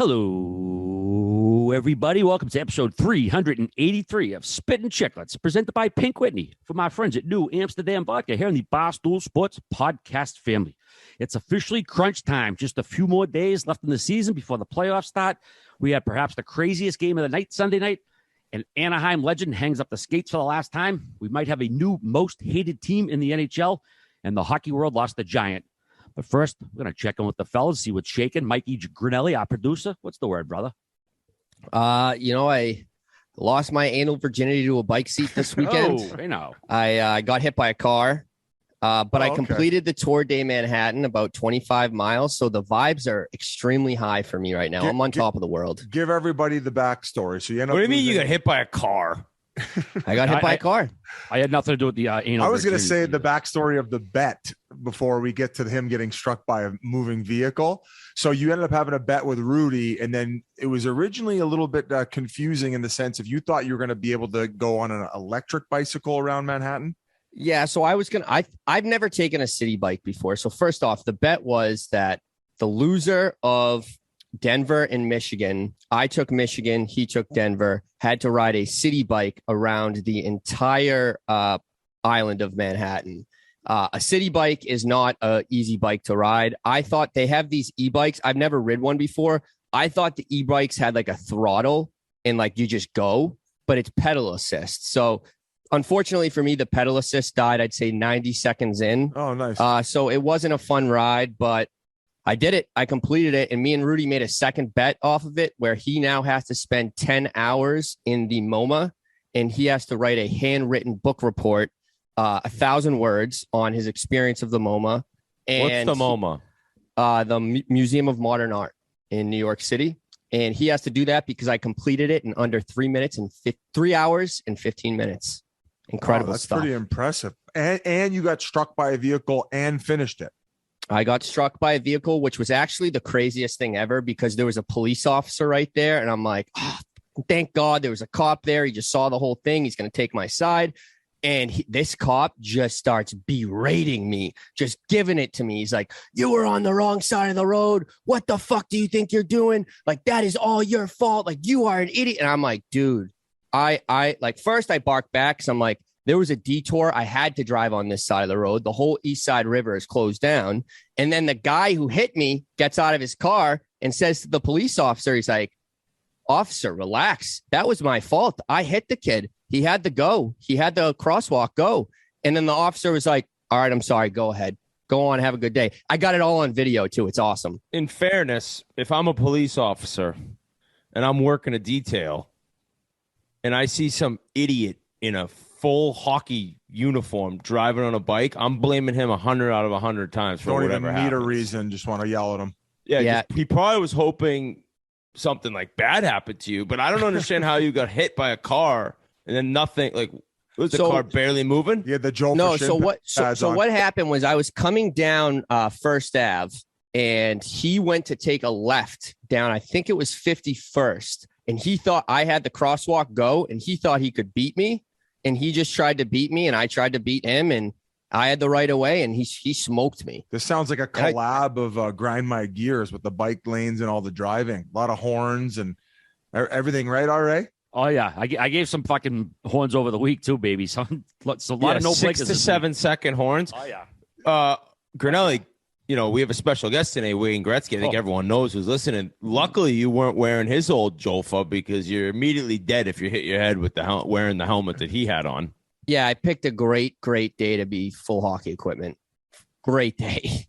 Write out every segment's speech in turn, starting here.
Hello, everybody. Welcome to episode 383 of Spittin Chiclets, presented by Pink Whitney for my friends at New Amsterdam Vodka here in the Barstool Sports podcast family. It's officially crunch time. Just a few more days left in the season before the playoffs start. We had perhaps the craziest game of the night Sunday night. An Anaheim legend hangs up the skates for the last time. We might have a new most hated team in the NHL, and the hockey world lost the giant. But first, we're going to check in with the fellas, see what's shaking. Mikey Grinnelli, our producer. What's the word, brother? I lost my anal virginity to a bike seat this weekend. Oh, I know. I got hit by a car, but I completed the Tour de Manhattan, about 25 miles. So the vibes are extremely high for me right now. I'm on top of the world. Give everybody the backstory. So you end up. What do you mean you got hit by a car? I got hit by a car. I had nothing to do with the anal. I was going to say the backstory of the bet before we get to him getting struck by a moving vehicle. So you ended up having a bet with Rudy, and then it was originally a little bit confusing in the sense if you thought you were going to be able to go on an electric bicycle around Manhattan. Yeah, so I've never taken a city bike before. So first off, the bet was that the loser of Denver and Michigan, I took Michigan, he took Denver, had to ride a city bike around the entire island of Manhattan. A city bike is not an easy bike to ride. I thought they have these e-bikes. I've never rid one before. I thought the e-bikes had like a throttle and like you just go, but it's pedal assist. So unfortunately for me, the pedal assist died, I'd say 90 seconds in. Oh, nice. So it wasn't a fun ride, but I did it. I completed it. And me and Rudy made a second bet off of it where he now has to spend 10 hours in the MoMA and he has to write a handwritten book report, 1,000 words on his experience of the MoMA. And what's the MoMA? The Museum of Modern Art in New York City. And he has to do that because I completed it in under 3 hours and 15 minutes. Incredible that's stuff. Pretty impressive. And you got struck by a vehicle and finished it. I got struck by a vehicle, which was actually the craziest thing ever because there was a police officer right there. And I'm like, oh, thank God there was a cop there. He just saw the whole thing. He's going to take my side. And this cop just starts berating me, just giving it to me. He's like, you were on the wrong side of the road. What the fuck do you think you're doing? Like, that is all your fault. Like, you are an idiot. And I'm like, dude, I like first I barked back because I'm like, there was a detour. I had to drive on this side of the road. The whole East Side River is closed down. And then the guy who hit me gets out of his car and says to the police officer, he's like, officer, relax. That was my fault. I hit the kid. He had to go. He had the crosswalk go. And then the officer was like, all right, I'm sorry. Go ahead. Go on. Have a good day. I got it all on video too. It's awesome. In fairness, if I'm a police officer and I'm working a detail and I see some idiot in a full hockey uniform driving on a bike, I'm blaming him 100 out of 100 times for whatever happens. Don't even need a reason. Just want to yell at him. Yeah. He probably was hoping something like bad happened to you, but I don't understand how you got hit by a car and then nothing. Like, was the car barely moving? Yeah, the Joel. No. So what happened was I was coming down First Ave, and he went to take a left down. I think it was 51st, and he thought I had the crosswalk go, and he thought he could beat me. And he just tried to beat me, and I tried to beat him, and I had the right of way, and he smoked me. This sounds like a collab of Grind My Gears with the bike lanes and all the driving. A lot of horns and everything, right, R.A.? Oh, yeah. I gave some fucking horns over the week, too, baby. So it's a lot of no 6 to 7 second horns. Oh, yeah. Grinnelli, we have a special guest today, Wayne Gretzky. I think everyone knows who's listening. Luckily, you weren't wearing his old Jofa because you're immediately dead if you hit your head with wearing the helmet that he had on. Yeah, I picked a great day to be full hockey equipment. Great day.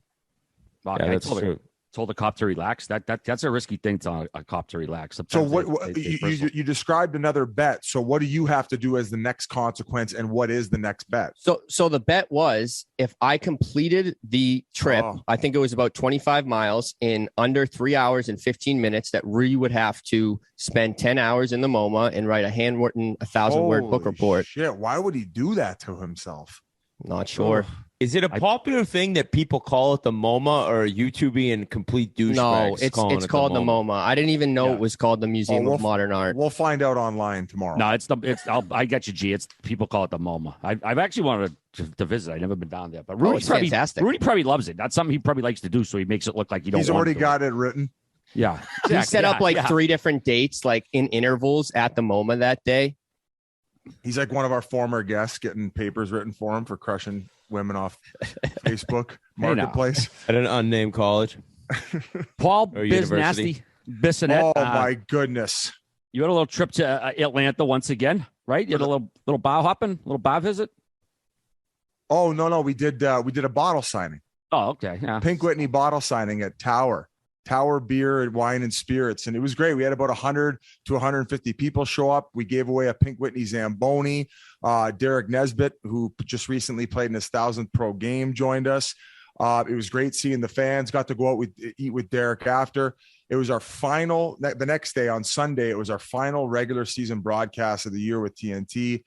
Well, yeah, I that's true. Told the cop to relax. That's a risky thing to a cop to relax. Sometimes so you described another bet. So what do you have to do as the next consequence, and what is the next bet? So the bet was if I completed the trip, I think it was about 25 miles in under 3 hours and 15 minutes, that Ree would have to spend 10 hours in the MoMA and write a handwritten 1,000-word book report. Shit, why would he do that to himself? Not sure. Is it a popular thing that people call it the MoMA, or YouTube and complete douchebags? No, it's called the MoMA. I didn't even know it was called the Museum of Modern Art. We'll find out online tomorrow. No, I get you, G. It's people call it the MoMA. I've actually wanted to visit. I've never been down there, but Rudy fantastic. Rudy probably loves it. That's something he probably likes to do, so he makes it look like you don't. He's already got it written. Yeah. He set up like yeah. 3 different dates, like in intervals at the MoMA that day. He's like one of our former guests getting papers written for him for crushing women off Facebook Marketplace. At an unnamed college. Paul Or Biz university. Nasty Bissonette. Oh my goodness. You had a little trip to Atlanta once again, right? You had a little bar hopping, little bar visit. Oh no, we did a bottle signing. Oh, okay. Yeah. Pink Whitney bottle signing at Tower Beer and Wine and Spirits. And it was great. We had about 100 to 150 people show up. We gave away a Pink Whitney Zamboni. Derek Nesbitt, who just recently played in his 1,000th pro game, joined us. It was great seeing the fans. Got to go out eat with Derek after. It was our final, the next day on Sunday, it was our final regular season broadcast of the year with TNT.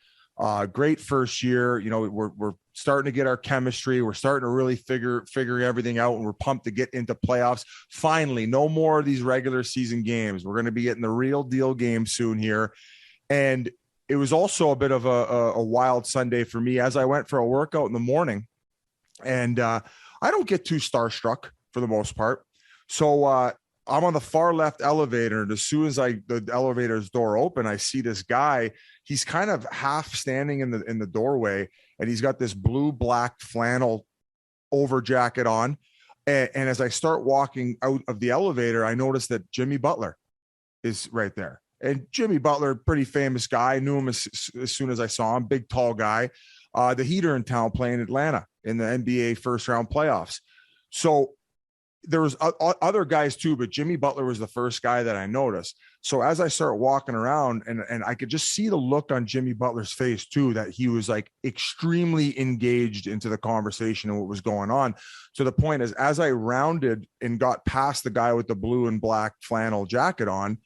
Great first year. You know, we're starting to get our chemistry. We're starting to really figure everything out, and we're pumped to get into playoffs. Finally, no more of these regular season games. We're going to be getting the real deal game soon here. And it was also a bit of a wild Sunday for me as I went for a workout in the morning. And I don't get too starstruck for the most part. So I'm on the far left elevator, and as soon as the elevator's door open, I see this guy. He's kind of half standing in the doorway, and he's got this blue-black flannel over jacket on. And as I start walking out of the elevator, I notice that Jimmy Butler is right there. And Jimmy Butler, pretty famous guy. I knew him as soon as I saw him. Big, tall guy. The Heater in town playing Atlanta in the NBA first-round playoffs. So there was other guys too, but Jimmy Butler was the first guy that I noticed. So as I start walking around, and I could just see the look on Jimmy Butler's face too, that he was like extremely engaged into the conversation and what was going on. So the point is, as I rounded and got past the guy with the blue and black flannel jacket on,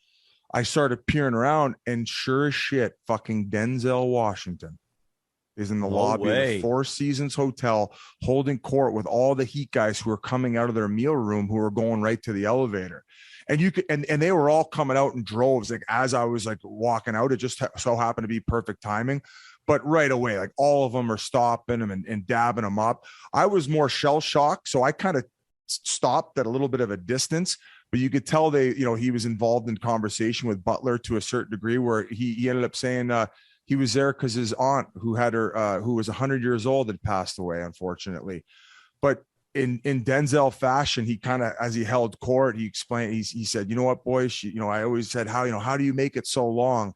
I started peering around, and sure as shit, fucking Denzel Washington is in the lobby of the Four Seasons Hotel holding court with all the Heat guys who are coming out of their meal room, who are going right to the elevator. And you could, and they were all coming out in droves. Like as I was like walking out, it just so happened to be perfect timing. But right away, like all of them are stopping him and dabbing him up. I was more shell shocked. So I kind of stopped at a little bit of a distance, but you could tell he was involved in conversation with Butler to a certain degree, where he ended up saying, he was there because his aunt, who was 100 years old, had passed away, unfortunately. But in Denzel fashion, he kind of, as he held court, he explained, he said, you know what, boys, I always said, how do you make it so long?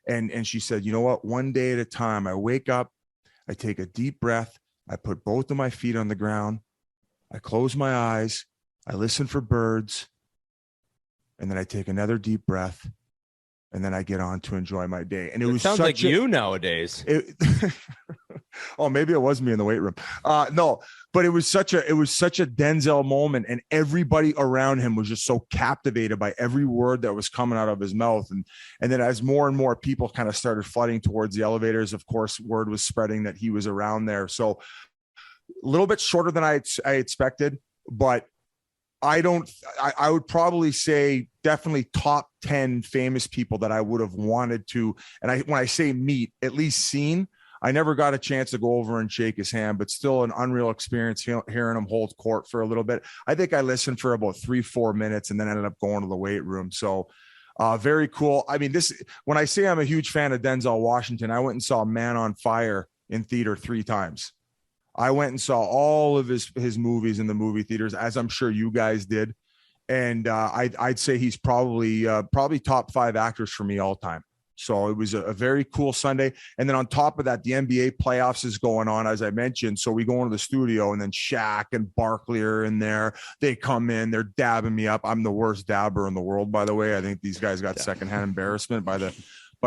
And she said, you know what, one day at a time. I wake up, I take a deep breath, I put both of my feet on the ground, I close my eyes, I listen for birds, and then I take another deep breath. And then I get on to enjoy my day. And it sounds like you nowadays. Oh, maybe it was me in the weight room. No, but it was such a Denzel moment, and everybody around him was just so captivated by every word that was coming out of his mouth. And then as more and more people kind of started flooding towards the elevators, of course, word was spreading that he was around there. So a little bit shorter than I expected, but I would probably say definitely top 10 famous people that I would have wanted to. And when I say meet, at least seen. I never got a chance to go over and shake his hand, but still an unreal experience hearing him hold court for a little bit. I think I listened for about 3-4 minutes and then ended up going to the weight room. So very cool. I mean, when I say I'm a huge fan of Denzel Washington, I went and saw Man on Fire in theater 3 times. I went and saw all of his movies in the movie theaters, as I'm sure you guys did. And I'd say he's probably top 5 actors for me all time. So it was a very cool Sunday. And then on top of that, the NBA playoffs is going on, as I mentioned. So we go into the studio, and then Shaq and Barkley are in there. They come in, they're dabbing me up. I'm the worst dabber in the world, by the way. I think these guys got secondhand embarrassment by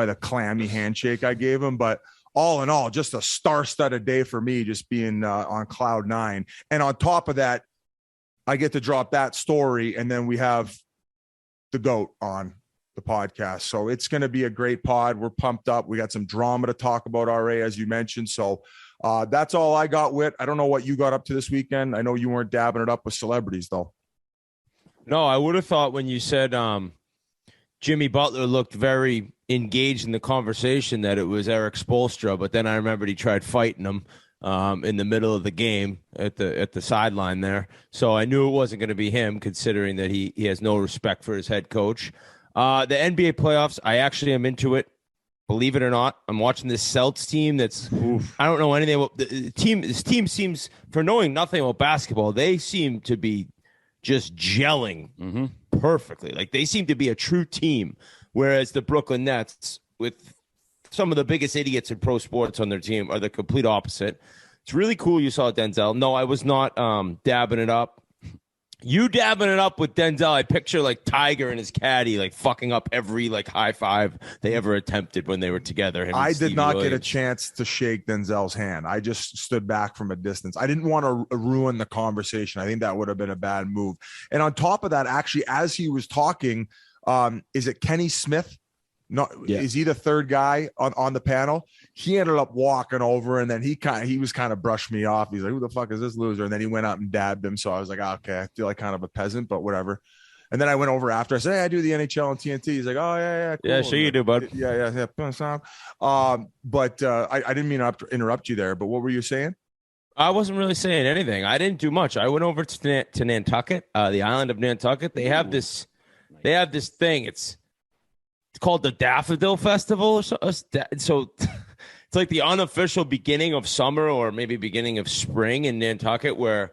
the clammy handshake I gave them. But all in all, just a star-studded day for me, just being on cloud 9. And on top of that, I get to drop that story, and then we have the GOAT on the podcast. So it's going to be a great pod. We're pumped up. We got some drama to talk about, RA, as you mentioned. So that's all I got, Whit. I don't know what you got up to this weekend. I know you weren't dabbing it up with celebrities, though. No, I would have thought when you said Jimmy Butler looked very engaged in the conversation that it was Eric Spoelstra, but then I remembered he tried fighting him in the middle of the game at the sideline there. So I knew it wasn't going to be him, considering that he has no respect for his head coach. The NBA playoffs, I actually am into it. Believe it or not, I'm watching this Celtics team that's, I don't know anything about the team. This team seems, for knowing nothing about basketball, they seem to be just gelling perfectly. Like, they seem to be a true team, whereas the Brooklyn Nets, with some of the biggest idiots in pro sports on their team, are the complete opposite. It's really cool you saw Denzel. No, I was not dabbing it up. You dabbing it up with Denzel, I picture like Tiger and his caddy like fucking up every like high five they ever attempted when they were together. I did not get a chance to shake Denzel's hand. I just stood back from a distance. I didn't want to ruin the conversation. I think that would have been a bad move. And on top of that, actually, as he was talking, is it Kenny Smith? Is he the third guy on the panel? He ended up walking over, and then he was kind of brushed me off. He's like, "Who the fuck is this loser?" And then he went out and dabbed him. So I was like, okay, I feel like kind of a peasant, but whatever. And then I went over after. I said, "Hey, I do the NHL and TNT." He's like, "Oh yeah, cool." Yeah, sure you do, bud. Yeah. But I didn't mean to interrupt you there. But what were you saying? I wasn't really saying anything. I didn't do much. I went over to Nantucket, the island of Nantucket. They have this. They have this thing. It's called the Daffodil Festival. So it's like the unofficial beginning of summer, or maybe beginning of spring in Nantucket, where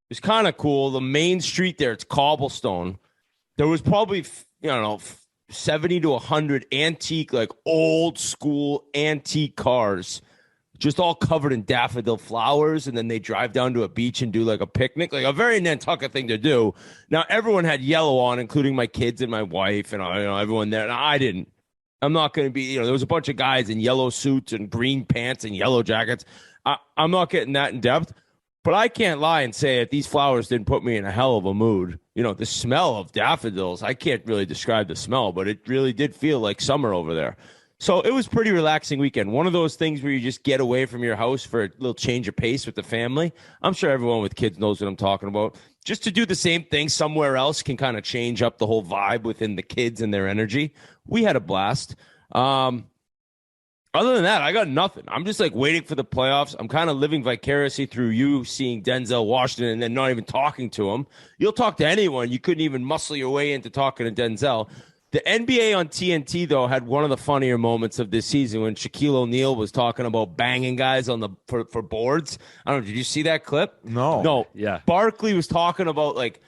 it's kind of cool. The main street there, it's cobblestone. There was probably, 70 to 100 antique, like old school antique cars, just all covered in daffodil flowers. And then they drive down to a beach and do like a picnic, like a very Nantucket thing to do. Now, everyone had yellow on, including my kids and my wife and everyone there. And I didn't. I'm not going to be, there was a bunch of guys in yellow suits and green pants and yellow jackets. I'm not getting that in depth, but I can't lie and say that these flowers didn't put me in a hell of a mood. The smell of daffodils, I can't really describe the smell, but it really did feel like summer over there. So it was a pretty relaxing weekend. One of those things where you just get away from your house for a little change of pace with the family. I'm sure everyone with kids knows what I'm talking about. Just to do the same thing somewhere else can kind of change up the whole vibe within the kids and their energy. We had a blast. Other than that, I got nothing. I'm just like waiting for the playoffs. I'm kind of living vicariously through you seeing Denzel Washington and then not even talking to him. You'll talk to anyone. You couldn't even muscle your way into talking to Denzel. The NBA on TNT, though, had one of the funnier moments of this season when Shaquille O'Neal was talking about banging guys on for boards. I don't know. Did you see that clip? No. Yeah. Barkley was talking about, like,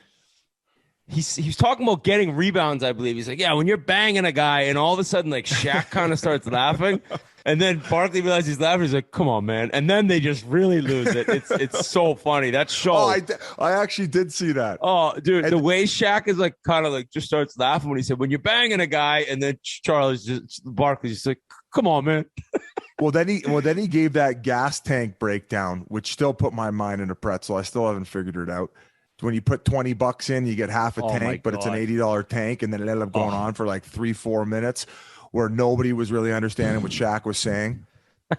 he was talking about getting rebounds, I believe. He's like, yeah, when you're banging a guy, and all of a sudden, like, Shaq kind of starts laughing. And then Barkley realizes he's laughing. He's like, come on, man. And then they just really lose it. It's so funny. That show. Oh, I actually did see that. Oh, dude, the way Shaq is like kind of like just starts laughing when he said, when you're banging a guy, and then Barkley's just like, come on, man. Well, then he gave that gas tank breakdown, which still put my mind in a pretzel. I still haven't figured it out. When you put $20 in, you get half a tank, but it's an $80 tank. And then it ended up going on for like 3-4 minutes, where nobody was really understanding what Shaq was saying.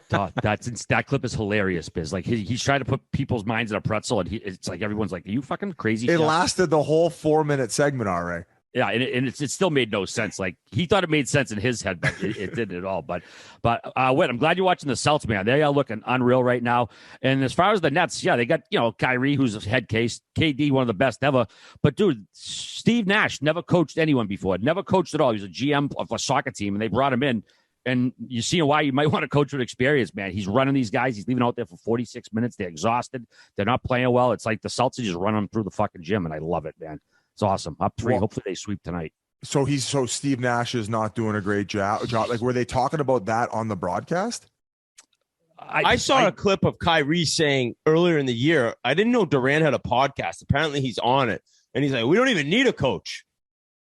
That clip is hilarious, Biz. Like he's trying to put people's minds in a pretzel, and it's like everyone's like, "Are you fucking crazy?" It lasted the whole 4-minute segment, all right. Yeah, and it still made no sense. Like he thought it made sense in his head, but it didn't at all. But Whit, I'm glad you're watching the Celtics, man. They are looking unreal right now. And as far as the Nets, yeah, they got Kyrie, who's a head case, KD, one of the best ever. But dude, Steve Nash never coached anyone before, never coached at all. He was a GM of a soccer team, and they brought him in. And you see why you might want to coach with experience, man. He's running these guys. He's leaving out there for 46 minutes. They're exhausted. They're not playing well. It's like the Celtics just run them through the fucking gym, and I love it, man. It's awesome. Up 3. Well, hopefully they sweep tonight. So Steve Nash is not doing a great job. Like, were they talking about that on the broadcast? I saw a clip of Kyrie saying earlier in the year, I didn't know Durant had a podcast. Apparently he's on it. And he's like, we don't even need a coach.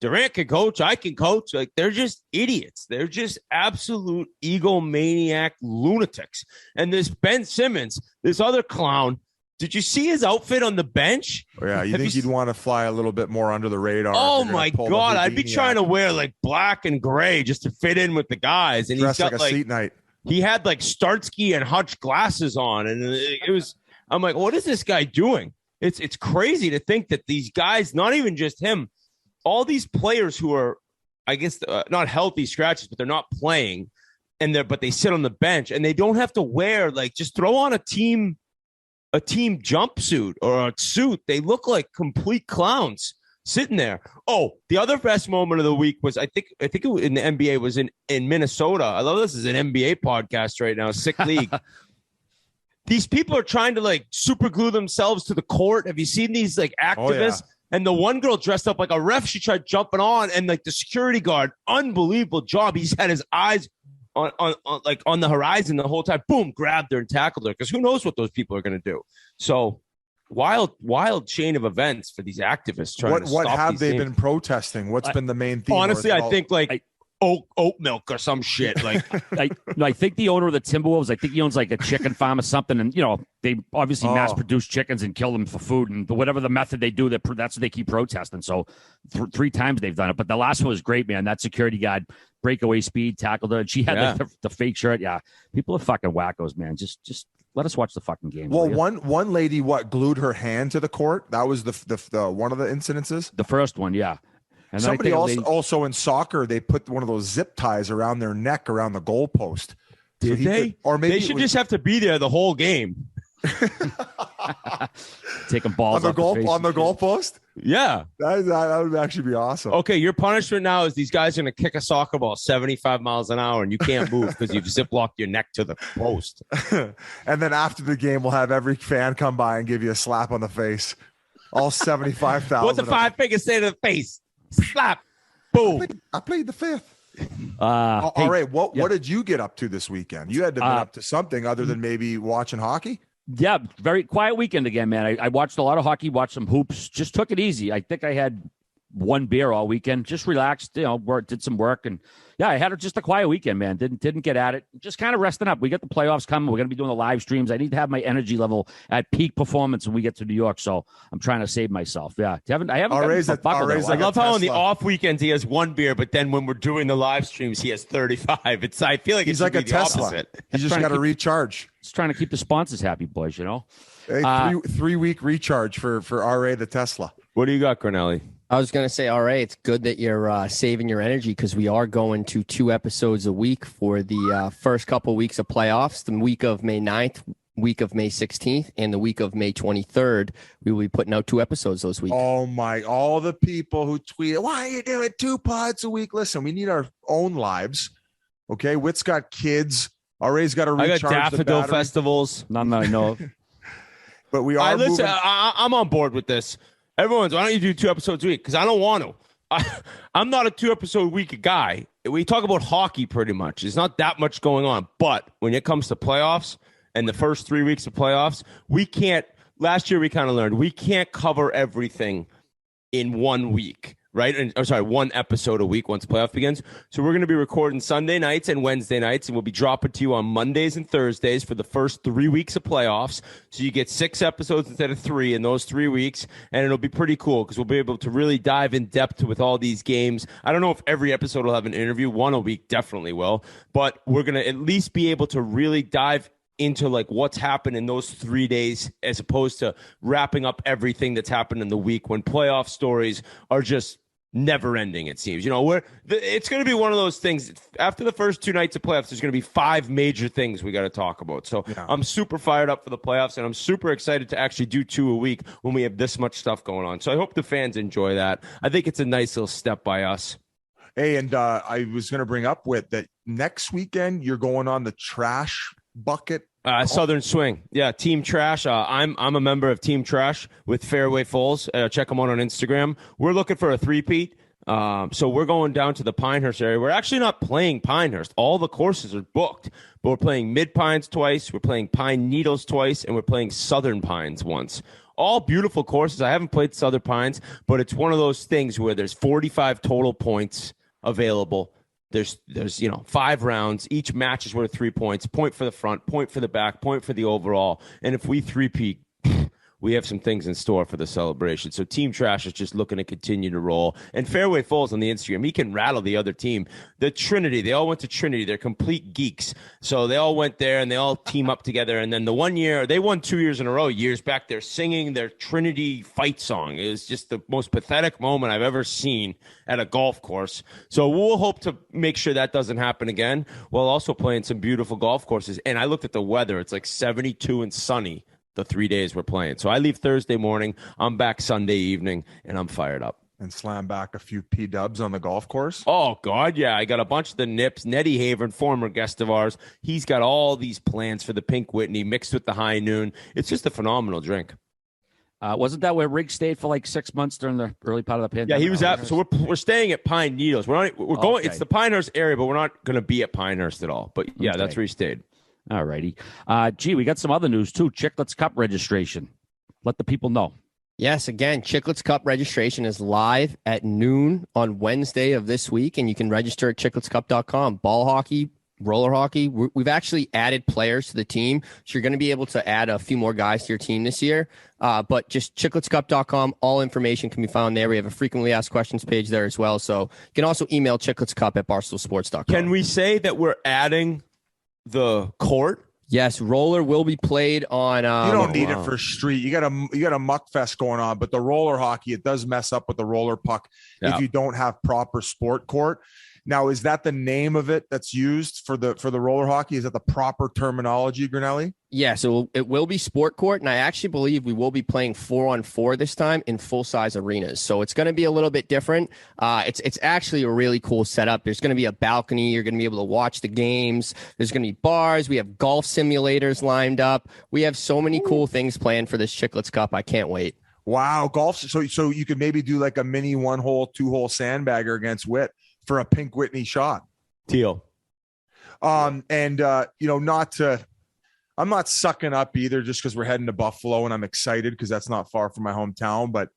Durant can coach. I can coach. Like, they're just idiots. They're just absolute egomaniac lunatics. And this Ben Simmons, this other clown, did you see his outfit on the bench? Oh, yeah, you think he'd want to fly a little bit more under the radar? Oh my God, I'd be trying to wear like black and gray just to fit in with the guys. And dressed he's got like a seat night. He had like Starsky and Hutch glasses on, and it was. I'm like, what is this guy doing? It's crazy to think that these guys, not even just him, all these players who are, I guess, not healthy scratches, but they're not playing. but they sit on the bench and they don't have to wear, like, just throw on a team jumpsuit or a suit. They look like complete clowns sitting there. Oh, the other best moment of the week was, I think it was in the NBA, was in Minnesota. I love this is an NBA podcast right now, sick league. These people are trying to like super glue themselves to the court. Have you seen these like activists? Oh, yeah. And the one girl dressed up like a ref, she tried jumping on, and like the security guard, unbelievable job. He's had his eyes on the horizon the whole time. Boom, grabbed her and tackled her, because who knows what those people are going to do. So wild chain of events for these activists trying to stop what have they games. Been protesting? What's been the main theme? Honestly, I think like oat milk or some shit. Like I think the owner of the Timberwolves, I think he owns like a chicken farm or something, and they obviously mass produce chickens and kill them for food, and whatever the method they do, that's what they keep protesting. So 3 times they've done it, but the last one was great, man. That security guard breakaway speed tackled her, and she had like the fake shirt. Yeah, people are fucking wackos, man. Just let us watch the fucking game. Well, one lady glued her hand to the court. That was the one of the incidences. The first one, yeah. And somebody also in soccer, they put one of those zip ties around their neck around the goalpost. Did they? Or maybe they should just have to be there the whole game. Taking balls on the goalpost. Yeah, that would actually be awesome. Okay, your punishment now is these guys are going to kick a soccer ball 75 miles an hour, and you can't move because you've zip-locked your neck to the post. And then after the game, we'll have every fan come by and give you a slap on the face. All 75,000. What's the 5 fingers say to the face? Slap. Boom. I played the fifth. All right. What did you get up to this weekend? You had to be up to something other than maybe watching hockey? Yeah, very quiet weekend again, man. I watched a lot of hockey, watched some hoops, just took it easy. I think I had 1 beer all weekend, just relaxed, did some work. And yeah, I had just a quiet weekend, man. Didn't get at it. Just kind of resting up. We got the playoffs coming. We're going to be doing the live streams. I need to have my energy level at peak performance when we get to New York. So I'm trying to save myself. Yeah. I haven't I love how on the off weekends he has 1 beer, but then when we're doing the live streams, he has 35. I feel like he's like a Tesla. He's just got to recharge. Just trying to keep the sponsors happy, boys, Hey, 3-week recharge for RA the Tesla. What do you got, Grinnelli? I was going to say, all right, it's good that you're saving your energy, because we are going to 2 episodes a week for the first couple weeks of playoffs, the week of May 9th, week of May 16th, and the week of May 23rd. We will be putting out 2 episodes those weeks. Oh, my. All the people who tweet, why are you doing 2 pods a week? Listen, we need our own lives. Okay. Witt's got kids. RA's got to recharge. I got Daffodil Festivals. None that I know of. But we are listen, I'm on board with this. Everyone's, why don't you do 2 episodes a week? Because I don't want to. I'm not a 2 episode a week guy. We talk about hockey pretty much. There's not that much going on. But when it comes to playoffs and the first 3 weeks of playoffs, we can't. Last year, we kind of learned we can't cover everything in 1 week. Right? 1 episode a week once playoff begins. So we're going to be recording Sunday nights and Wednesday nights, and we'll be dropping to you on Mondays and Thursdays for the first 3 weeks of playoffs. So you get 6 episodes instead of 3 in those 3 weeks, and it'll be pretty cool because we'll be able to really dive in depth with all these games. I don't know if every episode will have an interview. 1 a week definitely will, but we're going to at least be able to really dive into like what's happened in those 3 days, as opposed to wrapping up everything that's happened in the week when playoff stories are just never ending, it seems. It's going to be one of those things. After the first 2 nights of playoffs, there's going to be 5 major things we got to talk about. So yeah. I'm super fired up for the playoffs, and I'm super excited to actually do 2 a week when we have this much stuff going on. So I hope the fans enjoy that. I think it's a nice little step by us. Hey, and I was going to bring up with that next weekend you're going on the trash bucket. Southern Swing. Yeah, Team Trash. I'm a member of Team Trash with Fairway Falls. Check them out on Instagram. We're looking for a 3-peat. So we're going down to the Pinehurst area. We're actually not playing Pinehurst. All the courses are booked. But we're playing Mid Pines twice. We're playing Pine Needles twice. And we're playing Southern Pines once. All beautiful courses. I haven't played Southern Pines, but it's one of those things where there's 45 total points available. There's 5 rounds. Each match is worth 3 points. Point for the front, point for the back, point for the overall. And if we 3-peat, we have some things in store for the celebration. So Team Trash is just looking to continue to roll. And Fairway Falls on the Instagram, he can rattle the other team. The Trinity, they all went to Trinity. They're complete geeks. So they all went there and they all team up together. And then the one year, they won 2 years in a row. Years back, they're singing their Trinity fight song. It was just the most pathetic moment I've ever seen at a golf course. So we'll hope to make sure that doesn't happen again, while also playing some beautiful golf courses. And I looked at the weather. It's like 72 and sunny the 3 days we're playing. So I leave Thursday morning. I'm back Sunday evening, and I'm fired up. And slam back a few P-dubs on the golf course? Oh, God, yeah. I got a bunch of the nips. Nettie Haven, former guest of ours, he's got all these plans for the Pink Whitney mixed with the High Noon. It's just a phenomenal drink. Wasn't that where Riggs stayed for like 6 months during the early part of the pandemic? Yeah, he was at. So we're staying at Pine Needles. We're going. Okay. It's the Pinehurst area, but we're not going to be at Pinehurst at all. But yeah, that's where he stayed. All righty. We got some other news too. Chiclets Cup registration. Let the people know. Yes, again, Chiclets Cup registration is live at noon on Wednesday of this week, and you can register at chicletscup.com. Ball hockey, roller hockey. We've actually added players to the team, so you're going to be able to add a few more guys to your team this year. But just chicletscup.com, all information can be found there. We have a frequently asked questions page there as well. So you can also email chicletscup at barstoolsports.com. Can we say that we're adding the court? Yes, roller will be played on. You don't need it for street. You got a muck fest going on, but the roller hockey, it does mess up with the roller puck if you don't have proper sport court. Now, is that the name of it that's used for the roller hockey? Is that the proper terminology, Grinnelli? Yeah, so it will be sport court, and I actually believe we will be playing 4-on-4 this time in full-size arenas. So it's going to be a little bit different. It's actually a really cool setup. There's going to be a balcony. You're going to be able to watch the games. There's going to be bars. We have golf simulators lined up. We have so many cool things planned for this Chiclets Cup. I can't wait. Wow, golf. So you could maybe do like a mini 1-hole, 2-hole Sandbagger against Whit for a Pink Whitney shot. Teal. I'm not sucking up either just because we're heading to Buffalo and I'm excited because that's not far from my hometown. But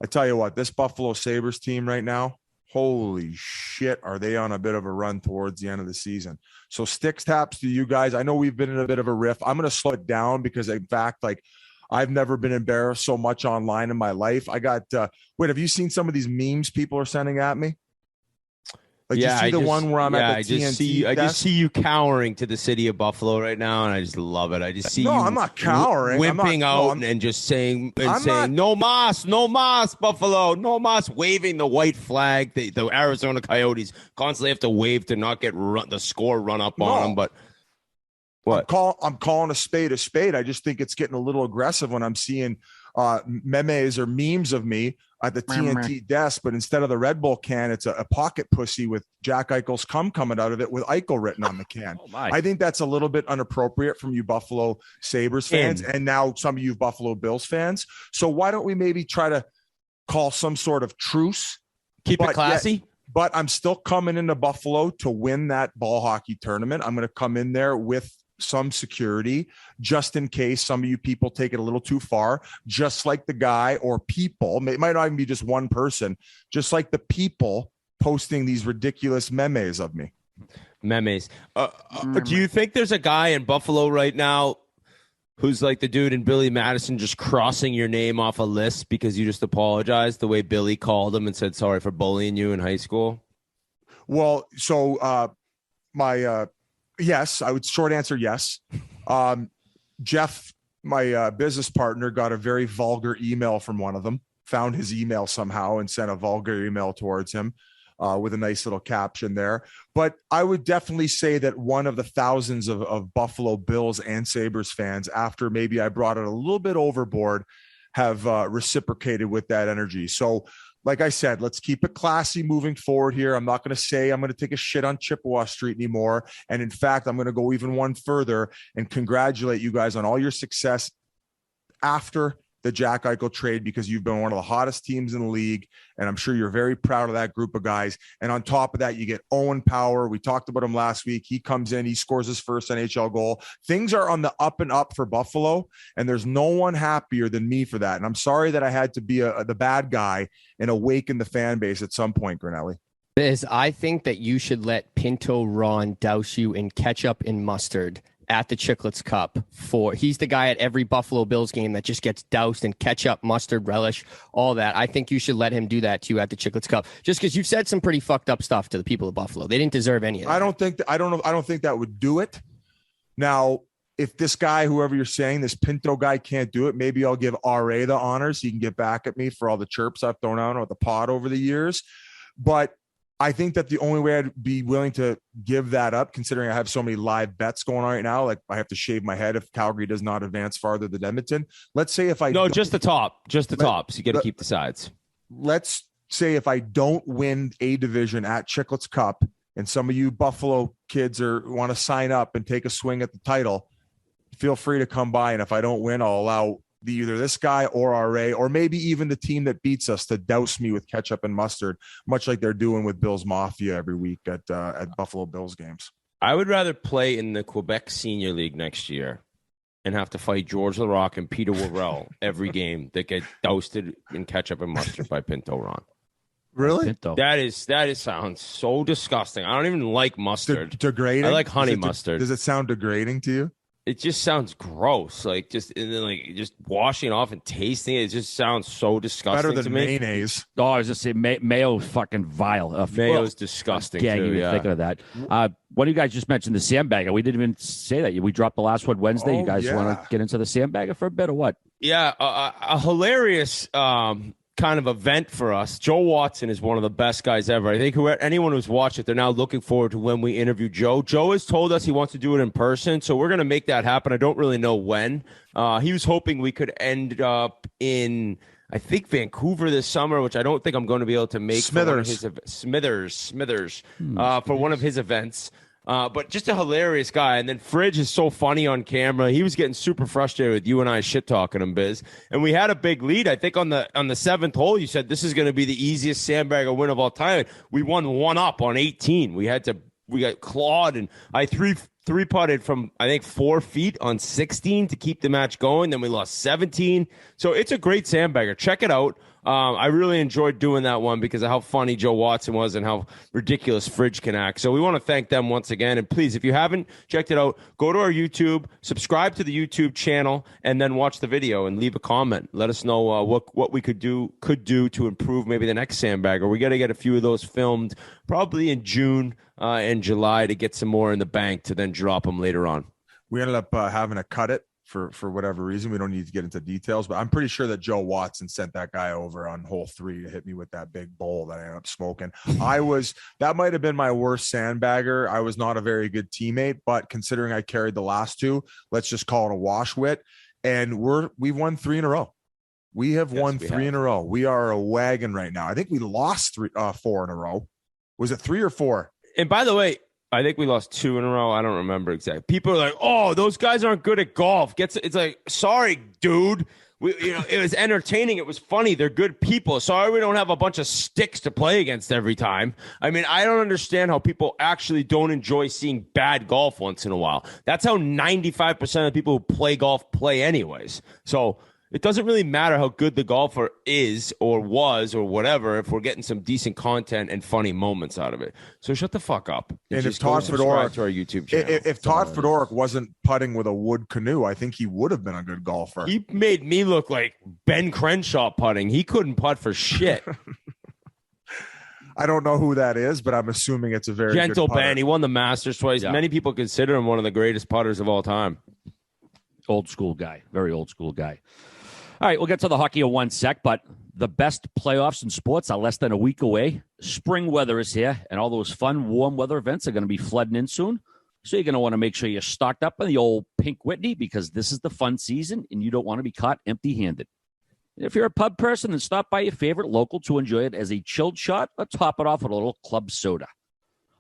I tell you what, this Buffalo Sabres team right now, holy shit, are they on a bit of a run towards the end of the season. So sticks taps to you guys. I know we've been in a bit of a riff. I'm going to slow it down because in fact, like I've never been embarrassed so much online in my life. I got, have you seen some of these memes people are sending at me? Like, you see the one where I'm at the TNT I just see you cowering to the city of Buffalo right now, and I just love it. I just see you. I'm not cowering. Wimping out and just saying, no mas, Buffalo, no mas, waving the white flag. The Arizona Coyotes constantly have to wave to not get the score run up on them. But what? I'm calling a spade a spade. I just think it's getting a little aggressive when I'm seeing memes or memes of me at the TNT desk, but instead of the Red Bull can, it's a pocket pussy with Jack Eichel's cum coming out of it with Eichel written on the can. I think that's a little bit inappropriate from you Buffalo Sabres fans and now some of you Buffalo Bills fans. So why don't we maybe try to call some sort of truce? Keep it classy. But I'm still coming into Buffalo to win that ball hockey tournament. I'm going to come in there with some security just in case some of you people take it a little too far, just like the guy or people, it might not even be just one person, just like the people posting these ridiculous memes of me. Memes. Do you think there's a guy in Buffalo right now who's like the dude in Billy Madison just crossing your name off a list because you just apologized the way Billy called him and said sorry for bullying you in high school? Well, so yes, I would short answer yes. Jeff, my business partner, got a very vulgar email from one of them, found his email somehow and sent a vulgar email towards him with a nice little caption there. But I would definitely say that one of the thousands of Buffalo Bills and Sabres fans, after maybe I brought it a little bit overboard, have reciprocated with that energy. So like I said, let's keep it classy moving forward here. I'm not going to say I'm going to take a shit on Chippewa Street anymore. And in fact, I'm going to go even one further and congratulate you guys on all your success after the Jack Eichel trade, because you've been one of the hottest teams in the league. And I'm sure you're very proud of that group of guys. And on top of that, you get Owen Power. We talked about him last week. He comes in, he scores his first NHL goal. Things are on the up and up for Buffalo. And there's no one happier than me for that. And I'm sorry that I had to be the bad guy and awaken the fan base at some point, Grinnelli. Biz, I think that you should let Pinto Ron douse you in ketchup and mustard at the Chiclets Cup. He's the guy at every Buffalo Bills game that just gets doused in ketchup, mustard, relish, all that. I think you should let him do that to you at the Chiclets Cup, just because you've said some pretty fucked up stuff to the people of Buffalo. They didn't deserve any of that. I don't think that would do it. Now, if this guy, whoever you're saying, this Pinto guy can't do it, maybe I'll give RA the honors. He can get back at me for all the chirps I've thrown out at the pod over the years. But I think that the only way I'd be willing to give that up, considering I have so many live bets going on right now, like I have to shave my head if Calgary does not advance farther than Edmonton. Let's say if I just the top. So you got to keep the sides. Let's say if I don't win a division at Chiclets Cup, and some of you Buffalo kids want to sign up and take a swing at the title, feel free to come by. And if I don't win, I'll allow either this guy or RA, or maybe even the team that beats us, to douse me with ketchup and mustard, much like they're doing with Bills Mafia every week at Buffalo Bills games. I would rather play in the Quebec Senior League next year and have to fight George Larocque and Peter Worrell every game that get doused in ketchup and mustard by Pinto Ron. Really? Pinto. That sounds so disgusting. I don't even like mustard. Degrading? I like honey mustard. Does it sound degrading to you? It just sounds gross. Like just washing it off and tasting it. It just sounds so disgusting. Better than mayonnaise. Oh, I was just saying mayo fucking vile. Mayo's disgusting. Gang, you were thinking of that. One of you guys just mentioned the Sandbagger. We didn't even say that. We dropped the last one Wednesday. You guys want to get into the Sandbagger for a bit or what? Yeah, a hilarious kind of event for us. Joe Watson is one of the best guys ever. I think anyone who's watched it, they're now looking forward to when we interview Joe. Joe has told us he wants to do it in person, so we're going to make that happen. I don't really know when. He was hoping we could end up in, I think, Vancouver this summer, which I don't think I'm going to be able to make. Smithers. For one of his events. But just a hilarious guy. And then Fridge is so funny on camera. He was getting super frustrated with you and I shit talking him, Biz. And we had a big lead. I think on the seventh hole, you said this is going to be the easiest Sandbagger win of all time. We won one up on 18. We got clawed, and I three putted from, I think, 4 feet on 16 to keep the match going. Then we lost 17. So it's a great Sandbagger. Check it out. I really enjoyed doing that one because of how funny Joe Watson was and how ridiculous Fridge can act. So we want to thank them once again. And please, if you haven't checked it out, go to our YouTube, subscribe to the YouTube channel, and then watch the video and leave a comment. Let us know what we could do to improve maybe the next Sandbagger. We got to get a few of those filmed probably in June and July to get some more in the bank to then drop them later on. We ended up having to cut it for whatever reason. We don't need to get into details, but I'm pretty sure that Joe Watson sent that guy over on hole 3 to hit me with that big bowl that I ended up smoking. That might have been my worst Sandbagger. I was not a very good teammate, but considering I carried the last 2, let's just call it a wash wit. And we've won 3 in a row. We have won 3 in a row. We are a wagon right now. I think we lost 4 in a row. Was it 3 or 4? And by the way, I think we lost 2 in a row. I don't remember exactly. People are like, "Oh, those guys aren't good at golf." It's like, sorry, dude. It was entertaining. It was funny. They're good people. Sorry, we don't have a bunch of sticks to play against every time. I mean, I don't understand how people actually don't enjoy seeing bad golf once in a while. That's how 95% of the people who play golf play anyways. So it doesn't really matter how good the golfer is or was or whatever if we're getting some decent content and funny moments out of it. So shut the fuck up. And if Todd Fedoruk to our YouTube channel. If Todd Fedoruk wasn't putting with a wood canoe, I think he would have been a good golfer. He made me look like Ben Crenshaw putting. He couldn't putt for shit. I don't know who that is, but I'm assuming it's a very gentle good putter. Ben. He won the Masters twice. Yeah. Many people consider him one of the greatest putters of all time. Old school guy. Very old school guy. All right, we'll get to the hockey in one sec, but the best playoffs in sports are less than a week away. Spring weather is here, and all those fun, warm weather events are going to be flooding in soon. So you're going to want to make sure you're stocked up on the old Pink Whitney because this is the fun season, and you don't want to be caught empty-handed. If you're a pub person, then stop by your favorite local to enjoy it as a chilled shot or top it off with a little club soda.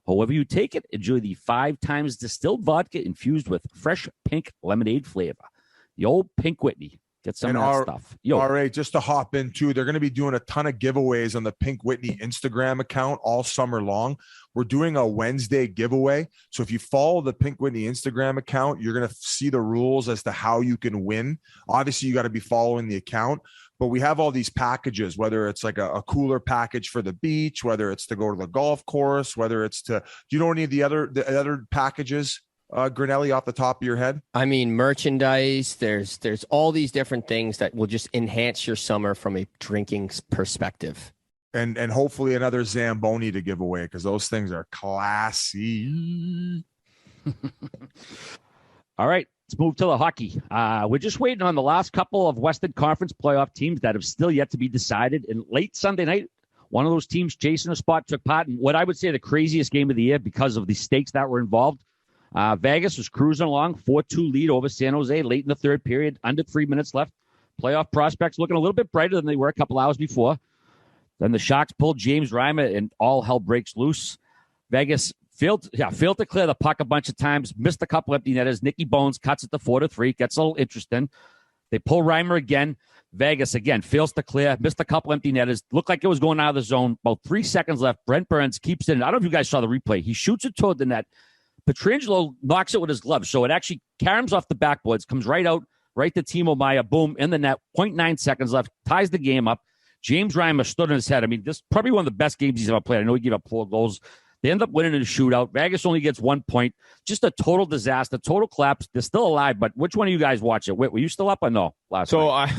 However you take it, enjoy the 5 times distilled vodka infused with fresh pink lemonade flavor. The old Pink Whitney. Get some of that stuff. All right, just to hop in too, they're going to be doing a ton of giveaways on the Pink Whitney Instagram account all summer long. We're doing a Wednesday giveaway. So if you follow the Pink Whitney Instagram account, you're going to see the rules as to how you can win. Obviously, you got to be following the account, but we have all these packages, whether it's like a cooler package for the beach, whether it's to go to the golf course, whether it's to, do you know any of the other packages? Grinnelli, off the top of your head? I mean, merchandise. There's all these different things that will just enhance your summer from a drinking perspective. And hopefully another Zamboni to give away, because those things are classy. All right, let's move to the hockey. We're just waiting on the last couple of Western Conference playoff teams that have still yet to be decided. And late Sunday night, one of those teams chasing a spot took part in what I would say the craziest game of the year because of the stakes that were involved. Vegas was cruising along, 4-2 lead over San Jose late in the third period, under 3 minutes left. Playoff prospects looking a little bit brighter than they were a couple hours before. Then the Sharks pulled James Reimer, and all hell breaks loose. Vegas failed to clear the puck a bunch of times, missed a couple empty netters. Nicky Bones cuts it to 4-3, gets a little interesting. They pull Reimer again. Vegas, again, fails to clear, missed a couple empty netters. Looked like it was going out of the zone. About 3 seconds left. Brent Burns keeps it in. I don't know if you guys saw the replay. He shoots it toward the net. Pietrangelo knocks it with his glove, so it actually caroms off the backboards, comes right out, right to Timo Meier, boom, in the net. 0.9 seconds left, ties the game up. James Reimer stood on his head. I mean, this is probably one of the best games he's ever played. I know he gave up 4 goals. They end up winning in a shootout. Vegas only gets 1 point. Just a total disaster, total collapse. They're still alive, but which one of you guys watch it? Were you still up or no last night?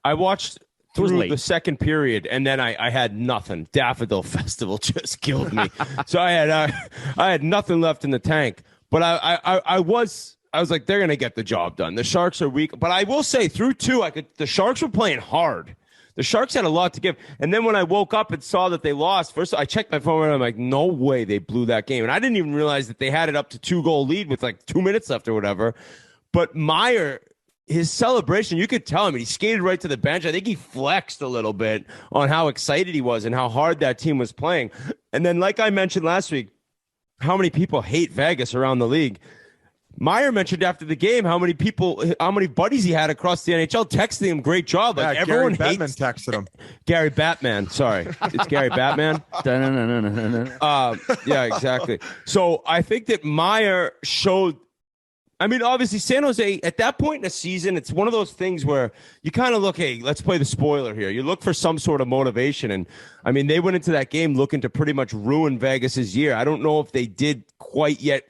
I watched through the second period, and then I had nothing. Daffodil Festival just killed me. So I had nothing left in the tank. But I was like, they're gonna get the job done. The Sharks are weak, but I will say through 2, the Sharks were playing hard. The Sharks had a lot to give. And then when I woke up and saw that they lost, first I checked my phone and I'm like, no way they blew that game. And I didn't even realize that they had it up to 2-goal lead with like 2 minutes left or whatever. But Meier, his celebration, you could tell him, he skated right to the bench. I think he flexed a little bit on how excited he was and how hard that team was playing. And then, like I mentioned last week, how many people hate Vegas around the league. Meier mentioned after the game how many buddies he had across the NHL texting him, great job. Like everyone Gary Batman texted him. Gary Batman, sorry. It's Gary Batman. Yeah, exactly. So I think that Meier showed, I mean, obviously San Jose, at that point in the season, it's one of those things where you kind of look, hey, let's play the spoiler here. You look for some sort of motivation. And I mean, they went into that game looking to pretty much ruin Vegas's year. I don't know if they did quite yet.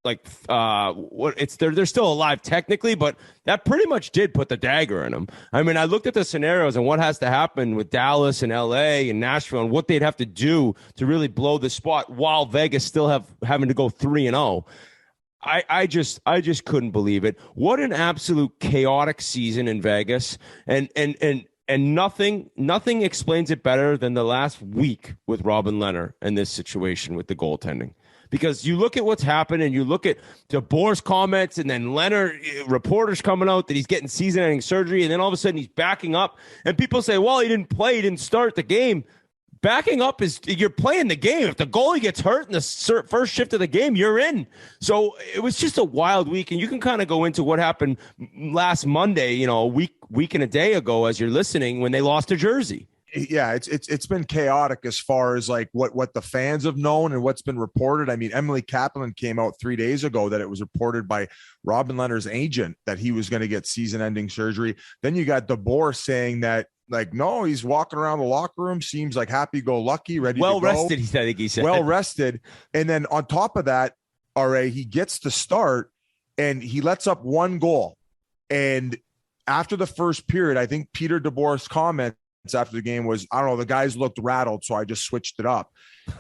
Like they're still alive technically, but that pretty much did put the dagger in them. I mean, I looked at the scenarios and what has to happen with Dallas and LA and Nashville and what they'd have to do to really blow the spot while Vegas still having to go 3-0. I just couldn't believe it. What an absolute chaotic season in Vegas, and nothing explains it better than the last week with Robin Lehner and this situation with the goaltending. Because you look at what's happened and you look at DeBoer's comments and then Leonard, reporters coming out that he's getting season-ending surgery, and then all of a sudden he's backing up. And people say, well, he didn't play, he didn't start the game. Backing up is you're playing the game. If the goalie gets hurt in the first shift of the game, you're in. So it was just a wild week. And you can kind of go into what happened last Monday, a week and a day ago as you're listening when they lost to Jersey. Yeah, it's been chaotic as far as like what the fans have known and what's been reported. I mean, Emily Kaplan came out 3 days ago that it was reported by Robin Lehner's agent that he was going to get season-ending surgery. Then you got DeBoer saying that, like, no, he's walking around the locker room, seems like happy-go-lucky, ready to go. Well-rested, I think he said. Well-rested. And then on top of that, RA, he gets to start and he lets up 1 goal. And after the first period, I think Peter DeBoer's comment after the game was, I don't know, the guys looked rattled, so I just switched it up.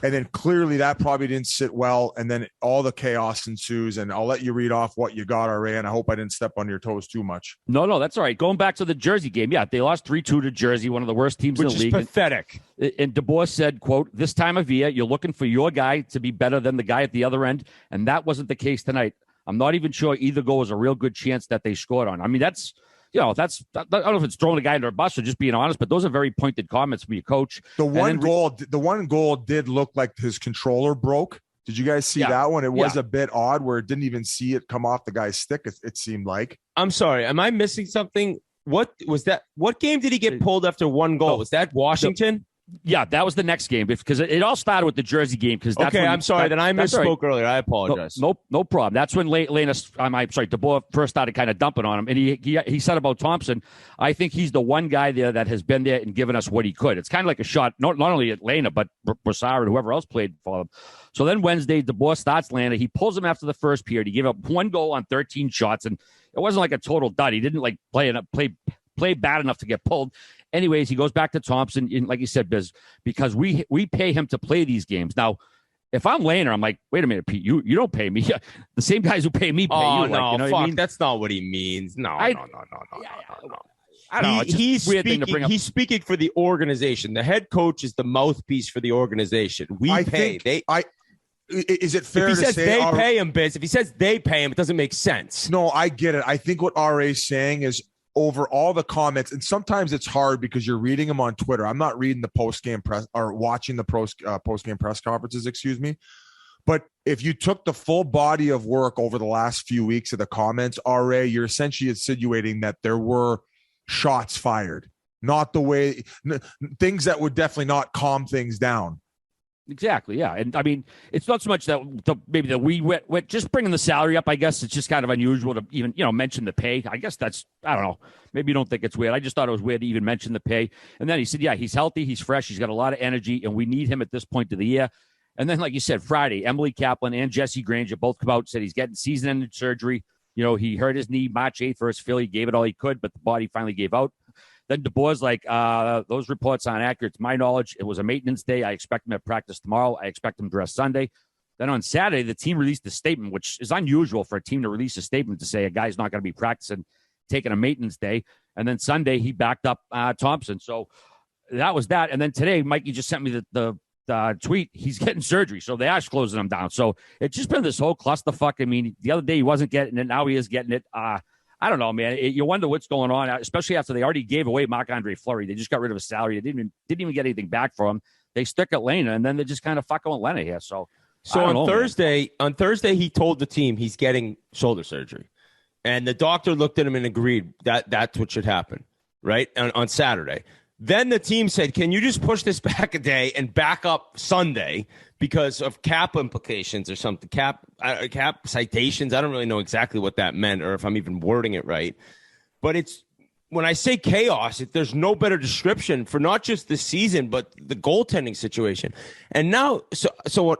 And then clearly that probably didn't sit well. And then all the chaos ensues. And I'll let you read off what you got, RA. And I hope I didn't step on your toes too much. No, that's all right. Going back to the Jersey game. Yeah, they lost 3-2 to Jersey, one of the worst teams in the league. Which is pathetic. And DeBoer said, quote, this time of year, you're looking for your guy to be better than the guy at the other end. And that wasn't the case tonight. I'm not even sure either goal was a real good chance that they scored on. I mean, I don't know if it's throwing a guy under a bus or just being honest, but those are very pointed comments from your coach. The one goal did look like his controller broke. Did you guys see that one? It was a bit odd where it didn't even see it come off the guy's stick. It seemed like. I'm sorry. Am I missing something? What was that? What game did he get pulled after 1 goal? Was that Washington? Yeah, that was the next game because it all started with the Jersey game. Because okay, I'm sorry. Then I misspoke earlier. I apologize. No problem. That's when DeBoer first started kind of dumping on him, and he said about Thompson, I think he's the one guy there that has been there and given us what he could. It's kind of like a shot, not only at Lena, but Brassard and whoever else played for them. So then Wednesday, DeBoer starts Lena. He pulls him after the first period. He gave up 1 goal on 13 shots, and it wasn't like a total dud. He didn't like play bad enough to get pulled. Anyways, he goes back to Thompson, and like you said, Biz, because we pay him to play these games. Now, if I'm Lehner, I'm like, wait a minute, Pete, you don't pay me. The same guys who pay me pay you. No, you know fuck, what I mean? That's not what he means. No. I don't know. He's speaking for the organization. The head coach is the mouthpiece for the organization. Is it fair if he to says say they pay him, Biz? If he says they pay him, it doesn't make sense. No, I get it. I think what RA's saying is over all the comments, and sometimes it's hard because you're reading them on Twitter. I'm not reading the post-game press or watching the post-game press conferences, excuse me. But if you took the full body of work over the last few weeks of the comments, RA, you're essentially insinuating that there were shots fired, not the way things that would definitely not calm things down. Exactly, yeah. And I mean, it's not so much that we just bringing the salary up. I guess it's just kind of unusual to even, mention the pay. I guess I don't know. Maybe you don't think it's weird. I just thought it was weird to even mention the pay. And then he said, yeah, he's healthy, he's fresh, he's got a lot of energy, and we need him at this point of the year. And then, like you said, Friday, Emily Kaplan and Jesse Granger both come out and said he's getting season-ending surgery. He hurt his knee March 8th versus Philly, gave it all he could, but the body finally gave out. Then DeBoer's like, those reports aren't accurate. To my knowledge, it was a maintenance day. I expect him at practice tomorrow. I expect him to rest Sunday. Then on Saturday, the team released a statement, which is unusual for a team to release a statement to say a guy's not going to be practicing, taking a maintenance day. And then Sunday, he backed up Thompson. So that was that. And then today, Mikey just sent me the tweet. He's getting surgery. So they are closing him down. So it's just been this whole clusterfuck. I mean, the other day he wasn't getting it. Now he is getting it. I don't know, man. You wonder what's going on, especially after they already gave away Marc-Andre Fleury. They just got rid of his salary. They didn't even get anything back for him. They stuck at Lena, and then they just kind of fucking with Lena here. So on Thursday, he told the team he's getting shoulder surgery, and the doctor looked at him and agreed that that's what should happen, right? On Saturday. Then the team said, can you just push this back a day and back up Sunday because of cap implications or something, cap citations? I don't really know exactly what that meant or if I'm even wording it right. But it's when I say chaos, there's no better description for not just the season, but the goaltending situation. And now, so what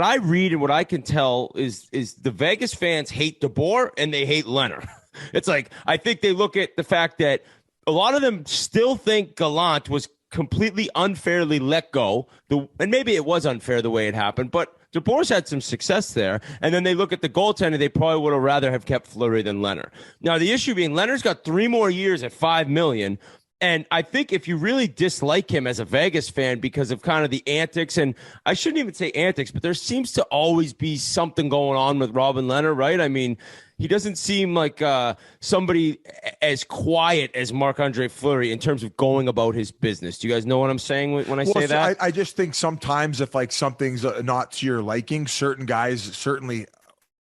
I read and what I can tell is the Vegas fans hate DeBoer and they hate Leonard. It's like, I think they look at the fact that a lot of them still think Gallant was completely unfairly let go. And maybe it was unfair the way it happened, but DeBoer's had some success there. And then they look at the goaltender, they probably would have rather have kept Fleury than Leonard. Now, the issue being Leonard's got 3 more years at $5 million. And I think if you really dislike him as a Vegas fan because of kind of the antics, and I shouldn't even say antics, but there seems to always be something going on with Robin Leonard, right? I mean, he doesn't seem like somebody as quiet as Marc-Andre Fleury in terms of going about his business. Do you guys know what I'm saying when I say that? I just think sometimes if like something's not to your liking, certain guys certainly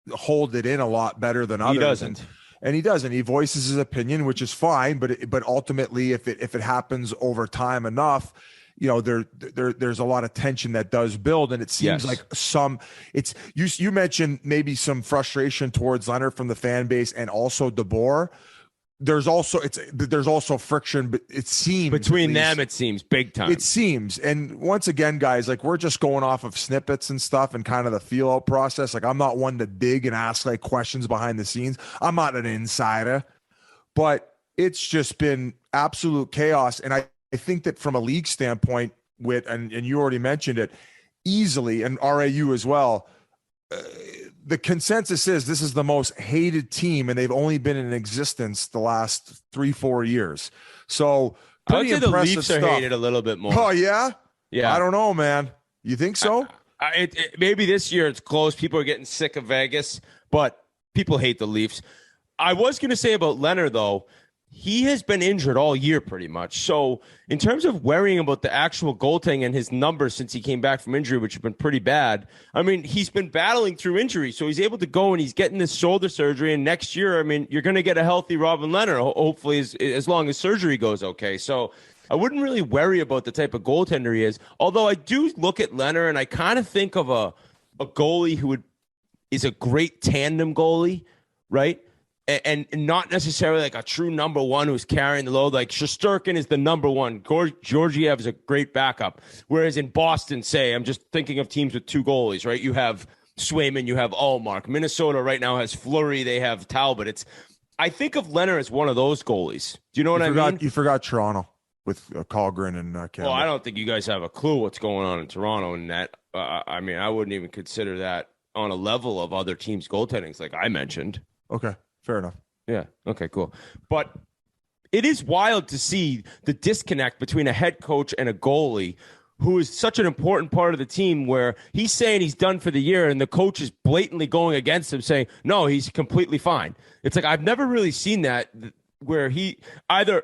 hold it in a lot better than others. He doesn't. And he doesn't. He voices his opinion, which is fine. But ultimately, if it happens over time enough, there's a lot of tension that does build, and it seems like you mentioned maybe some frustration towards Leonard from the fan base and also DeBoer. There's also friction, but it seems between them. It seems big time. It seems, and once again, guys, like we're just going off of snippets and stuff, and kind of the feel out process. Like I'm not one to dig and ask like questions behind the scenes. I'm not an insider, but it's just been absolute chaos. And I think that from a league standpoint, and you already mentioned it easily, and RAU as well. The consensus is this is the most hated team, and they've only been in existence the last 3-4 years. So I would say the impressive Leafs stuff. are hated a little bit more. Oh yeah, yeah. I don't know, man. You think so? Maybe this year it's close. People are getting sick of Vegas, but people hate the Leafs. I was going to say about Leonard though. He has been injured all year pretty much. So in terms of worrying about the actual goaltending and his numbers since he came back from injury, which have been pretty bad, I mean, he's been battling through injury. So he's able to go and he's getting this shoulder surgery. And next year, I mean, you're going to get a healthy Robin Leonard, hopefully as long as surgery goes okay. So I wouldn't really worry about the type of goaltender he is. Although I do look at Leonard and I kind of think of a goalie who is a great tandem goalie, right? And not necessarily like a true number one who's carrying the load. Like Shesterkin is the number one. Georgiev is a great backup. Whereas in Boston, say, I'm just thinking of teams with two goalies, right? You have Swayman, you have Allmark. Minnesota right now has Fleury. They have Talbot. I think of Leonard as one of those goalies. Do you know what I mean? You forgot Toronto with Colgren and Campbell. Well, I don't think you guys have a clue what's going on in Toronto. And that, I mean, I wouldn't even consider that on a level of other teams' goaltendings, like I mentioned. Okay. Fair enough. Yeah. Okay, cool. But it is wild to see the disconnect between a head coach and a goalie who is such an important part of the team, where he's saying he's done for the year and the coach is blatantly going against him saying, no, he's completely fine. It's like, I've never really seen that where he either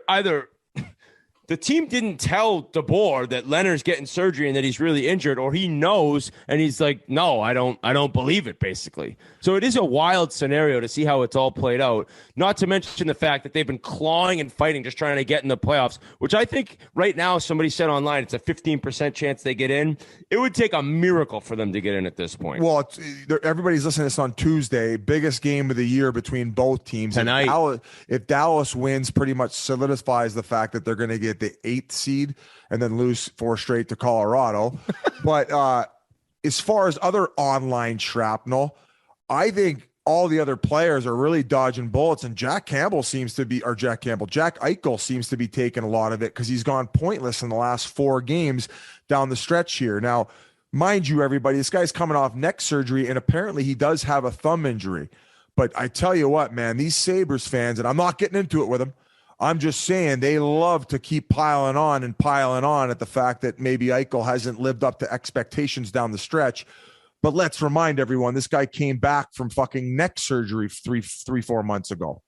the team didn't tell DeBoer that Leonard's getting surgery and that he's really injured, or he knows and he's like, no, I don't believe it, basically. So it is a wild scenario to see how it's all played out. Not to mention the fact that they've been clawing and fighting, just trying to get in the playoffs, which I think right now somebody said online it's a 15% chance they get in. It would take a miracle for them to get in at this point. Well, everybody's listening to this on Tuesday. Biggest game of the year between both teams. Tonight. If Dallas wins, pretty much solidifies the fact that they're going to get the 8th seed and then lose 4 straight to Colorado. But as far as other online shrapnel, I think all the other players are really dodging bullets, and Jack Eichel seems to be taking a lot of it because he's gone pointless in the last 4 games down the stretch here. Now, mind you, everybody, this guy's coming off neck surgery, and apparently he does have a thumb injury. But I tell you what, man, these Sabres fans, and I'm not getting into it with them, I'm just saying they love to keep piling on at the fact that maybe Eichel hasn't lived up to expectations down the stretch. But let's remind everyone, this guy came back from fucking neck surgery 4 months ago.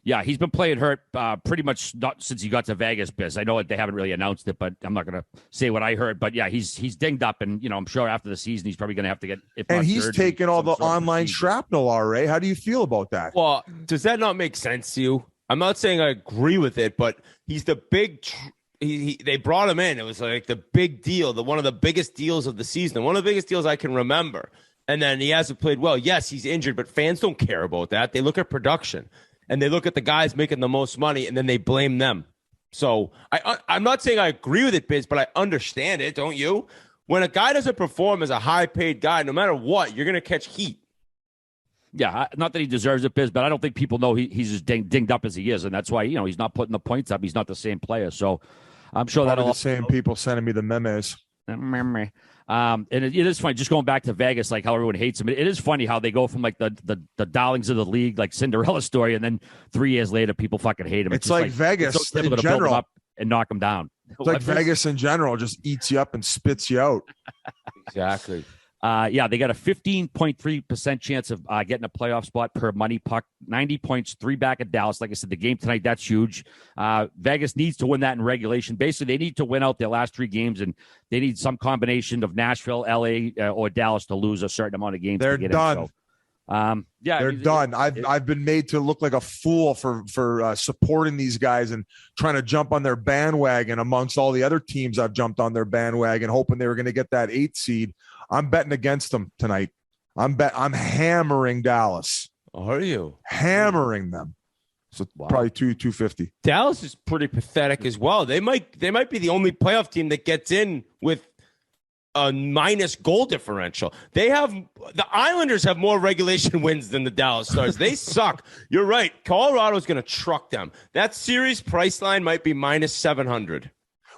Yeah, he's been playing hurt pretty much not since he got to Vegas. Biz, I know they haven't really announced it, but I'm not going to say what I heard. But yeah, he's dinged up, and I'm sure after the season he's probably going to have to get. And he's taking all the online shrapnel. RA, how do you feel about that? Well, does that not make sense to you? I'm not saying I agree with it, but he's the big. They brought him in. It was like the big deal, one of the biggest deals of the season, one of the biggest deals I can remember. And then he hasn't played well. Yes, he's injured, but fans don't care about that. They look at production, and they look at the guys making the most money, and then they blame them. So I'm not saying I agree with it, Biz, but I understand it, don't you? When a guy doesn't perform as a high-paid guy, no matter what, you're going to catch heat. Yeah, not that he deserves it, Biz, but I don't think people know he's as dinged up as he is, and that's why he's not putting the points up. He's not the same player, so I'm sure that'll the same people sending me the memes. And it is funny, just going back to Vegas, like how everyone hates him. It is funny how they go from like the darlings of the league, like Cinderella story, and then 3 years later, people fucking hate him. It's like Vegas in general. Build him up and knock him down. It's like Vegas in general, just eats you up and spits you out. Exactly. Yeah, they got a 15.3% chance of getting a playoff spot per money puck. 90 points, 3 back at Dallas. Like I said, the game tonight, that's huge. Vegas needs to win that in regulation. Basically, they need to win out their last 3 games, and they need some combination of Nashville, LA, or Dallas to lose a certain amount of games. They're to get done. In. So, yeah, they're done. I've been made to look like a fool for supporting these guys and trying to jump on their bandwagon amongst all the other teams I've jumped on their bandwagon, hoping they were going to get that 8 seed. I'm betting against them tonight. I'm hammering Dallas. Are you hammering them? So probably 250. Dallas is pretty pathetic as well. They might be the only playoff team that gets in with a minus goal differential. The Islanders have more regulation wins than the Dallas Stars. They suck. You're right. Colorado's going to truck them. That series price line might be minus 700.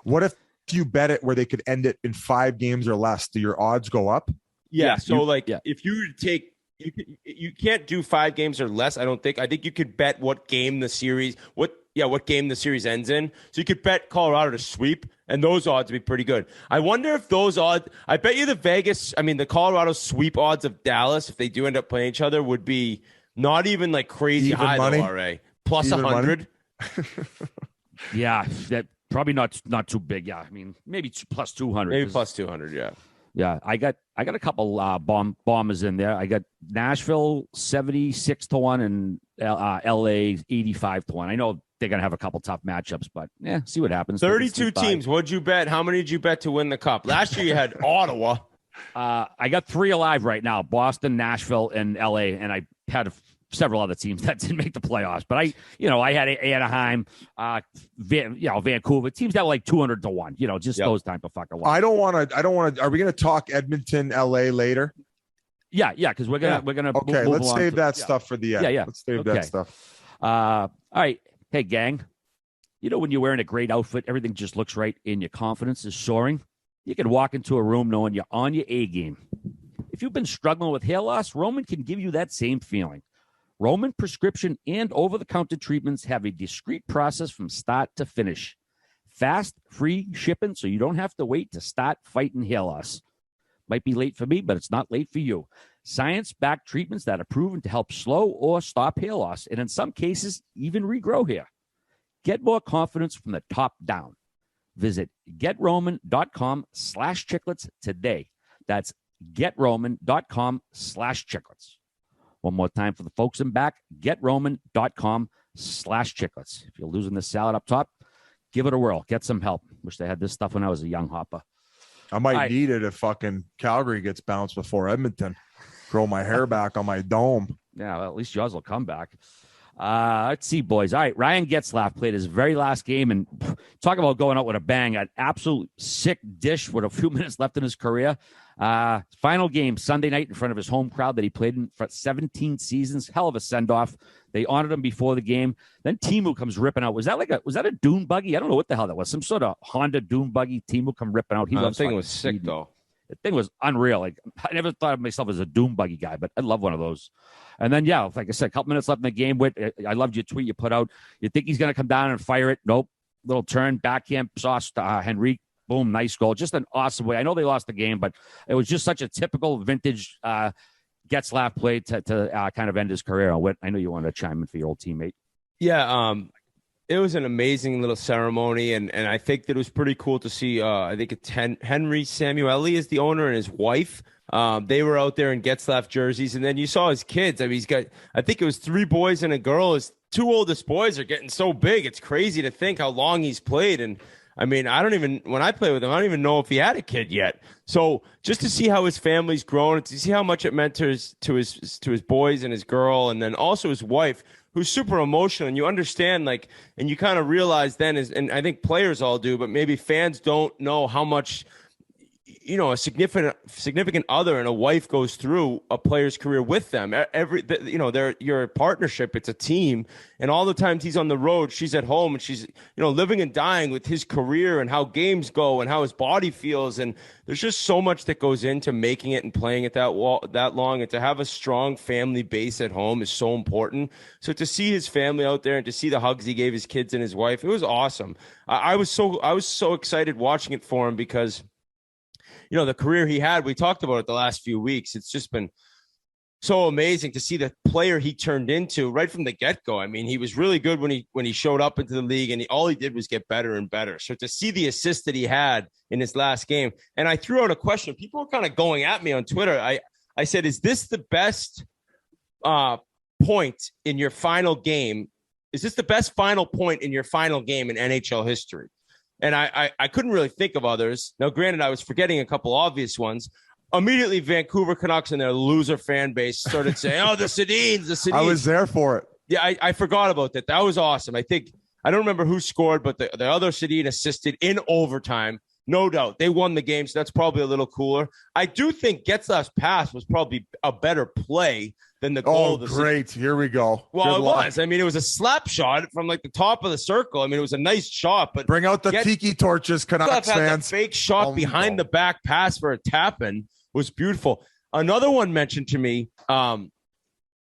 What if you bet it where they could end it in 5 games or less? Do your odds go up? Yeah. If you take, you can't do 5 games or less. I don't think. I think you could bet what game the series ends in. So you could bet Colorado to sweep, and those odds would be pretty good. I wonder if those odds. I bet you the Colorado sweep odds of Dallas, if they do end up playing each other, would be not even like crazy even high. Money? Though, RA plus 100. Yeah, that. Probably not too big. Yeah, I mean maybe plus 200. Maybe plus 200. Yeah. Yeah, I got a couple bombers in there. I got Nashville 76-1 and LA 85-1. I know they're going to have a couple tough matchups, but yeah, see what happens. 32 teams. What'd you bet? How many did you bet to win the cup? Last year you had Ottawa. I got 3 alive right now: Boston, Nashville, and LA, and I had several other teams that didn't make the playoffs. But I had Anaheim, Vancouver, teams that were like 200 to 1. Just those type of fucking. I don't want to. Are we going to talk Edmonton, LA later? Yeah, because we're gonna. Okay, let's save that stuff for the end. Yeah. Let's save that stuff. All right, hey gang, when you're wearing a great outfit, everything just looks right, and your confidence is soaring. You can walk into a room knowing you're on your A game. If you've been struggling with hair loss, Roman can give you that same feeling. Roman prescription and over-the-counter treatments have a discreet process from start to finish. Fast, free shipping, so you don't have to wait to start fighting hair loss. Might be late for me, but it's not late for you. Science-backed treatments that are proven to help slow or stop hair loss, and in some cases, even regrow hair. Get more confidence from the top down. Visit GetRoman.com/Chiclets today. That's GetRoman.com/Chiclets. One more time for the folks in back, GetRoman.com/Chiclets. If you're losing the salad up top, give it a whirl. Get some help. Wish they had this stuff when I was a young hopper. I might need it if fucking Calgary gets bounced before Edmonton. Grow my hair back on my dome. Yeah, well, at least yours will come back. Let's see, boys. All right, Ryan Getzlaff played his very last game, and talk about going out with a bang. An absolute sick dish with a few minutes left in his career. Final game Sunday night in front of his home crowd that he played in for 17 seasons. Hell of a send-off. They honored him before the game. Then Timu comes ripping out. Was that a dune buggy? I don't know what the hell that was. Some sort of Honda dune buggy. Timu come ripping out. The thing was sick, though. The thing was unreal. Like, I never thought of myself as a doom buggy guy, but I love one of those. And then, like I said, a couple minutes left in the game. I loved your tweet you put out. You think he's going to come down and fire it? Nope. Little turn, backhand, sauce to Henrique. Boom, nice goal. Just an awesome way. I know they lost the game, but it was just such a typical vintage Getzlaff play to kind of end his career. I know you wanted to chime in for your old teammate. Yeah, it was an amazing little ceremony, and I think that it was pretty cool to see. I think it's Henry Samueli is the owner, and his wife. They were out there in Getzlaff jerseys, and then you saw his kids. I mean, I think it was 3 boys and a girl. His 2 oldest boys are getting so big. It's crazy to think how long he's played. And I mean, when I play with him, I don't even know if he had a kid yet. So just to see how his family's grown, to see how much it meant to his boys and his girl, and then also his wife, who's super emotional, and you understand, and you kind of realize then and I think players all do, but maybe fans don't know how much, a significant other and a wife goes through a player's career with them. They're your partnership. It's a team, and all the times he's on the road, she's at home, and she's living and dying with his career and how games go and how his body feels. And there's just so much that goes into making it and playing it that long, and to have a strong family base at home is so important. So to see his family out there and to see the hugs he gave his kids and his wife, it was awesome. I was so excited watching it for him because the career he had, we talked about it the last few weeks. It's just been so amazing to see the player he turned into right from the get-go. I mean, he was really good when he showed up into the league, and all he did was get better and better. So to see the assist that he had in his last game, and I threw out a question. People were kind of going at me on Twitter. I said, is this the best point in your final game? Is this the best final point in your final game in NHL history? And I couldn't really think of others. Now, granted, I was forgetting a couple obvious ones. Immediately, Vancouver Canucks and their loser fan base started saying, "Oh, the Sedins." I was there for it. Yeah, I forgot about that. That was awesome. I don't remember who scored, but the other Sedin assisted in overtime. No doubt. They won the game, so that's probably a little cooler. I do think Getzlaff's pass was probably a better play than the goal. Oh, great. Here we go. Well, it was. I mean, it was a slap shot from the top of the circle. I mean, it was a nice shot. But bring out the tiki torches, Canucks fans. The fake shot behind the back pass for a tap-in was beautiful. Another one mentioned to me,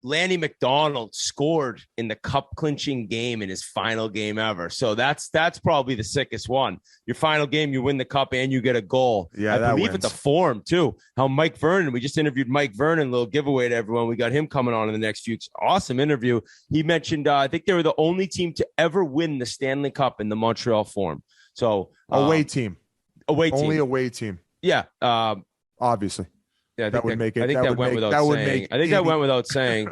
Lanny McDonald scored in the cup clinching game in his final game ever. So that's probably the sickest one. Your final game, you win the cup and you get a goal. Yeah, I believe at the Forum too. How Mike Vernon, we just interviewed Mike Vernon, little giveaway to everyone. We got him coming on in the next few weeks. Awesome interview. He mentioned, I think they were the only team to ever win the Stanley Cup in the Montreal Forum. So away team. Only away team. Yeah. Obviously. Yeah, that would make it. I think that went without saying. I think that went without saying.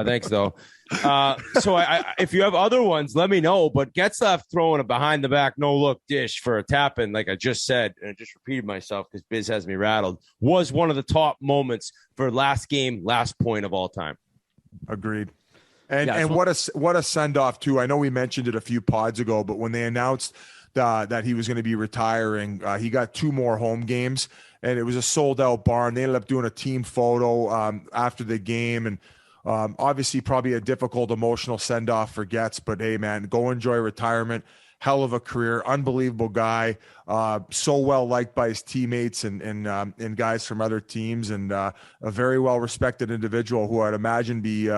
Thanks, though. So if you have other ones, let me know. But Getzlaff throwing a behind the back no look dish for a tap in, like I just said, and I just repeated myself because Biz has me rattled, was one of the top moments for last game, last point of all time. Agreed. And what a send off too. I know we mentioned it a few pods ago, but when they announced that he was going to be retiring, he got 2 more home games, and it was a sold out barn. They ended up doing a team photo after the game, and obviously probably a difficult emotional send off for Getz. But hey, man, go enjoy retirement. Hell of a career, unbelievable guy, so well liked by his teammates and guys from other teams, and a very well respected individual who I'd imagine be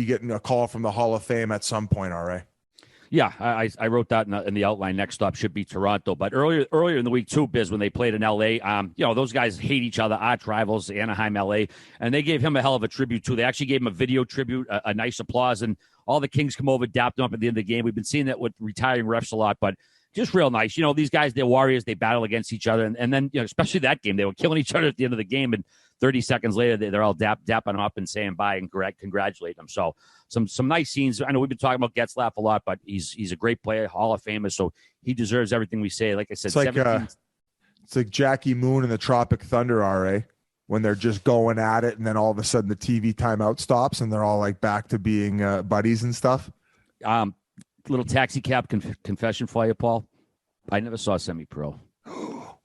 getting a call from the Hall of Fame at some point. All right. Yeah, I wrote that in the outline. Next stop should be Toronto. But earlier in the week too, Biz, when they played in L.A., those guys hate each other, arch rivals, Anaheim, L.A., and they gave him a hell of a tribute too. They actually gave him a video tribute, a nice applause, and all the Kings come over, dapped him up at the end of the game. We've been seeing that with retiring refs a lot, but just real nice. These guys, they're warriors. They battle against each other, and then especially that game, they were killing each other at the end of the game, and 30 seconds later, they're all dapping them up and saying bye and congratulate them. So some nice scenes. I know we've been talking about Getzlaff a lot, but he's a great player, Hall of Famer, so he deserves everything we say. Like I said, it's like Jackie Moon and the Tropic Thunder, RA, when they're just going at it, and then all of a sudden the TV timeout stops, and they're all like back to being buddies and stuff. Little taxi cab confession for you, Paul. I never saw semi-pro.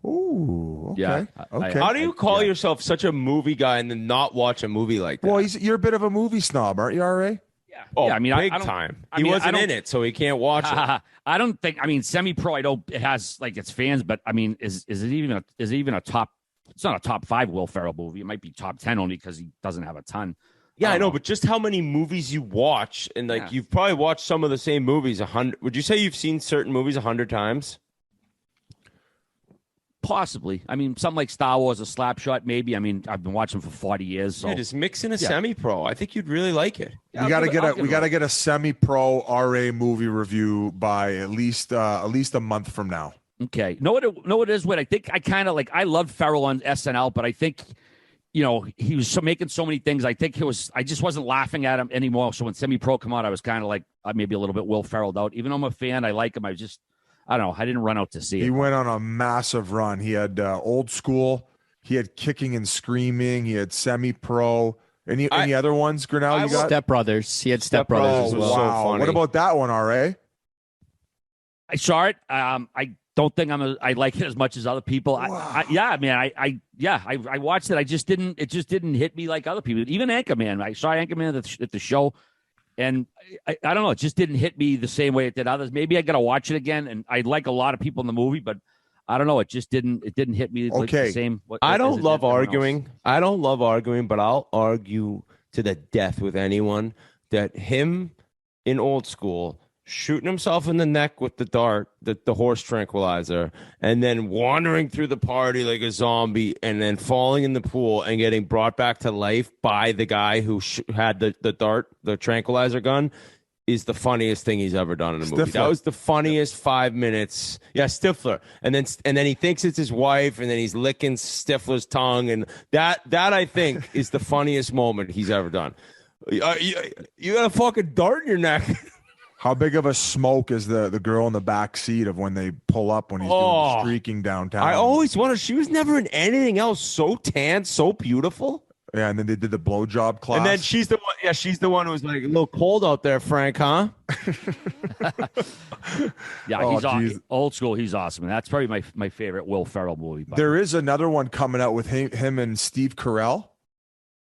Ooh, okay. Yeah, okay. How do you call yourself such a movie guy and then not watch a movie like that? Well, you're a bit of a movie snob, aren't you, RA? Yeah. Oh, yeah, I mean, big I don't, time. I He mean, wasn't in it, so he can't watch it. I don't think. I mean, semi-pro. It has like its fans, but I mean, is it even a top? It's not a top 5 Will Ferrell movie. It might be top 10 only because he doesn't have a ton. Yeah, I know, but just how many movies you watch, and you've probably watched some of the same movies 100. Would you say you've seen certain movies 100 times? Possibly. I mean, something like Star Wars, a Slapshot, maybe. I mean, I've been watching for 40 years. So just mix in a semi-pro. I think you'd really like it. We got to get a semi-pro RA movie review by at least a month from now. Okay. Know what it is? What I think I kind of like. I loved Ferrell on SNL, but I think he was making so many things. I think I just wasn't laughing at him anymore. So when semi-pro came out, I was kind of like maybe a little bit Will Ferrelled out. Even though I'm a fan, I like him. I don't know. I didn't run out to see it. He went on a massive run. He had Old School. He had Kicking and Screaming. He had Semi-Pro. Any other ones, Grinnelli? You got Step Brothers. He had Step Brothers as well. Wow. So funny. What about that one, RA? I saw it. I don't think I like it as much as other people. Wow. I watched it. It just didn't hit me like other people. Even Anchorman. I saw Anchorman at the show. And I don't know, it just didn't hit me the same way it did others. Maybe I got to watch it again. And I like a lot of people in the movie, but I don't know. It just didn't hit me like the same. I don't love arguing. But I'll argue to the death with anyone that him in Old School shooting himself in the neck with the dart, the horse tranquilizer, and then wandering through the party like a zombie, and then falling in the pool and getting brought back to life by the guy who had the dart, the tranquilizer gun, is the funniest thing he's ever done in a movie. That was the funniest 5 minutes. Yeah, Stifler, and then he thinks it's his wife, and then he's licking Stifler's tongue, and that I think is the funniest moment he's ever done. You got a fucking dart in your neck. How big of a smoke is the girl in the back seat of when they pull up when he's doing streaking downtown? I always wondered. She was never in anything else so tan, so beautiful. Yeah, and then they did the blowjob class. And then she's the one. Yeah, she's the one who was like, a little cold out there, Frank, huh? Yeah, he's Old School. He's awesome. And that's probably my favorite Will Ferrell movie. There is another one coming out with him and Steve Carell.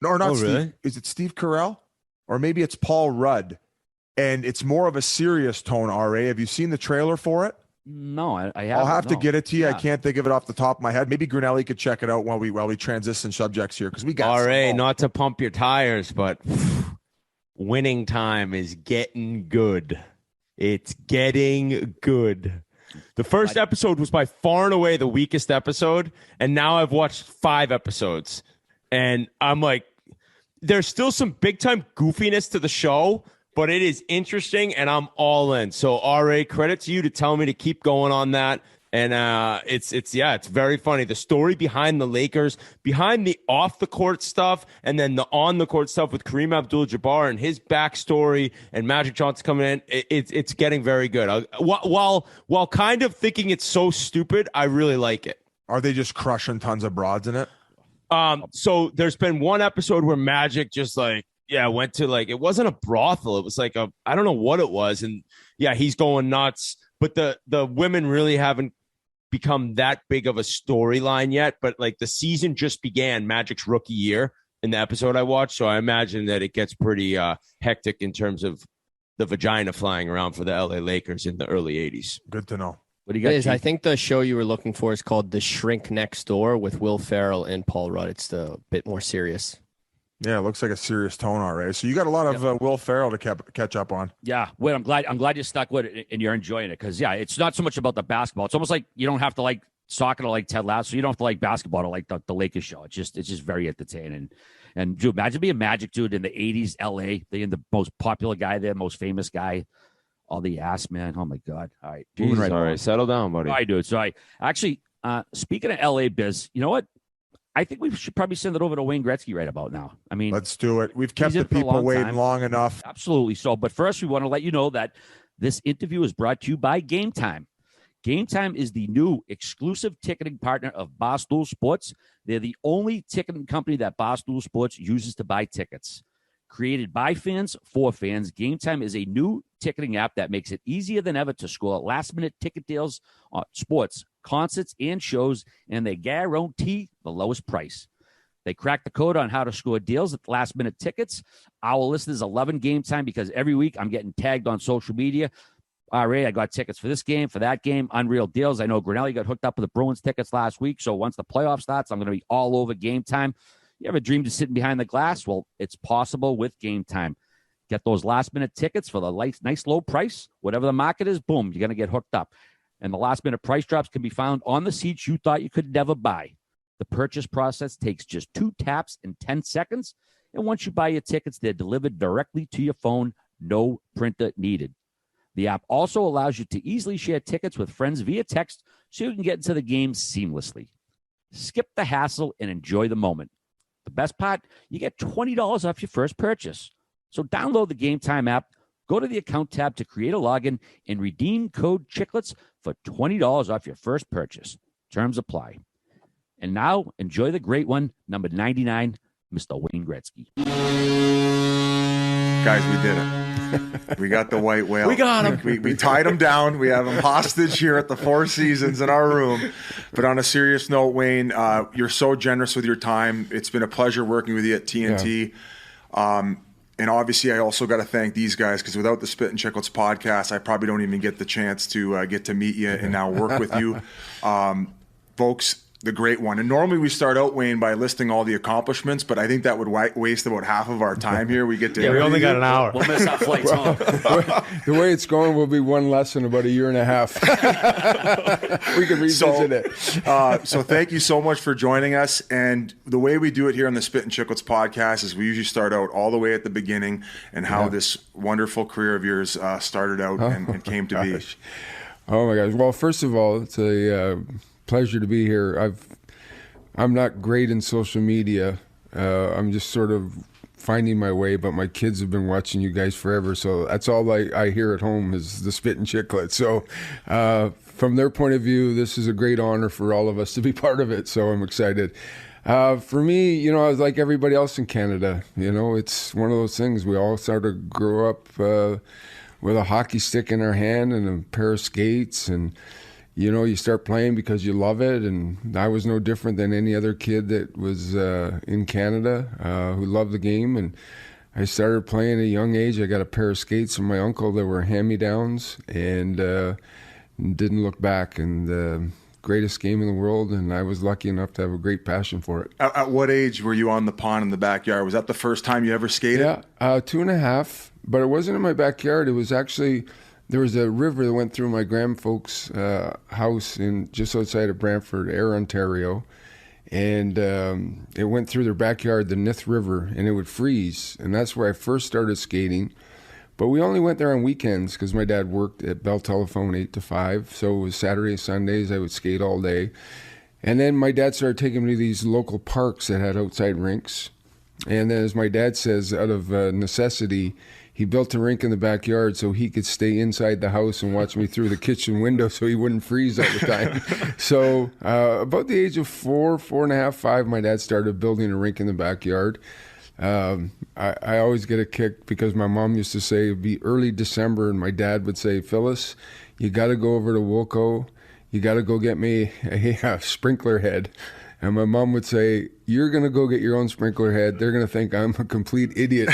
No, or not Steve. Really? Is it Steve Carell? Or maybe it's Paul Rudd. And it's more of a serious tone, RA. Have you seen the trailer for it? No, I haven't. I'll have to get it to you. Yeah. I can't think of it off the top of my head. Maybe Grinnelli could check it out while we transition subjects here, because we got RA, not to pump your tires, but winning time is getting good. It's getting good. The first episode was by far and away the weakest episode, and now I've watched 5 episodes, and I'm like, there's still some big time goofiness to the show, but it is interesting, and I'm all in. So, RA, credit to you to tell me to keep going on that. And it's very funny. The story behind the Lakers, behind the off the court stuff, and then the on the court stuff with Kareem Abdul-Jabbar and his backstory, and Magic Johnson coming in. It's getting very good. While kind of thinking it's so stupid, I really like it. Are they just crushing tons of broads in it? So there's been one episode where Magic just went to it wasn't a brothel. It was I don't know what it was. And yeah, he's going nuts. But the women really haven't become that big of a storyline yet. But the season just began, Magic's rookie year in the episode I watched. So I imagine that it gets pretty hectic in terms of the vagina flying around for the LA Lakers in the early 80s. Good to know. What do you got? Liz, I think the show you were looking for is called The Shrink Next Door with Will Ferrell and Paul Rudd. It's a bit more serious. Yeah, it looks like a serious tone already. So you got a lot of Will Ferrell to catch up on. Yeah, wait, I'm glad you stuck with it and you're enjoying it because it's not so much about the basketball. It's almost like you don't have to like soccer to like Ted Lasso. You don't have to like basketball to like the Lakers show. It's just very entertaining. And dude, imagine being Magic, dude, in the '80s, LA, being the most popular guy there, most famous guy. All the ass, man. Oh, my God. All right. Jeez, right all right. Settle down, buddy. All right, dude. So I actually, speaking of LA biz, you know what? I think we should probably send it over to Wayne Gretzky right about now. I mean, let's do it. We've kept the people waiting long enough. Absolutely. So, but first, we want to let you know that this interview is brought to you by Game Time. Game Time is the new exclusive ticketing partner of Barstool Sports. They're the only ticketing company that Barstool Sports uses to buy tickets. Created by fans for fans, Game Time is a new ticketing app that makes it easier than ever to score last-minute ticket deals on sports, concerts, and shows, and they guarantee the lowest price. They cracked the code on how to score deals at last-minute tickets. Our listeners love Game Time because every week I'm getting tagged on social media. All right, I got tickets for this game, for that game, unreal deals. I know Grinnelli got hooked up with the Bruins tickets last week, so once the playoff starts, I'm going to be all over Game Time. You ever dreamed of sitting behind the glass? Well, it's possible with Game Time. Get those last-minute tickets for the nice low price. Whatever the market is, boom, you're going to get hooked up. And the last-minute price drops can be found on the seats you thought you could never buy. The purchase process takes just 2 taps in 10 seconds. And once you buy your tickets, they're delivered directly to your phone. No printer needed. The app also allows you to easily share tickets with friends via text so you can get into the game seamlessly. Skip the hassle and enjoy the moment. The best part, you get $20 off your first purchase. So download the Game Time app, go to the account tab to create a login, and redeem code Chiclets for $20 off your first purchase. Terms apply. And now, enjoy the great one, number 99, Mr. Wayne Gretzky. Guys, we did it. We got the white whale. We got him. We tied him down. We have him hostage here at the Four Seasons in our room. But on a serious note, Wayne, you're so generous with your time. It's been a pleasure working with you at TNT. Yeah. And obviously, I also got to thank these guys because without the Spittin Chiclets podcast, I probably don't even get the chance to get to meet you and now work with you. Folks, the great one. And normally we start out, Wayne, by listing all the accomplishments, but I think that would waste about half of our time here. We get to we only got an hour. We'll miss our flights home. The way it's going will be one less in about a year and a half. We can revisit it. So thank you so much for joining us. And the way we do it here on the Spittin Chiclets podcast is we usually start out all the way at the beginning and how this wonderful career of yours started out and came to be. Oh my gosh. Well, first of all, it's a pleasure to be here. I'm not great in social media. I'm just sort of finding my way, but my kids have been watching you guys forever, so that's all I hear at home is the Spittin Chiclets. So from their point of view, this is a great honor for all of us to be part of it, so I'm excited. For me, I was like everybody else in Canada. It's one of those things. We all sort of grew up with a hockey stick in our hand and a pair of skates, and you start playing because you love it, and I was no different than any other kid that was in Canada who loved the game. And I started playing at a young age. I got a pair of skates from my uncle that were hand-me-downs, and didn't look back. And the greatest game in the world, and I was lucky enough to have a great passion for it. At what age were you on the pond in the backyard? Was that the first time you ever skated? Yeah, 2.5, but it wasn't in my backyard. It was actually... There was a river that went through my grandfolks' house just outside of Brantford, Ayr, Ontario, and it went through their backyard, the Nith River, and it would freeze, and that's where I first started skating. But we only went there on weekends because my dad worked at Bell Telephone 8 to 5. So it was Saturdays, Sundays. I would skate all day. And then my dad started taking me to these local parks that had outside rinks. And then, as my dad says, out of necessity, he built a rink in the backyard so he could stay inside the house and watch me through the kitchen window so he wouldn't freeze all the time. So about the age of 4.5, 5, my dad started building a rink in the backyard. I always get a kick because my mom used to say it'd be early December and my dad would say, Phyllis, you got to go over to Wilco. You got to go get me a sprinkler head. And my mom would say, you're going to go get your own sprinkler head. They're going to think I'm a complete idiot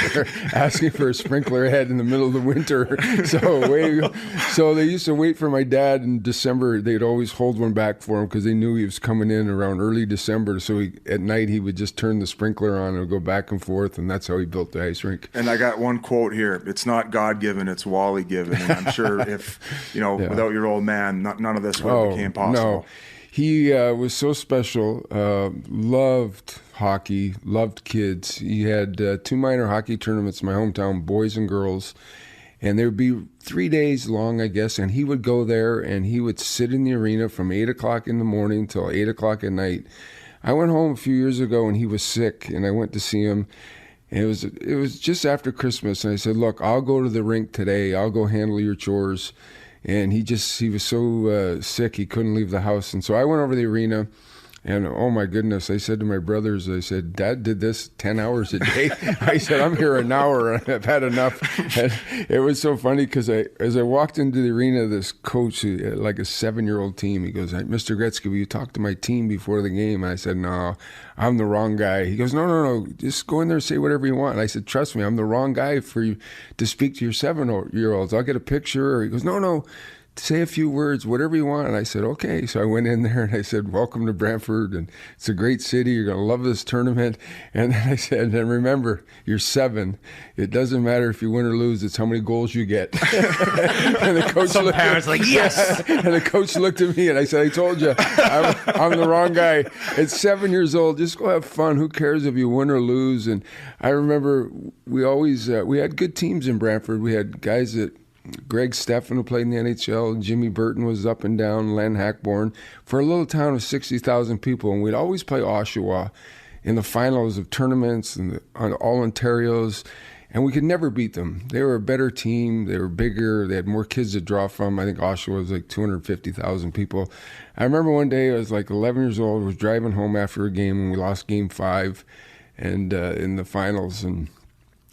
asking for a sprinkler head in the middle of the winter. So they used to wait for my dad in December. They'd always hold one back for him because they knew he was coming in around early December. So at night, he would just turn the sprinkler on and go back and forth. And that's how he built the ice rink. And I got one quote here. It's not God-given, it's Wally-given. And I'm sure if, without your old man, none of this would have became possible. No. He was so special, loved hockey, loved kids. He had 2 minor hockey tournaments in my hometown, boys and girls, and they would be 3 days long, I guess, and he would go there and he would sit in the arena from 8 o'clock in the morning till 8 o'clock at night. I went home a few years ago and he was sick, and I went to see him. And it was just after Christmas, and I said, look, I'll go to the rink today. I'll go handle your chores. And he was so sick he couldn't leave the house. And so I went over to the arena, and oh my goodness, I said to my brothers, I said, Dad did this 10 hours a day. I said, I'm here an hour and I've had enough. And it was so funny because as I walked into the arena, this coach, like a 7-year-old team, he goes, Mr. Gretzky, will you talk to my team before the game? And I said, no, I'm the wrong guy. He goes, no, just go in there and say whatever you want. And I said, trust me, I'm the wrong guy for you to speak to your 7-year-olds. I'll get a picture. He goes, no, say a few words, whatever you want. And I said, okay. So I went in there and I said, welcome to Brantford. And it's a great city. You're going to love this tournament. And then I said, and remember, you're 7. It doesn't matter if you win or lose. It's how many goals you get. And the coach Some parents like, yes. And the coach looked at me and I said, I told you, I'm the wrong guy. At 7 years old, just go have fun. Who cares if you win or lose? And I remember we always, we had good teams in Brantford. We had guys that, Greg Steffen, who played in the NHL, Jimmy Burton was up and down, Len Hackborn, for a little town of 60,000 people. And we'd always play Oshawa in the finals of tournaments and on all Ontarios, and we could never beat them. They were a better team. They were bigger. They had more kids to draw from. I think Oshawa was like 250,000 people. I remember one day I was like 11 years old, was driving home after a game, and we lost Game 5 and in the finals, and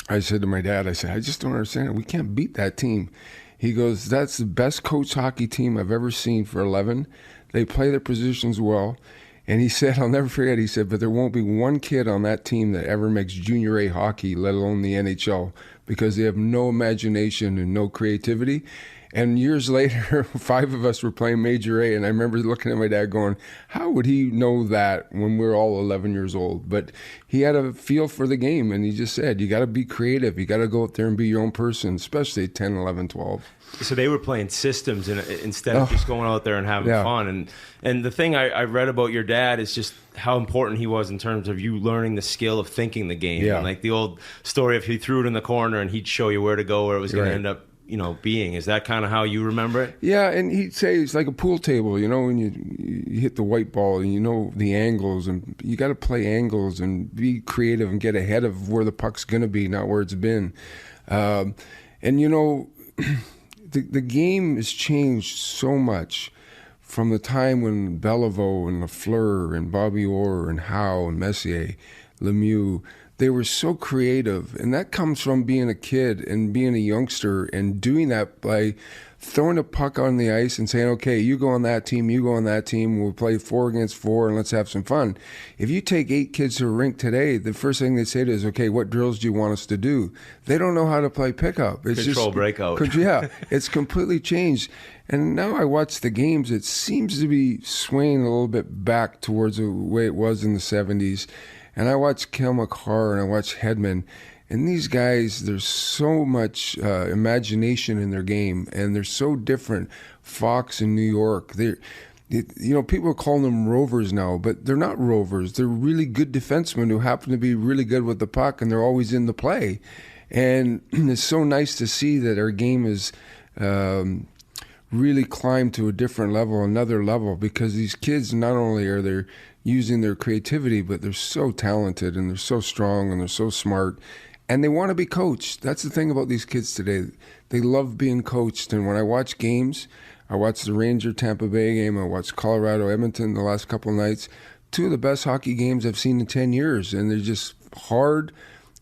I said to my dad, I just don't understand it. We can't beat that team. He goes, that's the best coach hockey team I've ever seen for 11. They play their positions well. And he said, I'll never forget, he said, but there won't be one kid on that team that ever makes junior A hockey, let alone the NHL, because they have no imagination and no creativity. And years later, 5 of us were playing Major A, and I remember looking at my dad going, how would he know that when we're all 11 years old? But he had a feel for the game, and he just said, you got to be creative. You got to go out there and be your own person, especially at 10, 11, 12. So they were playing systems instead of just going out there and having fun. And the thing I read about your dad is just how important he was in terms of you learning the skill of thinking the game. Yeah. And like the old story of he threw it in the corner and he'd show you where to go, where it was going to end up being. Is that kind of how you remember it? Yeah, and he'd say it's like a pool table, when you hit the white ball and the angles, and you got to play angles and be creative and get ahead of where the puck's going to be, not where it's been. And the game has changed so much from the time when Beliveau and Lafleur and Bobby Orr and Howe and Messier, Lemieux, they were so creative, and that comes from being a kid and being a youngster and doing that by throwing a puck on the ice and saying, okay, you go on that team, you go on that team, we'll play 4 against 4 and let's have some fun. If you take 8 kids to a rink today, the first thing they say to is, okay, what drills do you want us to do? They don't know how to play pickup. It's Control breakout. Yeah, it's completely changed. And now I watch the games, it seems to be swaying a little bit back towards the way it was in the 70s. And I watch Kel McHarr and I watch Hedman, and these guys, there's so much imagination in their game, and they're so different. Fox in New York, people are calling them rovers now, but they're not rovers. They're really good defensemen who happen to be really good with the puck, and they're always in the play. And it's so nice to see that our game is really climbed to a different level, another level, because these kids, not only are they using their creativity, but they're so talented and they're so strong and they're so smart, and they want to be coached. That's the thing about these kids today. They love being coached. And when I watch games, I watched the Ranger Tampa Bay game, I watched Colorado Edmonton the last couple of nights, two of the best hockey games I've seen in 10 years. And they're just hard,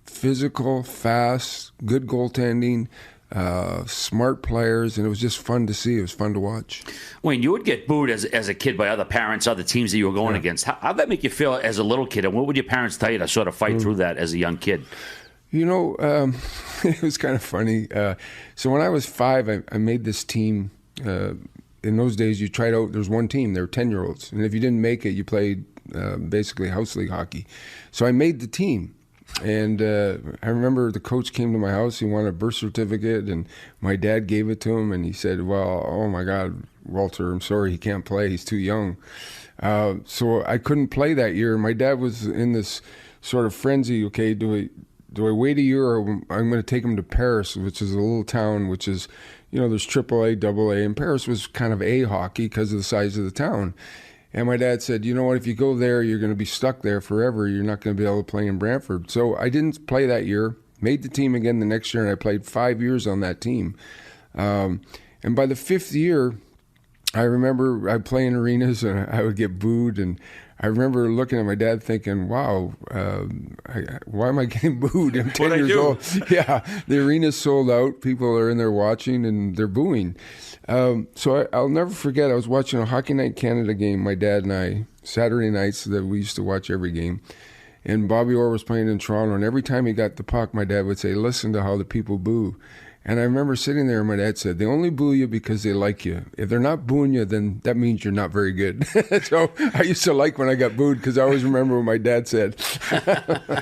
physical, fast, good goaltending, smart players, and it was just fun to see. It was fun to watch. Wayne, you would get booed as a kid by other parents, other teams that you were going against. How'd that make you feel as a little kid, and what would your parents tell you to sort of fight through that as a young kid? You know, it was kind of funny. So when I was 5, I made this team. In those days, you tried out, there's one team, they were 10-year-olds. And if you didn't make it, you played basically house league hockey. So I made the team. And I remember the coach came to my house. He wanted a birth certificate, and my dad gave it to him. And he said, well, oh, my God, Walter, I'm sorry, he can't play. He's too young. So I couldn't play that year. My dad was in this sort of frenzy. Okay, do I wait a year, or I'm going to take him to Paris, which is a little town, which is, you know, there's AAA, AA, and Paris was kind of A hockey because of the size of the town. And my dad said, you know what, if you go there, you're going to be stuck there forever. You're not going to be able to play in Brantford. So I didn't play that year, made the team again the next year, and I played 5 years on that team. And by the 5th year, I remember I'd play in arenas and I would get booed. And I remember looking at my dad thinking, wow, why am I getting booed? I'm 10 years old. Yeah, the arena's sold out. People are in there watching and they're booing. So I'll never forget, I was watching a Hockey Night Canada game, my dad and I, Saturday nights that we used to watch every game. And Bobby Orr was playing in Toronto, and every time he got the puck, my dad would say, listen to how the people boo. And I remember sitting there and my dad said, they only boo you because they like you. If they're not booing you, then that means you're not very good. So I used to like when I got booed because I always remember what my dad said.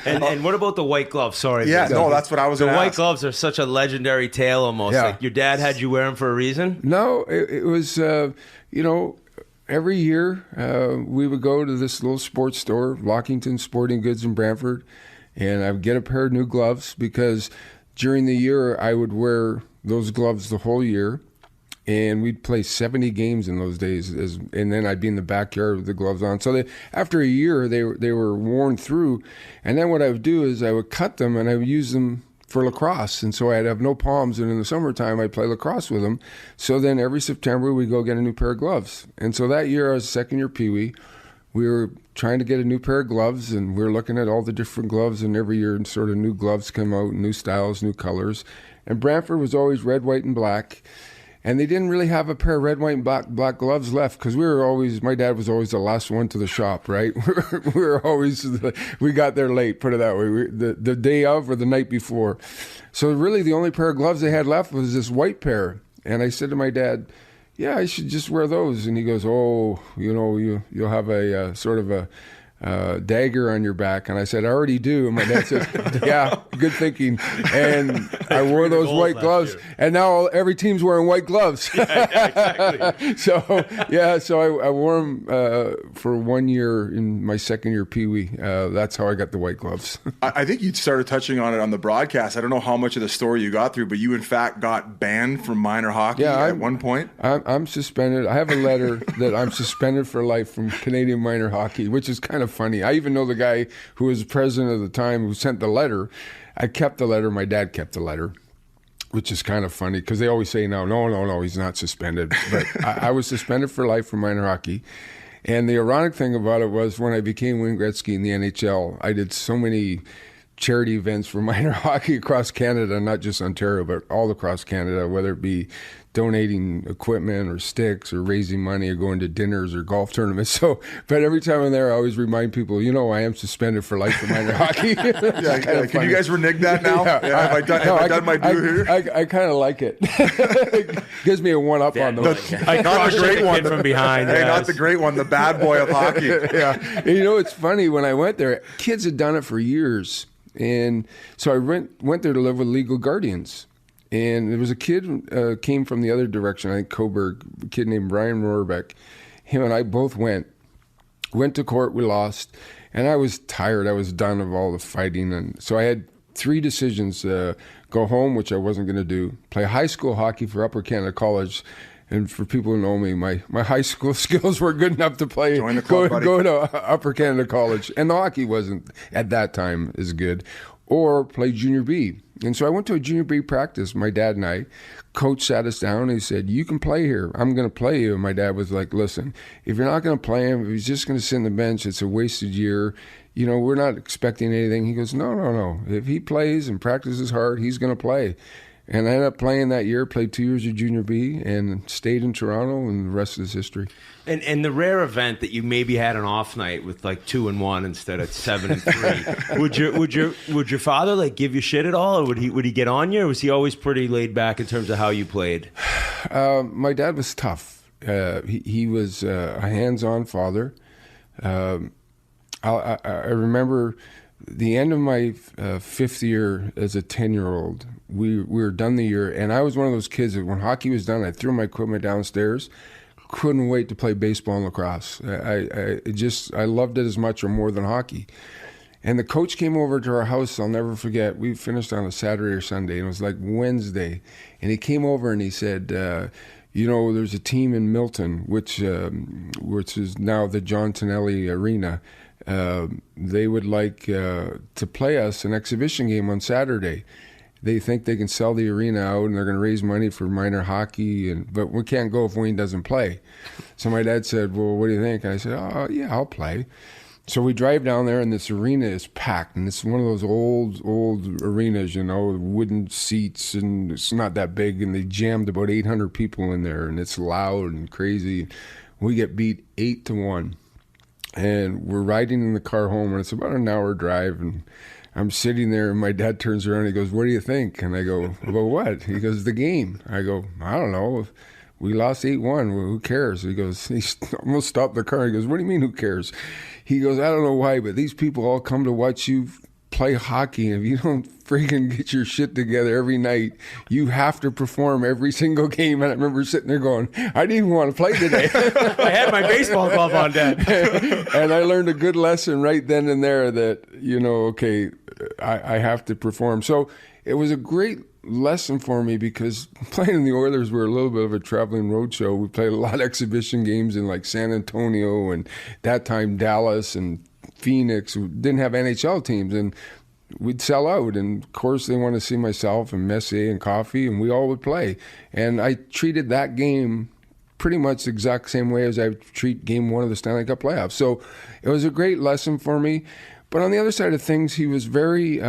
And what about the white gloves? Sorry. Yeah, no, that's what I was going to ask. The white gloves are such a legendary tale almost. Yeah. Like your dad had you wear them for a reason? No, it was, you know, every year we would go to this little sports store, Lockington Sporting Goods in Brantford, and I would get a pair of new gloves because during the year, I would wear those gloves the whole year, and we'd play 70 games in those days, and then I'd be in the backyard with the gloves on. So after a year, they were worn through, and then what I would do is I would cut them, and I would use them for lacrosse, and so I'd have no palms, and in the summertime, I'd play lacrosse with them. So then every September, we'd go get a new pair of gloves. And so that year, I was second-year Pee-wee. We were trying to get a new pair of gloves, and we were looking at all the different gloves, and every year sort of new gloves come out, new styles, new colors. And Brantford was always red, white, and black. And they didn't really have a pair of red, white, and black gloves left because my dad was always the last one to the shop, right? We got there late, put it that way, the day of or the night before. So really the only pair of gloves they had left was this white pair. And I said to my dad, yeah, I should just wear those. And he goes, oh, you know, you'll have a sort of a dagger on your back. And I said, I already do. And my dad said, yeah, good thinking. And I wore those white gloves. And now every team's wearing white gloves. Yeah, exactly. So I wore them for 1 year in my second year Pee-wee. That's how I got the white gloves. I think you started touching on it on the broadcast. I don't know how much of the story you got through, but you in fact got banned from minor hockey at one point. I'm suspended. I have a letter that I'm suspended for life from Canadian minor hockey, which is kind of funny. I even know the guy who was president at the time who sent the letter. I kept the letter. My dad kept the letter, which is kind of funny because they always say no, he's not suspended. But I was suspended for life from minor hockey. And the ironic thing about it was when I became Wayne Gretzky in the NHL, I did so many charity events for minor hockey across Canada, not just Ontario, but all across Canada, whether it be donating equipment or sticks or raising money or going to dinners or golf tournaments. But every time I'm there, I always remind people, I am suspended for life for minor hockey. Can you guys renege that now? Have I done my due here? I kind of like it. It gives me a one-up on those. Not the great one from behind. Hey, not the great one, the bad boy of hockey. Yeah. And it's funny, when I went there, kids had done it for years. And so I went there to live with legal guardians. And there was a kid came from the other direction, I think Coburg, a kid named Brian Rohrbeck. Him and I both went to court, we lost, and I was tired. I was done of all the fighting. And so I had three decisions: go home, which I wasn't going to do; play high school hockey for Upper Canada College. And for people who know me, my high school skills were good enough to play. Join the club, go to Upper Canada College, and the hockey wasn't at that time as good. Or play junior B. And so I went to a junior B practice. My dad and I, coach sat us down and he said, "You can play here. I'm going to play you." And my dad was like, "Listen, if you're not going to play him, if he's just going to sit on the bench, it's a wasted year. You know, we're not expecting anything." He goes, No. If he plays and practices hard, he's going to play. And I ended up playing that year, played 2 years of junior B, and stayed in Toronto, and the rest is history. And the rare event that you maybe had an off night with like 2-1 instead of 7-3, would your father like give you shit at all, or would he get on you, or was he always pretty laid back in terms of how you played? My dad was tough. He was a hands-on father. I remember the end of my fifth year as a 10-year-old. We were done the year, and I was one of those kids that when hockey was done, I threw my equipment downstairs. Couldn't wait to play baseball and lacrosse. I loved it as much or more than hockey. And the coach came over to our house. I'll never forget. We finished on a Saturday or Sunday, and it was like Wednesday. And he came over and he said, there's a team in Milton, which is now the John Tonelli Arena. They would like to play us an exhibition game on Saturday. They think they can sell the arena out and they're going to raise money for minor hockey, but we can't go if Wayne doesn't play. So my dad said, "Well, what do you think?" And I said, "Oh, yeah, I'll play." So we drive down there and this arena is packed, and it's one of those old arenas, wooden seats, and it's not that big, and they jammed about 800 people in there, and it's loud and crazy. We get beat 8-1. And we're riding in the car home, and it's about an hour drive, and I'm sitting there, and my dad turns around and he goes, "What do you think?" And I go, "About what?" He goes, "The game." I go, "I don't know. We lost 8-1. Well, who cares?" He almost stopped the car. He goes, "What do you mean, who cares?" He goes, "I don't know why, but these people all come to watch you play hockey. And if you don't freaking get your shit together every night, you have to perform every single game." And I remember sitting there going, I didn't even want to play today. I had my baseball glove on, Dad. And I learned a good lesson right then and there that, okay, I have to perform. So it was a great lesson for me because playing in the Oilers were a little bit of a traveling roadshow. We played a lot of exhibition games in like San Antonio and that time Dallas and Phoenix. We didn't have NHL teams, and we'd sell out. And of course, they wanted to see myself and Messier and Coffee, and we all would play. And I treated that game pretty much the exact same way as I treat game one of the Stanley Cup playoffs. So it was a great lesson for me. But on the other side of things, he was very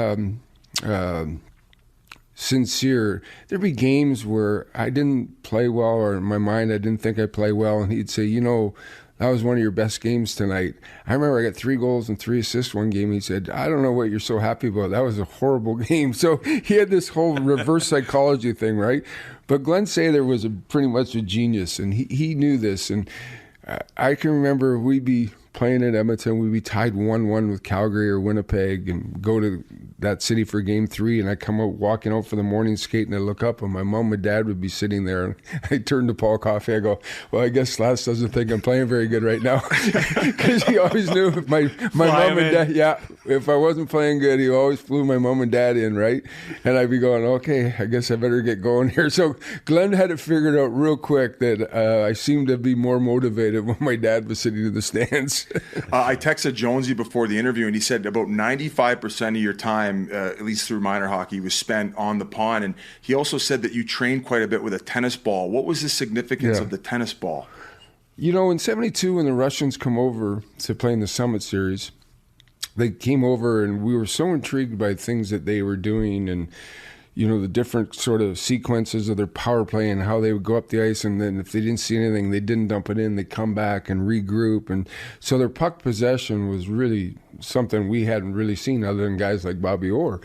sincere. There'd be games where I didn't play well, or in my mind I didn't think I played well, and he'd say, "That was one of your best games tonight." I remember I got 3 goals and 3 assists one game. He said, "I don't know what you're so happy about. That was a horrible game." So he had this whole reverse psychology thing, right? But Glenn Sather was pretty much a genius, and he knew this. And I can remember we'd be playing in Edmonton. We'd be tied 1-1 with Calgary or Winnipeg and go to that city for game 3. And I come out walking out for the morning skate, and I look up and my mom and dad would be sitting there. And I turned to Paul Coffey. I go, "Well, I guess Lass doesn't think I'm playing very good right now." Because he always knew if my mom and dad, if I wasn't playing good, he always flew my mom and dad in, right? And I'd be going, "Okay, I guess I better get going here." So Glenn had it figured out real quick that I seemed to be more motivated when my dad was sitting in the stands. I texted Jonesy before the interview, and he said about 95% of your time, at least through minor hockey, was spent on the pond. And he also said that you trained quite a bit with a tennis ball. What was the significance of the tennis ball? In 72, when the Russians come over to play in the Summit Series, they came over, and we were so intrigued by things that they were doing and the different sort of sequences of their power play and how they would go up the ice, and then if they didn't see anything, they didn't dump it in, they'd come back and regroup. And so their puck possession was really something we hadn't really seen other than guys like Bobby Orr.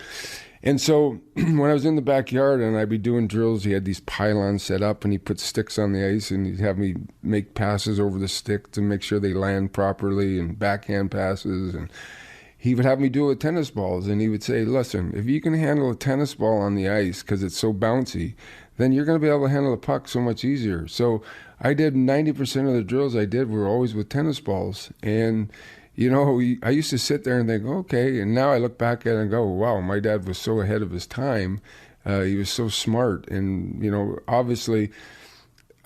And so when I was in the backyard and I'd be doing drills, he had these pylons set up, and he put sticks on the ice, and he'd have me make passes over the stick to make sure they land properly, and backhand passes. And he would have me do it with tennis balls, and he would say, "Listen, if you can handle a tennis ball on the ice because it's so bouncy, then you're going to be able to handle the puck so much easier." So I did 90% of the drills I did were always with tennis balls. And I used to sit there and think, okay, and now I look back at it and go, wow, my dad was so ahead of his time. He was so smart. And, obviously,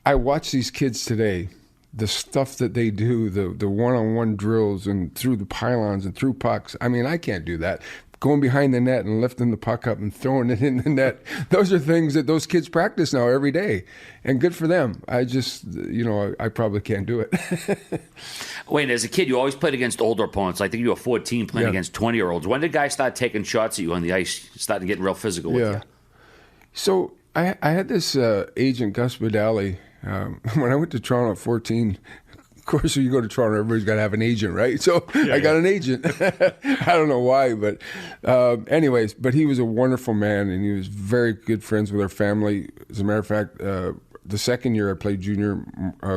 I watch these kids today, the stuff that they do, the one-on-one drills and through the pylons and through pucks. I mean, I can't do that. Going behind the net and lifting the puck up and throwing it in the net. Those are things that those kids practice now every day. And good for them. I just, I probably can't do it. Wait, as a kid, you always played against older opponents. I think you were 14 playing against 20-year-olds. When did guys start taking shots at you on the ice, starting getting real physical with you? So I had this agent, Gus Badali, when I went to Toronto at 14. Of course, when you go to Toronto, everybody's got to have an agent, right? So I got an agent. I don't know why, but anyways, but he was a wonderful man, and he was very good friends with our family. As a matter of fact, the second year I played junior,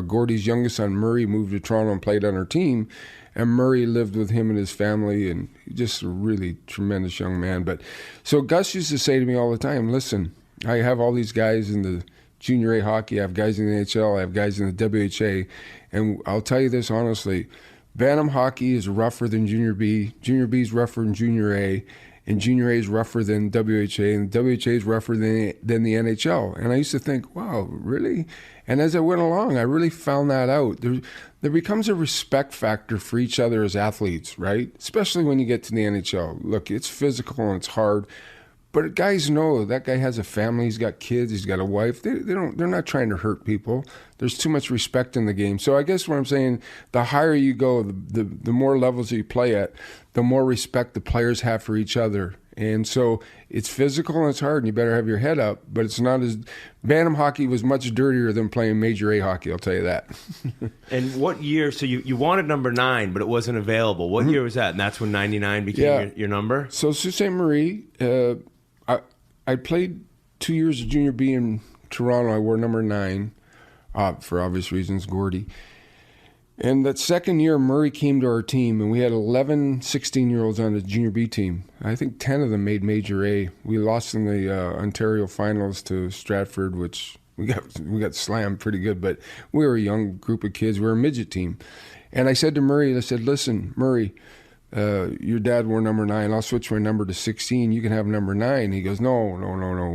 Gordy's youngest son, Murray, moved to Toronto and played on our team, and Murray lived with him and his family, and just a really tremendous young man. But so Gus used to say to me all the time, listen, I have all these guys in the Junior A hockey, I have guys in the NHL, I have guys in the WHA, and I'll tell you this honestly, Bantam hockey is rougher than Junior B is rougher than Junior A, and Junior A is rougher than WHA, and WHA is rougher than the NHL. And I used to think, wow, really? And as I went along, I really found that out. There becomes a respect factor for each other as athletes, right? Especially when you get to the NHL. Look, it's physical and it's hard. But guys know that guy has a family, he's got kids, he's got a wife. They're not trying to hurt people. There's too much respect in the game. So I guess what I'm saying, the higher you go, the more levels you play at, the more respect the players have for each other. And so it's physical and it's hard, and you better have your head up. But it's not as Bantam hockey was much dirtier than playing Major A hockey. I'll tell you that. And what year? So you wanted number 9, but it wasn't available. What year was that? And that's when 99 became your number. So Sault Ste. Marie. I played 2 years of Junior B in Toronto. I wore number 9, for obvious reasons, Gordy. And that second year, Murray came to our team, and we had 11 16-year-olds on the Junior B team. I think 10 of them made Major A. We lost in the Ontario finals to Stratford, which we got slammed pretty good, but we were a young group of kids. We were a midget team. And I said to Murray, I said, listen, Murray, your dad wore number 9. I'll switch my number to 16. You can have number 9. He goes, no,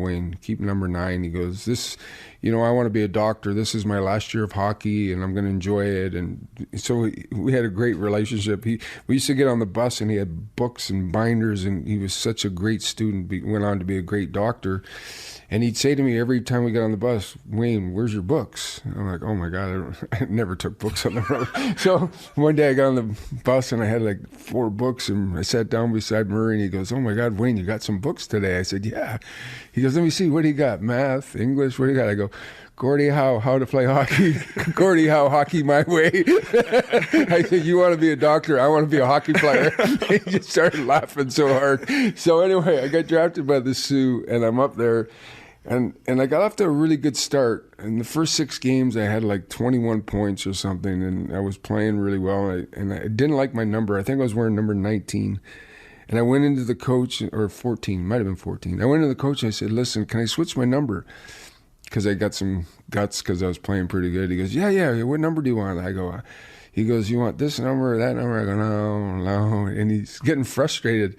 Wayne, keep number 9. He goes, this, I want to be a doctor. This is my last year of hockey, and I'm going to enjoy it. And so we had a great relationship. We used to get on the bus, and he had books and binders, and he was such a great student. He went on to be a great doctor. And he'd say to me every time we got on the bus, Wayne, where's your books? And I'm like, oh my God, I never took books on the road. So one day I got on the bus and I had like 4 books, and I sat down beside Murray, and he goes, oh my God, Wayne, you got some books today? I said, yeah. He goes, let me see, what do you got? Math, English, what do you got? I go, Gordy Howe, how to play hockey. Gordy Howe, hockey my way. I said, you want to be a doctor? I want to be a hockey player. He just started laughing so hard. So anyway, I got drafted by the Sioux, and I'm up there. And I got off to a really good start. In the first 6 games, I had like 21 points or something, and I was playing really well. And I didn't like my number. I think I was wearing number 19. And I went into the coach, or 14, might have been 14. I went into the coach and I said, listen, can I switch my number? Because I got some guts because I was playing pretty good. He goes, yeah, what number do you want? I go, he goes, you want this number or that number? I go, no. And he's getting frustrated.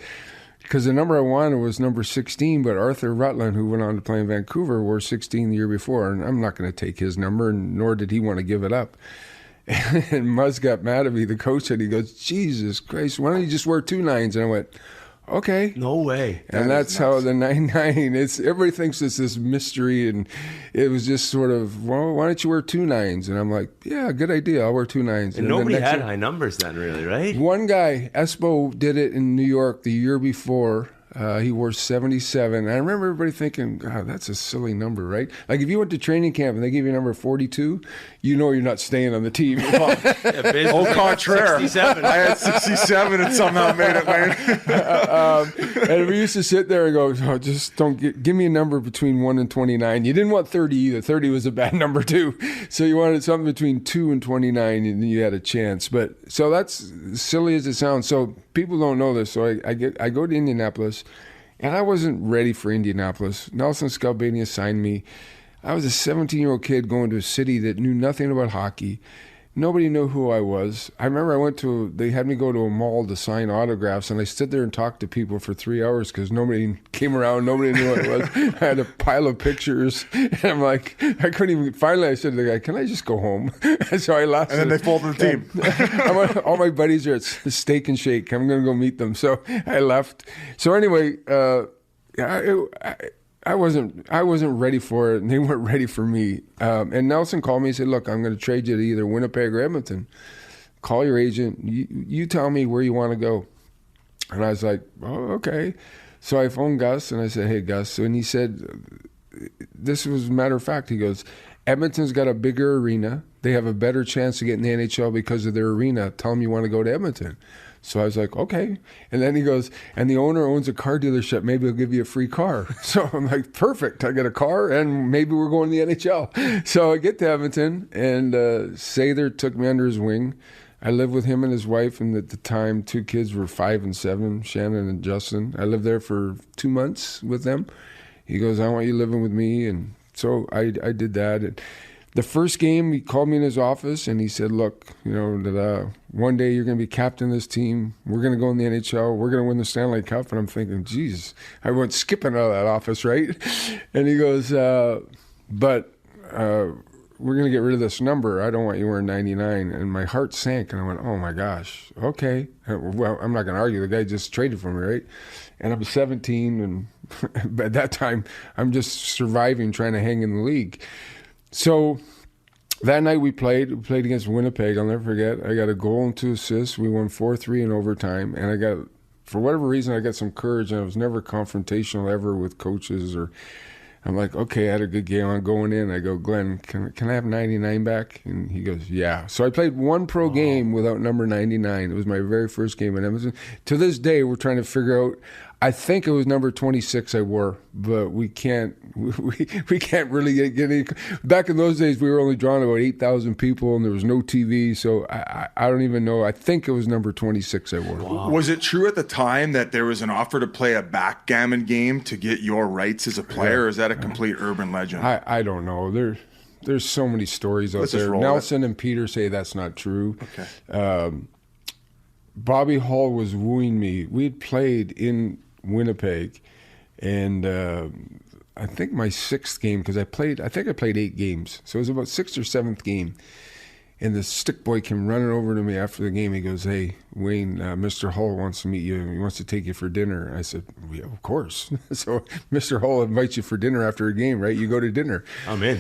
Because the number I wanted was number 16, but Arthur Rutland, who went on to play in Vancouver, wore 16 the year before, and I'm not going to take his number, nor did he want to give it up. And Muzz got mad at me, the coach, and he goes, Jesus Christ, why don't you just wear 2 9s? And I went, okay. No way. And that's how the 9-9, everybody thinks it's this mystery, and it was just sort of, well, why don't you wear 2 9s? And I'm like, yeah, good idea, I'll wear 2 9s. And nobody had high numbers then, really, right? One guy, Espo, did it in New York the year before. He wore 77. I remember everybody thinking, God, that's a silly number, right? Like if you went to training camp and they gave you number 42, you know you're not staying on the team. Au contraire. 67. I had 67 and somehow made it, Wayne. And we used to sit there and go, just don't give me a number between 1 and 29. You didn't want 30 either. 30 was a bad number too. So you wanted something between 2 and 29, and you had a chance. But so that's silly as it sounds. So people don't know this. So I go to Indianapolis. And I wasn't ready for Indianapolis. Nelson Skalbania signed me. I was a 17-year-old kid going to a city that knew nothing about hockey. Nobody knew who I was. I remember they had me go to a mall to sign autographs, and I stood there and talked to people for 3 hours because nobody came around. Nobody knew what it was. I had a pile of pictures, and I'm like, I couldn't even. Finally, I said to the guy, "Can I just go home?" And so I left. And then they folded the team. All my buddies are at Steak and Shake. I'm going to go meet them. So I left. So anyway, I wasn't ready for it, and they weren't ready for me. And Nelson called me and said, "Look, I'm going to trade you to either Winnipeg or Edmonton. Call your agent. You tell me where you want to go." And I was like, "Oh, okay." So I phoned Gus, and I said, "Hey, Gus." And he said, this was a matter of fact. He goes, "Edmonton's got a bigger arena. They have a better chance to get in the NHL because of their arena. Tell them you want to go to Edmonton." So I was like, okay. And then he goes, "And the owner owns a car dealership. Maybe he'll give you a free car." So I'm like, perfect. I get a car, and maybe we're going to the NHL. So I get to Edmonton, and Sather took me under his wing. I lived with him and his wife, and at the time, 2 kids were 5 and 7, Shannon and Justin. I lived there for 2 months with them. He goes, "I want you living with me." And so I did that. And the first game, he called me in his office, and he said, "Look, one day you're going to be captain of this team. We're going to go in the NHL. We're going to win the Stanley Cup." And I'm thinking, geez, I went skipping out of that office, right? And he goes, but we're going to get rid of this number. I don't want you wearing 99. And my heart sank, and I went, oh, my gosh, okay. Well, I'm not going to argue. The guy just traded for me, right? And I'm 17, and at that time, I'm just surviving, trying to hang in the league. So that night we played against Winnipeg. I'll never forget. I got a goal and 2 assists. We won 4-3 in overtime. And for whatever reason, I got some courage, and I was never confrontational ever with coaches. I'm like, okay, I had a good game. I'm going in. I go, "Glenn, can I have 99 back?" And he goes, "Yeah." So I played one pro game without number 99. It was my very first game in Edmonton. To this day, we're trying to figure out. I think it was number 26 I wore, but we can't really get any. Back in those days, we were only drawing about 8,000 people, and there was no TV, so I don't even know. I think it was number 26 I wore. Wow. Was it true at the time that there was an offer to play a backgammon game to get your rights as a player, or is that a complete urban legend? I don't know. There's so many stories out there. Nelson and Peter say that's not true. Okay. Bobby Hull was wooing me. We had played in Winnipeg, and I think my 6th game, because I played 8 games, so it was about 6th or 7th game, and the stick boy came running over to me after the game. He goes, "Hey, Wayne, Mr. Hull wants to meet you. He wants to take you for dinner." I said, "Yeah, of course." So Mr. Hull invites you for dinner after a game, right? You go to dinner. I'm in.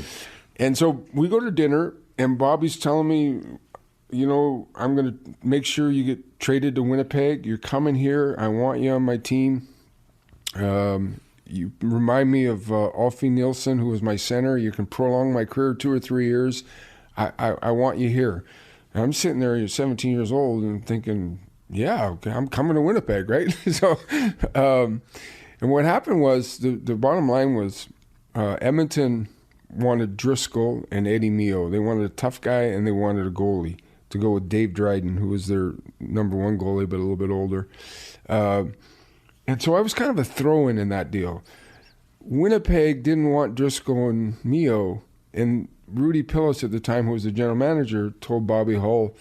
And so we go to dinner, and Bobby's telling me, "I'm going to make sure you get traded to Winnipeg. You're coming here. I want you on my team. You remind me of Alfie Nielsen, who was my center. You can prolong my career 2 or 3 years. I want you here." And I'm sitting there, 17 years old, and thinking, yeah, okay, I'm coming to Winnipeg, right? So, and what happened was, the bottom line was, Edmonton wanted Driscoll and Eddie Mio. They wanted a tough guy, and they wanted a goalie to go with Dave Dryden, who was their number 1 goalie, but a little bit older. And so I was kind of a throw-in in that deal. Winnipeg didn't want Driscoll and Mio, and Rudy Pillis at the time, who was the general manager, told Bobby Hull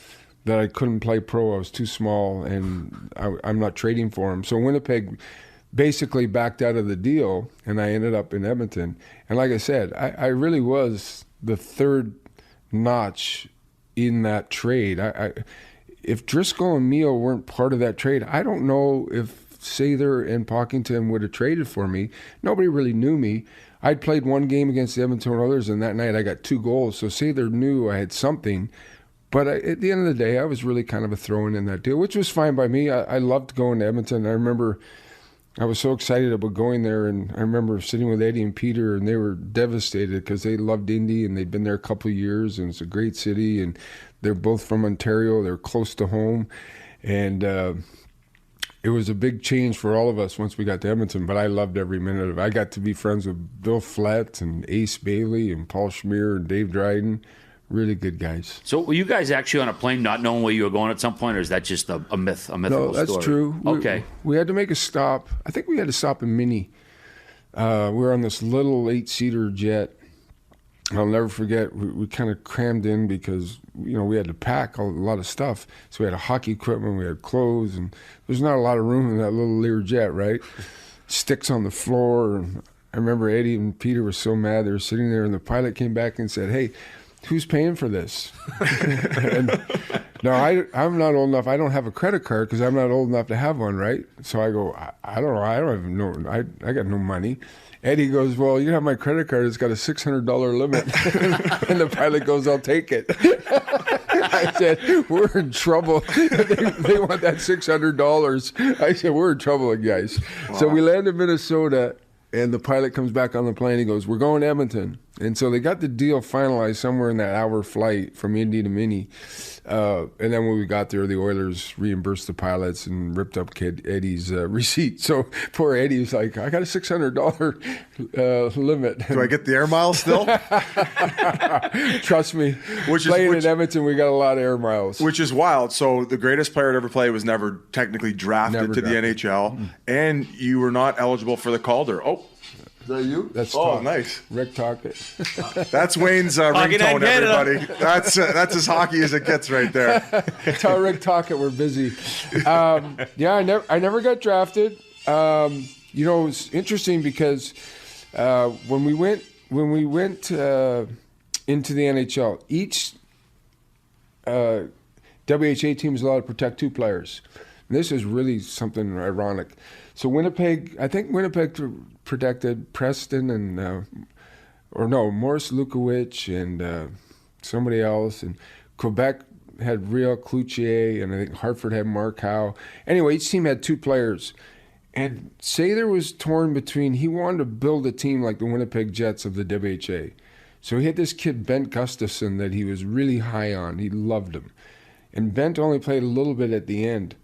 that I couldn't play pro. I was too small, and I'm not trading for him. So Winnipeg basically backed out of the deal, and I ended up in Edmonton. And like I said, I really was the 3rd notch in that trade. If Driscoll and Mio weren't part of that trade, I don't know if Sather and Pocklington would have traded for me. Nobody really knew me. I'd played 1 game against the Edmonton Oilers, and that night I got 2 goals. So Sather knew I had something. But at the end of the day, I was really kind of a throw-in in that deal, which was fine by me. I loved going to Edmonton. I remember I was so excited about going there, and I remember sitting with Eddie and Peter, and they were devastated because they loved Indy, and they'd been there a couple of years, and it's a great city, and they're both from Ontario. They're close to home, and it was a big change for all of us once we got to Edmonton, but I loved every minute of it. I got to be friends with Bill Flett and Ace Bailey and Paul Schmier and Dave Dryden. Really good guys. So were you guys actually on a plane not knowing where you were going at some point, or is that just a myth, a mythical story? No, that's true. Okay. We had to make a stop. I think we had to stop in Minnie. We were on this little 8-seater jet, I'll never forget, we kind of crammed in because, we had to pack a lot of stuff. So we had hockey equipment, we had clothes, and there's not a lot of room in that little Learjet, right? Sticks on the floor. And I remember Eddie and Peter were so mad. They were sitting there, and the pilot came back and said, "Hey, who's paying for this?" And no, I'm not old enough. I don't have a credit card because I'm not old enough to have one, right? So I go, I don't know. I don't even know. I got no money. Eddie goes, "Well, you have my credit card. It's got a $600 limit." And the pilot goes, "I'll take it." I said, "We're in trouble." They want that $600. I said, "We're in trouble, guys." Wow. So we land in Minnesota, and the pilot comes back on the plane. He goes, "We're going to Edmonton." And so they got the deal finalized somewhere in that hour flight from Indy to Minnie. And then when we got there, the Oilers reimbursed the pilots and ripped up Eddie's receipt. So poor Eddie was like, "I got a $600 limit." Do I get the air miles still? Trust me. Playing in Edmonton, we got a lot of air miles. Which is wild. So the greatest player to ever play was never technically drafted the NHL. Mm-hmm. And you were not eligible for the Calder. Oh. Is that you? That's nice. Rick Tocchet. That's Wayne's ringtone, everybody. That's as hockey as it gets right there. Tell Rick Tocchet we're busy. I never got drafted. It's interesting because when we went into the NHL, each WHA team is allowed to protect 2 players. And this is really something ironic. So Winnipeg protected Preston and Morris Lukowicz and somebody else, and Quebec had Real Cloutier, and I think Hartford had Mark Howe. Anyway, each team had 2 players. And Sather was torn between, he wanted to build a team like the Winnipeg Jets of the WHA. So he had this kid, Bent Gustafsson, that he was really high on. He loved him. And Bent only played a little bit at the end,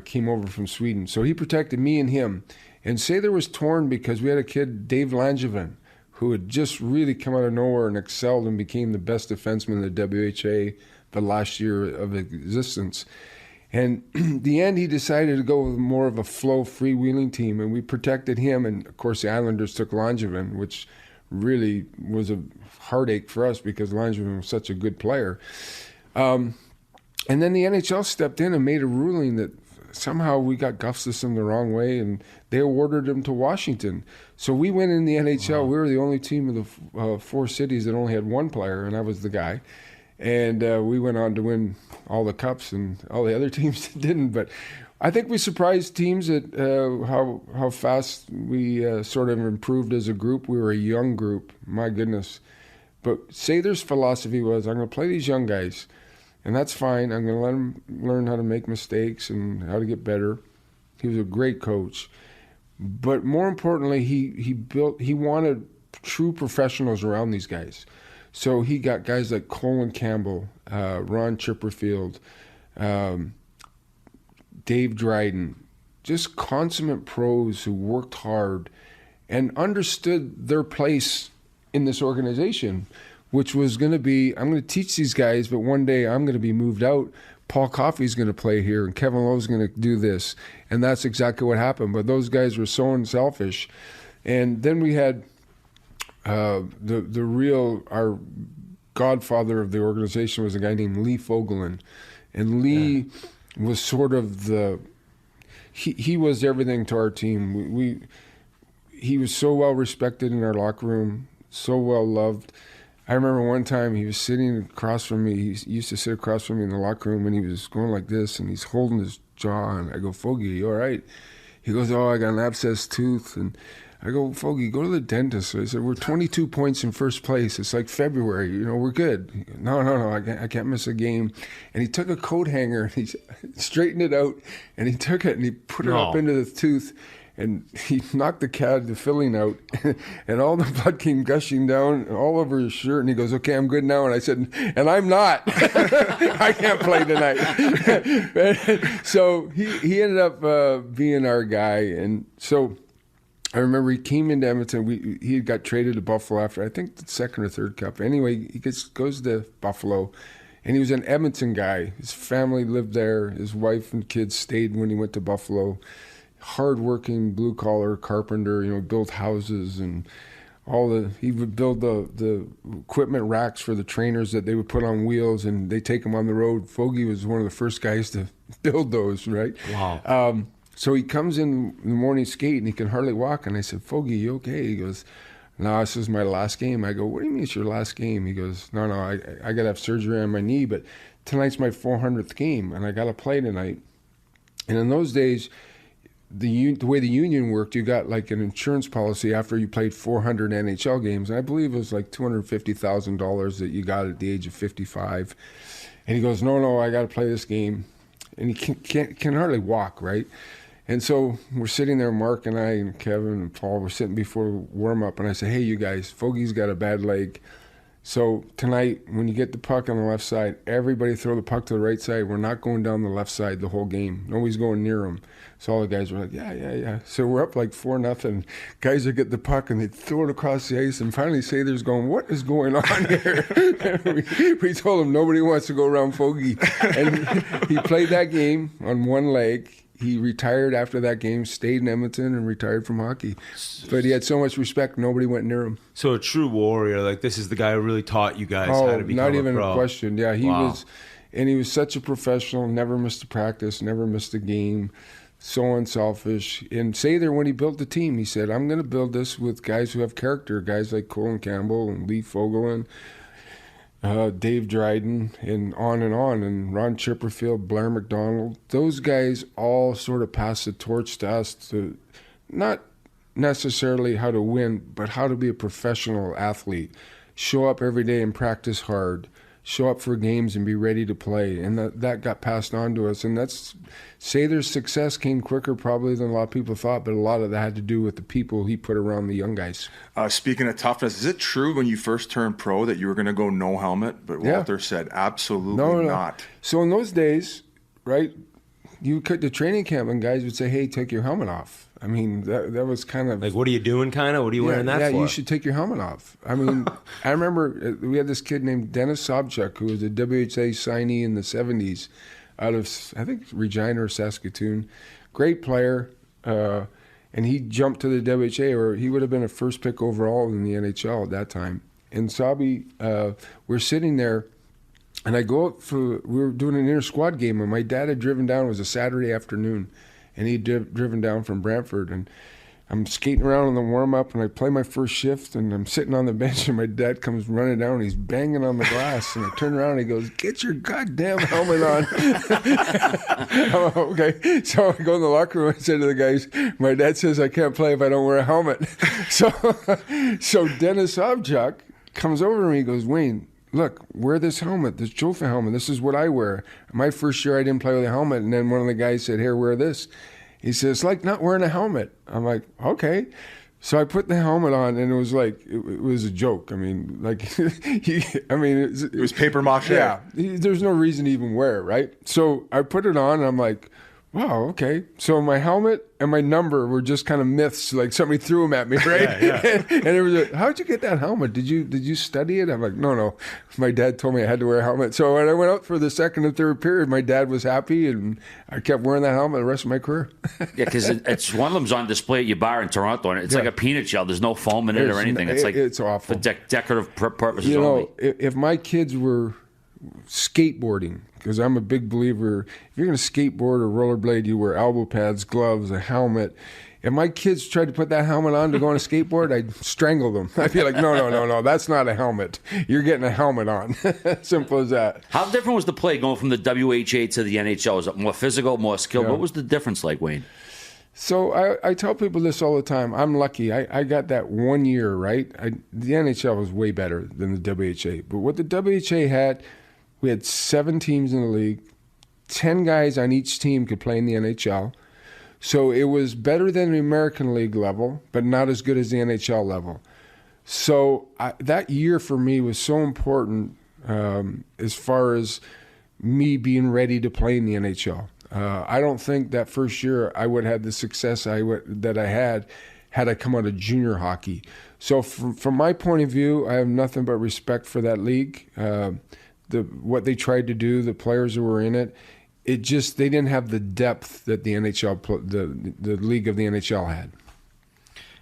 came over from Sweden. So he protected me and him. And Sather was torn because we had a kid, Dave Langevin, who had just really come out of nowhere and excelled and became the best defenseman in the WHA the last year of existence. And in the end, he decided to go with more of a flow freewheeling team, and we protected him. And, of course, the Islanders took Langevin, which really was a heartache for us because Langevin was such a good player. And then the NHL stepped in and made a ruling that somehow we got Gustafsson the wrong way, and they awarded him to Washington. So we went in the NHL. Wow. We were the only team of the 4 cities that only had 1 player, and I was the guy. And we went on to win all the cups, and all the other teams didn't. But I think we surprised teams at how fast we sort of improved as a group. We were a young group, my goodness. But Sather's philosophy was, I'm going to play these young guys, and that's fine. I'm going to let them learn how to make mistakes and how to get better. He was a great coach. But more importantly, he wanted true professionals around these guys. So he got guys like Colin Campbell, Ron Chipperfield, Dave Dryden, just consummate pros who worked hard and understood their place in this organization, which was going to be, I'm going to teach these guys, but one day I'm going to be moved out. Paul Coffey's going to play here, and Kevin Lowe's going to do this. And that's exactly what happened. But those guys were so unselfish. And then we had our godfather of the organization was a guy named Lee Fogelin. And Lee was sort of he was everything to our team. He was so well respected in our locker room, so well loved. I remember one time he was sitting across from me. He used to sit across from me in the locker room, and he was going like this, and he's holding his jaw, and I go, "Fogey, you all right?" He goes, "Oh, I got an abscessed tooth." And I go, "Fogey, go to the dentist." So he said, "We're 22 points in first place. It's like February. We're good." He goes, No, I can't miss a game. And he took a coat hanger, and he straightened it out, and he took it, and he put it up into the tooth, and he knocked the filling out, and all the blood came gushing down all over his shirt. And he goes, "Okay, I'm good now." And I said, "And I'm not. I can't play tonight." So he ended up being our guy. And so I remember he came into Edmonton. He got traded to Buffalo after, I think, the 2nd or 3rd Cup. Anyway, he goes to Buffalo, and he was an Edmonton guy. His family lived there. His wife and kids stayed when he went to Buffalo. Hard-working, blue-collar carpenter, built houses and he would build the equipment racks for the trainers that they would put on wheels and they take them on the road. Fogey was one of the first guys to build those, right? Wow. So he comes in the morning skate and he can hardly walk. And I said, Fogey, you okay? He goes, no, this is my last game. I go, what do you mean it's your last game? He goes, no, I got to have surgery on my knee, but tonight's my 400th game and I got to play tonight. And in those days, the way the union worked, you got like an insurance policy after you played 400 NHL games. And I believe it was like $250,000 that you got at the age of 55. And he goes, no, I got to play this game. And he can hardly walk, right? And so we're sitting there, Mark and I and Kevin and Paul, we're sitting before warm-up, and I say, hey, you guys, Fogey's got a bad leg. So tonight, when you get the puck on the left side, everybody throw the puck to the right side. We're not going down the left side the whole game. Nobody's going near him. So all the guys were like, yeah. So we're up like 4-0. Guys are getting the puck, and they throw it across the ice, and finally Sather's going, what is going on here? we told him nobody wants to go around Fogey. And he played that game on one leg. He retired after that game, stayed in Edmonton, and retired from hockey. But he had so much respect, nobody went near him. So a true warrior, like this is the guy who really taught you guys how to become not even a pro. A question. Yeah, he was, and he was such a professional. Never missed a practice, never missed a game. So unselfish. And Sather, when he built the team, he said, "I'm going to build this with guys who have character, guys like Colin Campbell and Lee Fogelin." Dave Dryden, and on, and Ron Chipperfield, Blair McDonald. Those guys all sort of passed the torch to us to not necessarily how to win, but how to be a professional athlete. Show up every day and practice hard. Show up for games and be ready to play. And that got passed on to us. And that's Sather's success came quicker probably than a lot of people thought, but a lot of that had to do with the people he put around the young guys. Speaking of toughness, is it true when you first turned pro that you were going to go no helmet? But Walter said absolutely not. So in those days, right, you could the training camp and guys would say, hey, take your helmet off. I mean, that was kind of... Like, what are you doing, kind of? What are you wearing that for? Yeah, you should take your helmet off. I mean, I remember we had this kid named Dennis Sobchuk, who was a WHA signee in the 70s out of, I think, Regina or Saskatoon. Great player. And he jumped to the WHA, or he would have been a first pick overall in the NHL at that time. And Sobby, we're sitting there, and I go up we were doing an inter-squad game, and my dad had driven down. It was a Saturday afternoon. And he'd driven down from Brantford, and I'm skating around in the warm-up, and I play my first shift, and I'm sitting on the bench, and my dad comes running down, and he's banging on the glass, and I turn around, and he goes, get your goddamn helmet on. I'm like, okay. So I go in the locker room and say to the guys, my dad says I can't play if I don't wear a helmet. So Dennis Sobchuk comes over to me, he goes, Wayne, look, wear this helmet, this trophy helmet. This is what I wear. My first year, I didn't play with a helmet. And then one of the guys said, here, wear this. He says, it's like not wearing a helmet. I'm like, okay. So I put the helmet on, and it was like, it was a joke. I mean, like, it was paper mache. Yeah. There's no reason to even wear it, right? So I put it on, and I'm like, wow, okay. So my helmet and my number were just kind of myths. Like somebody threw them at me, right? Yeah. And it was like, how'd you get that helmet? Did you study it? I'm like, no. My dad told me I had to wear a helmet. So when I went out for the second and third period, my dad was happy, and I kept wearing that helmet the rest of my career. Yeah, because it's one of them's on display at your bar in Toronto, and it's like a peanut shell. There's no foam in it or anything. It's like it's awful for decorative purposes only. only. If my kids were skateboarding, because I'm a big believer, if you're going to skateboard or rollerblade, you wear elbow pads, gloves, a helmet. If my kids tried to put that helmet on to go on a skateboard, I'd strangle them. I'd be like, no, that's not a helmet. You're getting a helmet on. Simple as that. How different was the play going from the WHA to the NHL? Was it more physical, more skilled? Yeah. What was the difference like, Wayne? So I tell people this all the time. I'm lucky. I got that 1 year, right? The NHL was way better than the WHA. But what the WHA had, we had 7 teams in the league. 10 guys on each team could play in the NHL. So it was better than the American League level, but not as good as the NHL level. So that year for me was so important as far as me being ready to play in the NHL. I don't think that first year I would have had the success that I had I come out of junior hockey. So from my point of view, I have nothing but respect for that league. What they tried to do, the players who were in it, they didn't have the depth that the NHL, the league of the NHL had.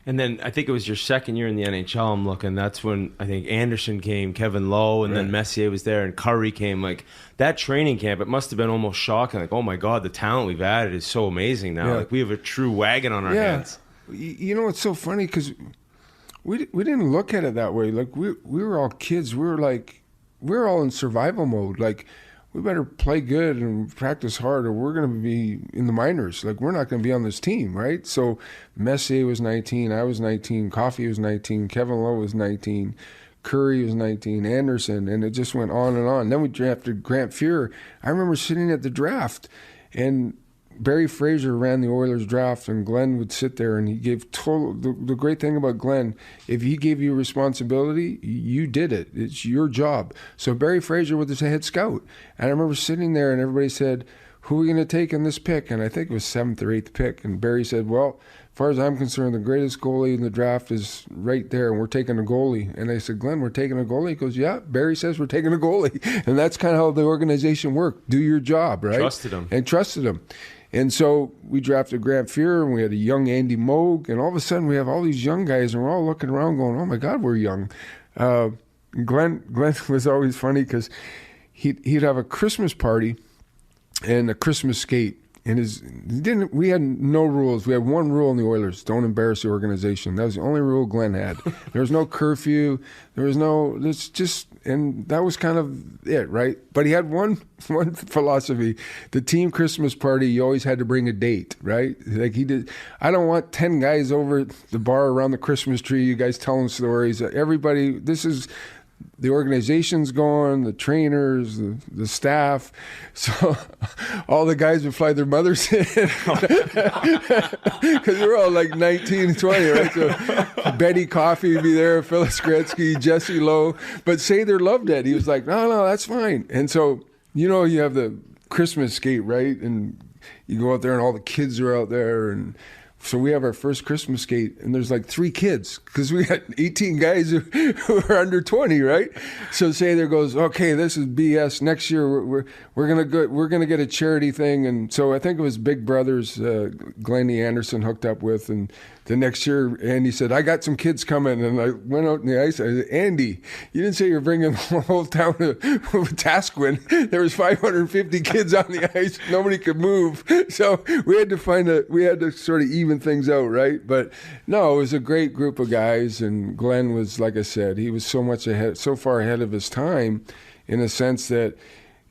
And then I think it was your second year in the NHL, I'm looking. That's when I think Anderson came, Kevin Lowe, and then Messier was there, and Curry came. Like, that training camp, it must have been almost shocking. Like, oh, my God, the talent we've added is so amazing now. Like, we have a true wagon on our hands. You know, it's so funny because we didn't look at it that way. Like, we were all kids. We were all in survival mode. Like, we better play good and practice hard or we're going to be in the minors. Like, we're not going to be on this team, right? So Messier was 19, I was 19, Coffey was 19, Kevin Lowe was 19, Curry was 19, Anderson, and it just went on and on. Then we drafted Grant Fuhr. I remember sitting at the draft, and Barry Fraser ran the Oilers draft, and Glenn would sit there, and he gave total. The great thing about Glenn, if he gave you responsibility, you did it. It's your job. So Barry Fraser was the head scout, and I remember sitting there, and everybody said, "Who are we going to take in this pick?" And I think it was 7th or 8th pick, and Barry said, "Well, as far as I'm concerned, the greatest goalie in the draft is right there, and we're taking a goalie." And I said, "Glenn, we're taking a goalie?" He goes, "Yeah, Barry says we're taking a goalie." And that's kind of how the organization worked. Do your job, right? Trusted him. And so we drafted Grant Fuhr, and we had a young Andy Moog, and all of a sudden we have all these young guys, and we're all looking around going, "Oh my God, we're young." Glenn was always funny because he'd have a Christmas party and a Christmas skate. And we had no rules. We had one rule in the Oilers: don't embarrass the organization. That was the only rule Glenn had. There was no curfew. And that was kind of it, right? But he had one philosophy. The team Christmas party, you always had to bring a date, right? Like he did. I don't want 10 guys over at the bar around the Christmas tree, you guys telling stories. Everybody, the organization's going, the trainers, the staff. So all the guys would fly their mothers in because we're all like 19 and 20, right? So Betty Coffey would be there, Phyllis Gretzky, Jesse Lowe. But Sather loved it. He was like, no, that's fine. And so, you know, you have the Christmas skate, right? And you go out there and all the kids are out there, and so we have our first Christmas skate, and there's like 3 kids because we had 18 guys who were under 20, right? So Sather goes, "Okay, this is BS. Next year we're gonna get a charity thing." And so I think it was Big Brothers, Glennie Anderson hooked up with, and the next year Andy said, "I got some kids coming," and I went out in the ice. I said, "Andy, you didn't say you're bringing the whole town to Tasquin. There was 550 kids on the ice. Nobody could move." So we had to sort of even things out, right? But no, it was a great group of guys, and Glenn was, like I said, he was so far ahead of his time, in a sense that,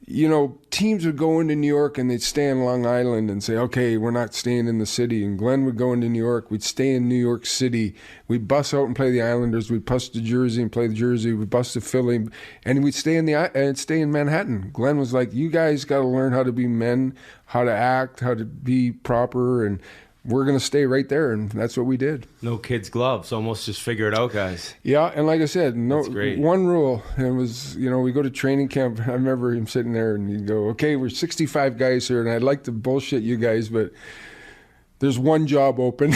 you know, teams would go into New York and they'd stay on Long Island and say, "Okay, we're not staying in the city." And Glenn would go into New York. We'd stay in New York City. We'd bus out and play the Islanders. We'd bus to Jersey and play the Jersey. We'd bus to Philly, and we'd stay in Manhattan. Glenn was like, "You guys got to learn how to be men, how to act, how to be proper, and we're going to stay right there." And that's what we did. No kids' gloves. Almost just figure it out, guys. Yeah, and like I said, That's great. One rule. And it was, you know, we go to training camp. I remember him sitting there, and he'd go, "Okay, we're 65 guys here, and I'd like to bullshit you guys, but there's one job open."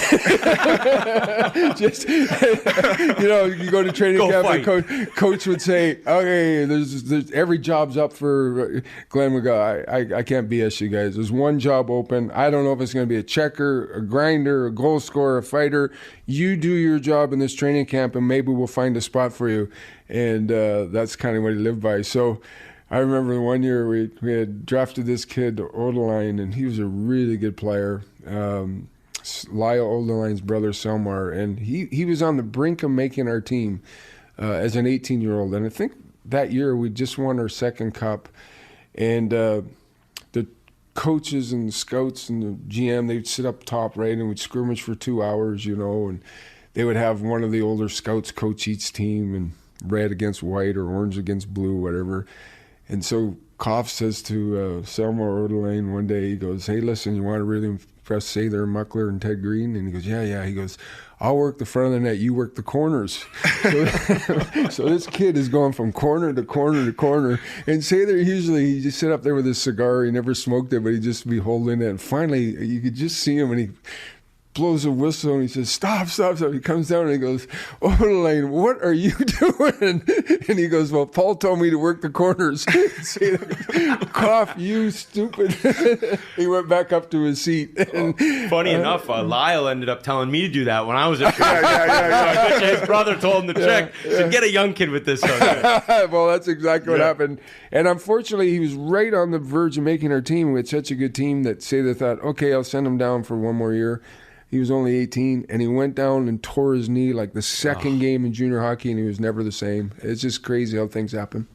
Just, you know, you go to training camp, and coach would say, "Okay, there's every job's up for." Glenn would go, I can't BS you guys. There's one job open. I don't know if it's going to be a checker, a grinder, a goal scorer, a fighter. You do your job in this training camp, and maybe we'll find a spot for you." And that's kind of what he lived by. So I remember one year we had drafted this kid, Odeline, and he was a really good player. Lyle Odeline's brother, Selmar, and he was on the brink of making our team as an 18-year-old. And I think that year we just won our second cup, and the coaches and the scouts and the GM, they'd sit up top, right, and we'd scrimmage for 2 hours, you know, and they would have one of the older scouts coach each team, and red against white or orange against blue, whatever. And so Koff says to Selmar Odeline one day, he goes, "Hey, listen, you want to really impress Sather, Muckler, and Ted Green?" And he goes, yeah. He goes, "I'll work the front of the net, you work the corners." So this kid is going from corner to corner to corner. And Sather, usually he just sit up there with his cigar. He never smoked it, but he'd just be holding it. And finally, you could just see him, and he blows a whistle and he says, stop. He comes down and he goes, oh, Lane, what are you doing? And he goes, well, Paul told me to work the corners. Cough, you stupid. He went back up to his seat. And, funny enough, Lyle ended up telling me to do that when I was a kid. Yeah. His brother told him to check. Said, get a young kid with this. Well, that's exactly what happened. And unfortunately, he was right on the verge of making our team. We had such a good team that say they thought, okay, I'll send him down for one more year. He was only 18, and he went down and tore his knee like the second game in junior hockey, and he was never the same. It's just crazy how things happen.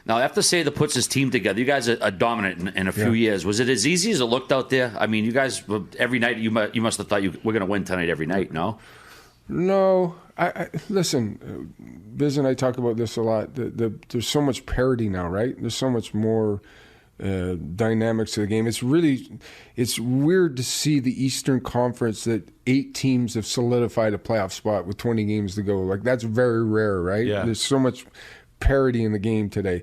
Now, after Sather puts his team together, you guys are dominant in a few years. Was it as easy as it looked out there? I mean, you guys, every night, you must have thought we're going to win tonight every night, no? No. I listen, Biz and I talk about this a lot. There's so much parity now, right? There's so much more dynamics to the game. It's weird to see the Eastern Conference that 8 teams have solidified a playoff spot with 20 games to go. Like, that's very rare, right? Yeah. There's so much parity in the game today.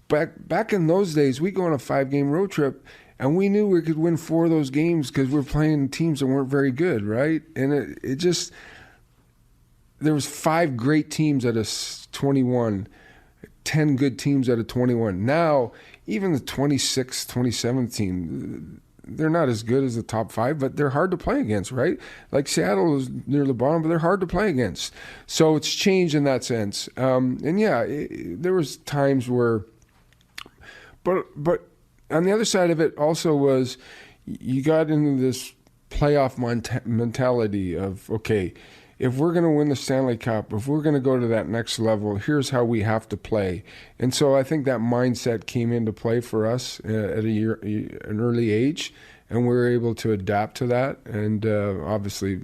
Back in those days, we go on a 5-game road trip and we knew we could win 4 of those games because we're playing teams that weren't very good, right? And it just, there was 5 great teams out of 21, 10 good teams out of 21. Now, even the 26th, 27th team, they're not as good as the top 5, but they're hard to play against, right? Like Seattle is near the bottom, but they're hard to play against. So it's changed in that sense. There was times where, but on the other side of it also was you got into this playoff mentality of, okay, if we're going to win the Stanley Cup, if we're going to go to that next level, here's how we have to play. And so I think that mindset came into play for us at an early age, and we were able to adapt to that and obviously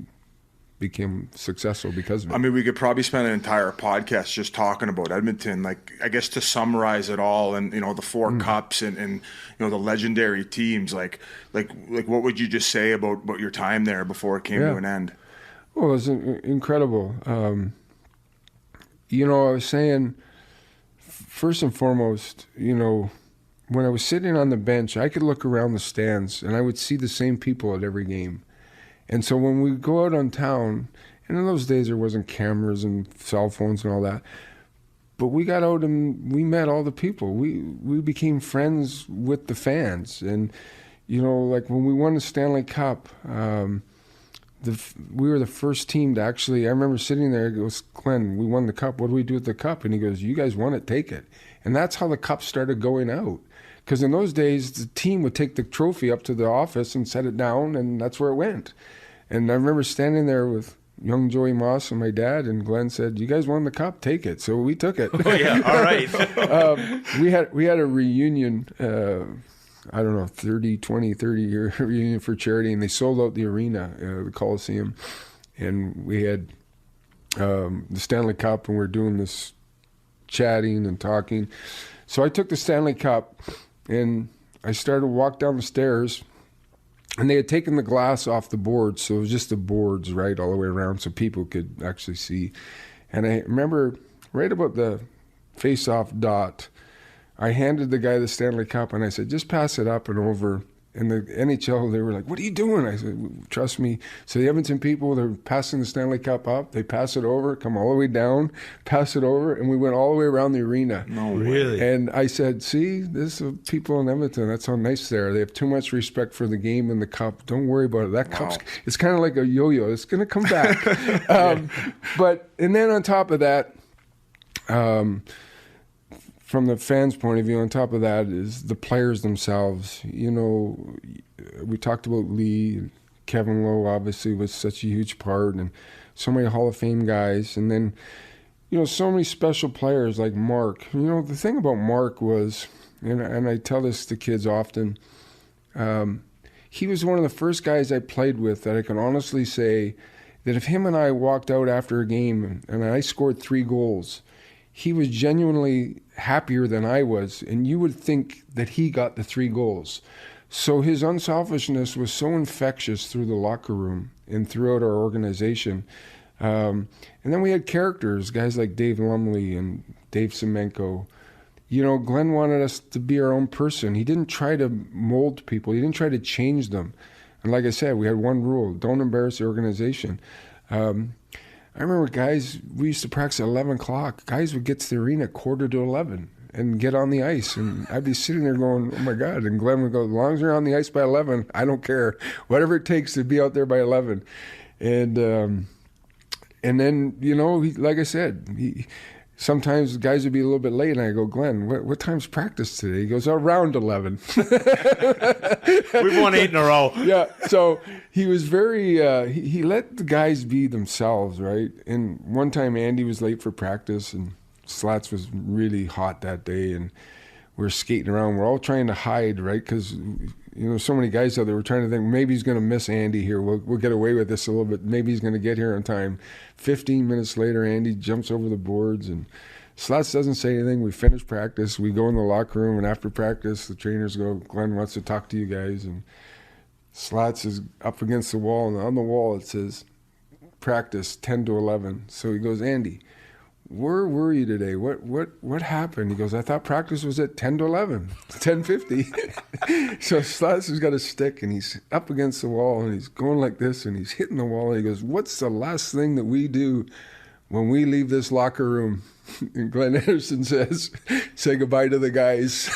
became successful because of it. I mean, we could probably spend an entire podcast just talking about Edmonton. Like, I guess to summarize it all, and the 4 cups and the legendary teams. Like what would you just say about your time there before it came to an end? Well, it was incredible. I was saying, first and foremost, when I was sitting on the bench, I could look around the stands and I would see the same people at every game. And so when we go out on town, and in those days there wasn't cameras and cell phones and all that, but we got out and we met all the people. We became friends with the fans. And, like when we won the Stanley Cup, we were the first team to actually, I remember sitting there, he goes, Glenn, we won the cup. What do we do with the cup? And he goes, you guys won it, take it. And that's how the cup started going out. Because in those days, the team would take the trophy up to the office and set it down, and that's where it went. And I remember standing there with young Joey Moss and my dad, and Glenn said, you guys won the cup, take it. So we took it. Oh, yeah, all right. We had a reunion, 30-year reunion for charity, and they sold out the arena, the Coliseum, and we had the Stanley Cup, and we're doing this chatting and talking. So I took the Stanley Cup, and I started to walk down the stairs, and they had taken the glass off the boards, so it was just the boards, right, all the way around, so people could actually see. And I remember right about the face-off dot, I handed the guy the Stanley Cup, and I said, just pass it up and over. And the NHL, they were like, what are you doing? I said, trust me. So the Edmonton people, they're passing the Stanley Cup up. They pass it over, come all the way down, pass it over, and we went all the way around the arena. No, really? And I said, see, this is people in Edmonton. That's how nice they are. They have too much respect for the game and the cup. Don't worry about it. That cup's, it's kind of like a yo-yo. It's going to come back. And then on top of that, from the fans' point of view, on top of that is the players themselves. We talked about Lee, Kevin Lowe obviously was such a huge part, and so many Hall of Fame guys. And then, so many special players like Mark. The thing about Mark was, and I tell this to kids often, he was one of the first guys I played with that I can honestly say that if him and I walked out after a game and I scored 3 goals, he was genuinely happier than I was, and you would think that he got the 3 goals. So his unselfishness was so infectious through the locker room and throughout our organization. And then we had characters, guys like Dave Lumley and Dave Semenko. Glenn wanted us to be our own person. He didn't try to mold people. He didn't try to change them. And like I said, we had one rule: don't embarrass the organization. I remember guys, we used to practice at 11 o'clock. Guys would get to the arena 11:45 and get on the ice. And I'd be sitting there going, oh, my God. And Glenn would go, as long as you're on the ice by 11, I don't care. Whatever it takes to be out there by 11. And then, like I said, sometimes guys would be a little bit late, and I go, Glenn, what time's practice today? He goes, around 11. We've won 8 in a row. Yeah, so he was very, he let the guys be themselves, right? And one time Andy was late for practice, and Slats was really hot that day, and we're skating around. We're all trying to hide, right? Because, so many guys out there were trying to think, maybe he's going to miss Andy here. We'll get away with this a little bit. Maybe he's going to get here on time. 15 minutes later, Andy jumps over the boards, and Slats doesn't say anything. We finish practice. We go in the locker room, and after practice, the trainers go, Glenn wants to talk to you guys. And Slats is up against the wall, and on the wall it says, practice 10-11. So he goes, Andy, where were you today? What happened? He goes, I thought practice was at 10-11, 10:50. So Slats has got a stick, and he's up against the wall, and he's going like this, and he's hitting the wall, and he goes, what's the last thing that we do when we leave this locker room? And Glenn Anderson says, say goodbye to the guys.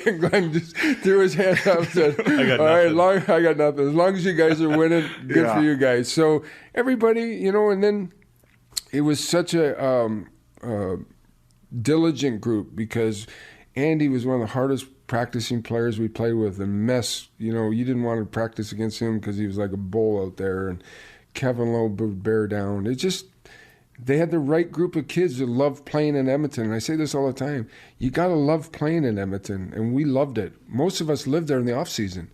And Glenn just threw his hand up and said, I got nothing. As long as you guys are winning, good for you guys. So everybody, and then it was such a diligent group, because Andy was one of the hardest practicing players we played with, and Mess, you didn't want to practice against him because he was like a bull out there, and Kevin Lowe would bear down. They had the right group of kids that loved playing in Edmonton, and I say this all the time, you got to love playing in Edmonton, and we loved it. Most of us lived there in the off season.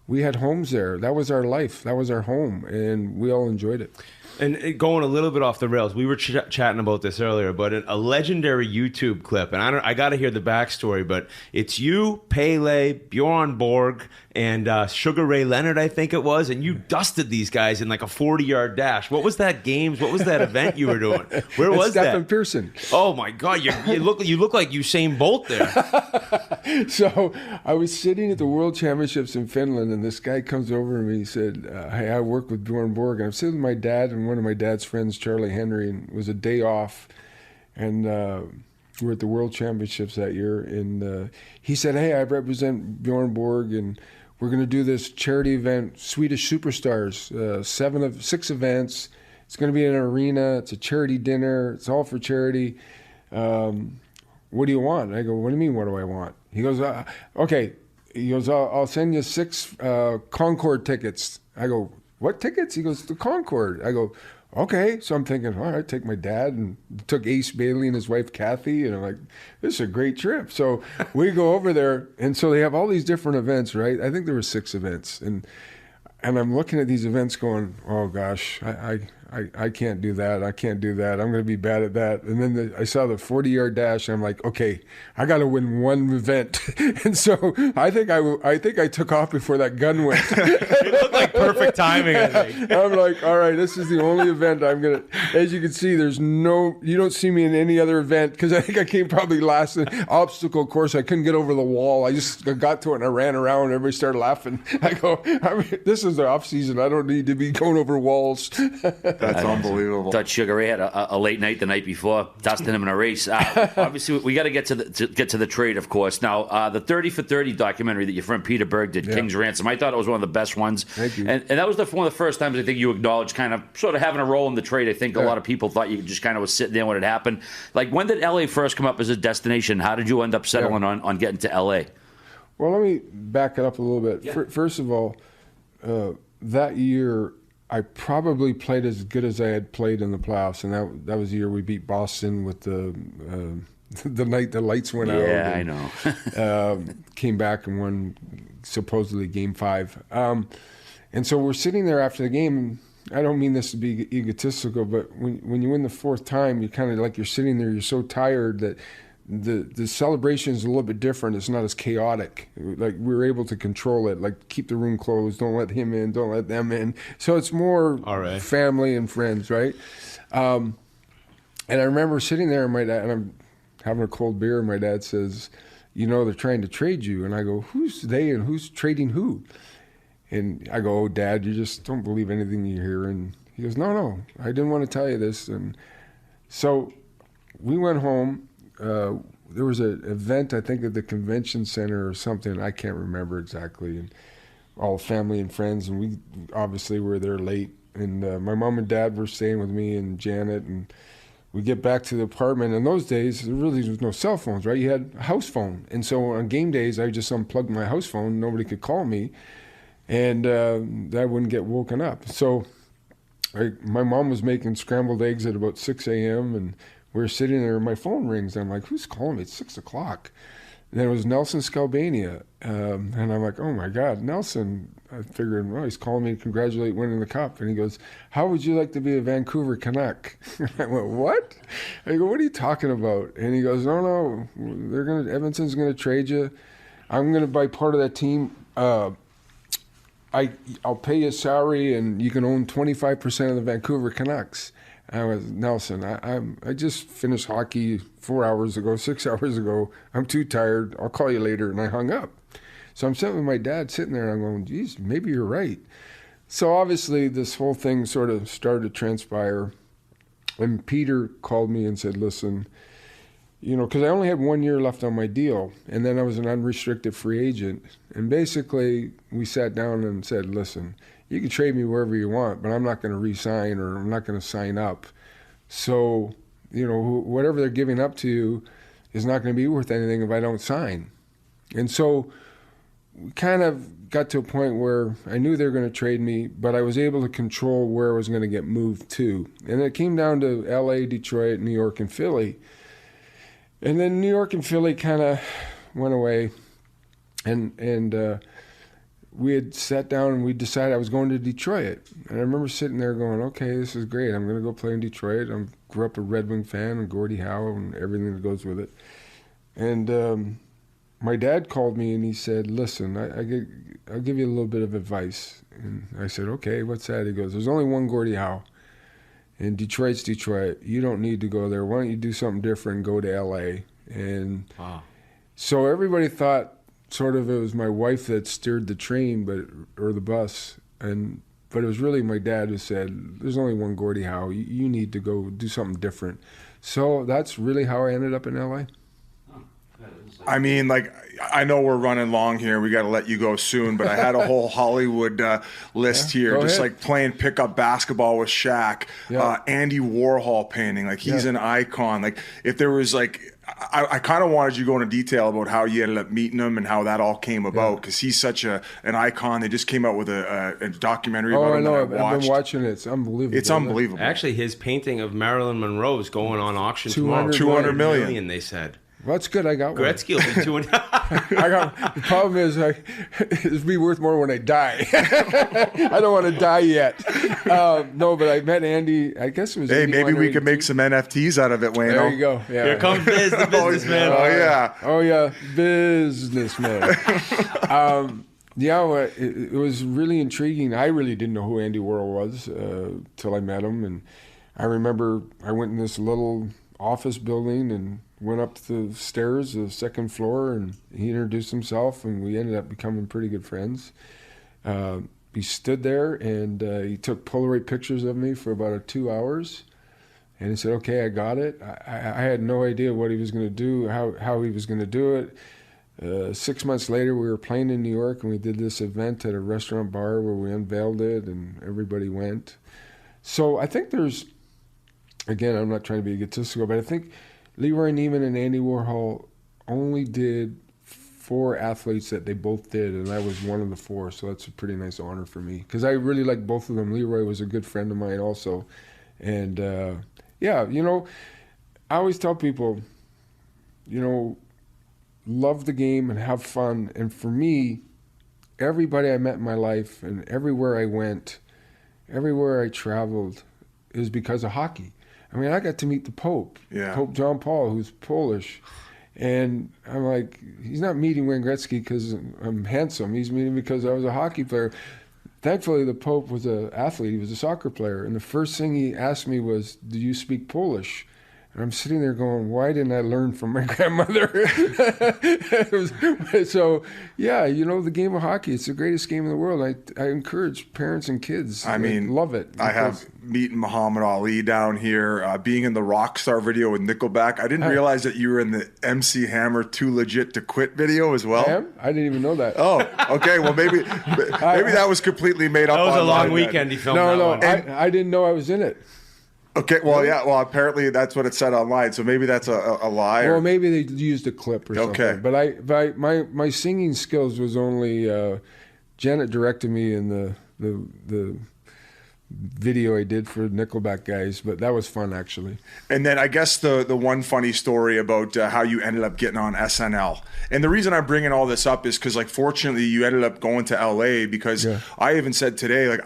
We had homes there. That was our life. That was our home, and we all enjoyed it. And going a little bit off the rails, we were chatting about this earlier, but a legendary YouTube clip, and I got to hear the backstory, but it's you, Pele, Bjorn Borg, and Sugar Ray Leonard, I think it was, and you dusted these guys in like a 40-yard dash. What was that games? What was that event you were doing? Where was that? Stephen Pearson. Oh my God, you look like Usain Bolt there. So I was sitting at the World Championships in Finland, and this guy comes over to me. He said, "Hey, I work with Bjorn Borg." And I'm sitting with my dad and one of my dad's friends, Charlie Henry, and it was a day off, and we were at the World Championships that year. And he said, "Hey, I represent Bjorn Borg, and we're going to do this charity event, Swedish Superstars, 6 events. It's going to be in an arena. It's a charity dinner. It's all for charity. What do you want?" I go, "What do you mean, what do I want?" He goes, "Okay." He goes, I'll send you 6 Concord tickets. I go, "What tickets?" He goes, "The Concord." I go, "Okay." So I'm thinking, all right, take my dad, and took Ace Bailey and his wife Kathy, and I'm like, this is a great trip. So we go over there, and so they have all these different events, right? I think there were 6 events, and I'm looking at these events going, oh gosh, I can't do that. I can't do that. I'm going to be bad at that. And then I saw the 40-yard dash, and I'm like, okay, I got to win one event. And so I think I took off before that gun went. It looked like perfect timing, I think. I'm like, all right, this is the only event I'm going to, as you can see, you don't see me in any other event, because I think I came probably last in obstacle course. I couldn't get over the wall. I just got to it, and I ran around, and everybody started laughing. I go, this is the off season. I don't need to be going over walls. That's unbelievable. Thought Sugar Ray had a late night the night before, dusting him in a race. Obviously, we got to get to the trade, of course. Now, the 30 for 30 documentary that your friend Peter Berg did, King's Ransom, I thought it was one of the best ones. Thank you. And that was one of the first times I think you acknowledged kind of sort of having a role in the trade. I think a lot of people thought you just kind of was sitting there when it happened. Like, when did LA first come up as a destination? How did you end up settling on getting to LA? Well, let me back it up a little bit. Yeah. First of all, that year, I probably played as good as I had played in the playoffs, and that was the year we beat Boston with the night the lights went out. Yeah, I know. Came back and won supposedly Game 5. And so we're sitting there after the game. I don't mean this to be egotistical, but when you win the 4th time, you kind of like you're sitting there, you're so tired that the celebration is a little bit different. It's not as chaotic. Like, we were able to control it, like keep the room closed, don't let him in, don't let them in. So it's more family and friends, right? And I remember sitting there, and my dad, and I'm having a cold beer, and my dad says, they're trying to trade you. And I go, who's they and who's trading who? And I go, oh, Dad, you just don't believe anything you hear. And he goes, no, I didn't want to tell you this. And so we went home. There was an event, I think, at the convention center or something. I can't remember exactly. And all family and friends, and we obviously were there late. And my mom and dad were staying with me and Janet. And we get back to the apartment. In those days, there really was no cell phones, right? You had a house phone. And so on game days, I just unplugged my house phone. Nobody could call me. And I wouldn't get woken up. So my mom was making scrambled eggs at about 6 a.m. and we were sitting there and my phone rings. And I'm like, who's calling me? It's 6 o'clock. And then it was Nelson Scalbania. And I'm like, oh, my God, Nelson. I figured, well, he's calling me to congratulate winning the Cup. And he goes, how would you like to be a Vancouver Canuck? I went, what? I go, what are you talking about? And he goes, no, Edmonton's going to trade you. I'm going to buy part of that team. I'll pay you a salary and you can own 25% of the Vancouver Canucks. And I was, Nelson, I just finished hockey 6 hours ago. I'm too tired. I'll call you later. And I hung up. So I'm sitting with my dad sitting there and I'm going, geez, maybe you're right. So obviously this whole thing sort of started to transpire. And Peter called me and said, listen, because I only had 1 year left on my deal, and then I was an unrestricted free agent. And basically, we sat down and said, listen, you can trade me wherever you want, but I'm not going to re-sign or I'm not going to sign up. So, whatever they're giving up to you is not going to be worth anything if I don't sign. And so we kind of got to a point where I knew they were going to trade me, but I was able to control where I was going to get moved to. And it came down to L.A., Detroit, New York, and Philly. And then New York and Philly kind of went away, and we had sat down and we decided I was going to Detroit. And I remember sitting there going, okay, this is great. I'm going to go play in Detroit. I grew up a Red Wing fan and Gordie Howe and everything that goes with it. And my dad called me and he said, listen, I'll give you a little bit of advice. And I said, okay, what's that? He goes, there's only one Gordie Howe. And Detroit's Detroit. You don't need to go there. Why don't you do something different and go to L.A.? And so everybody thought sort of it was my wife that steered the train, or the bus. But it was really my dad who said, there's only one Gordie Howe. You need to go do something different. So that's really how I ended up in L.A. I mean, I know we're running long here. We got to let you go soon, but I had a whole Hollywood list here, just ahead. like playing pickup basketball with Shaq, Andy Warhol painting. He's an icon. If there was I kind of wanted you to go into detail about how you ended up meeting him and how that all came about, because he's such an icon. They just came out with a documentary about him. I've been watching it. It's unbelievable. It's unbelievable. Actually, his painting of Marilyn Monroe is going on auction tomorrow. 200 million, they said. Well, that's good. I got one. Gretzky will be 200. The problem is, it'll be worth more when I die. I don't want to die yet. No, but I met Andy. I guess it was. Hey, maybe we could make some NFTs out of it, Wayne. There you go. Yeah. Here comes Biz, the businessman. Oh yeah, businessman. It was really intriguing. I really didn't know who Andy Warhol was till I met him, and I remember I went in this little office building and went up the stairs, the second floor, and he introduced himself, and we ended up becoming pretty good friends. He stood there, and he took Polaroid pictures of me for about 2 hours, and he said, okay, I got it. I had no idea what he was going to do, how he was going to do it. 6 months later, we were playing in New York, and we did this event at a restaurant bar where we unveiled it, and everybody went. So I think there's, again, I'm not trying to be egotistical, but I think Leroy Neiman and Andy Warhol only did 4 athletes that they both did, and I was one of the 4, so that's a pretty nice honor for me, because I really like both of them. Leroy was a good friend of mine also, and I always tell people, love the game and have fun, and for me, everybody I met in my life and everywhere I went, everywhere I traveled, is because of hockey. I mean, I got to meet the Pope, Pope John Paul, who's Polish. And I'm like, he's not meeting Wayne Gretzky because I'm handsome. He's meeting because I was a hockey player. Thankfully, the Pope was an athlete. He was a soccer player. And the first thing he asked me was, do you speak Polish? And I'm sitting there going, why didn't I learn from my grandmother? So, yeah, the game of hockey, it's the greatest game in the world. I encourage parents and kids. I mean, love it. I have meeting Muhammad Ali down here, being in the Rockstar video with Nickelback. I didn't realize that you were in the MC Hammer Too Legit to Quit video as well. I didn't even know that. Oh, okay. Well, maybe that was completely made up. That was a long then. weekend. He filmed No, that one. I didn't know I was in it. Okay, well, yeah, well, apparently that's what it said online, so maybe that's a lie. Well, maybe they used a clip or something. Okay. But my singing skills was only Janet directed me in the video I did for Nickelback guys, but that was fun actually. And then I guess the one funny story about how you ended up getting on SNL. And the reason I'm bringing all this up is because, like, fortunately you ended up going to LA because I even said today, like,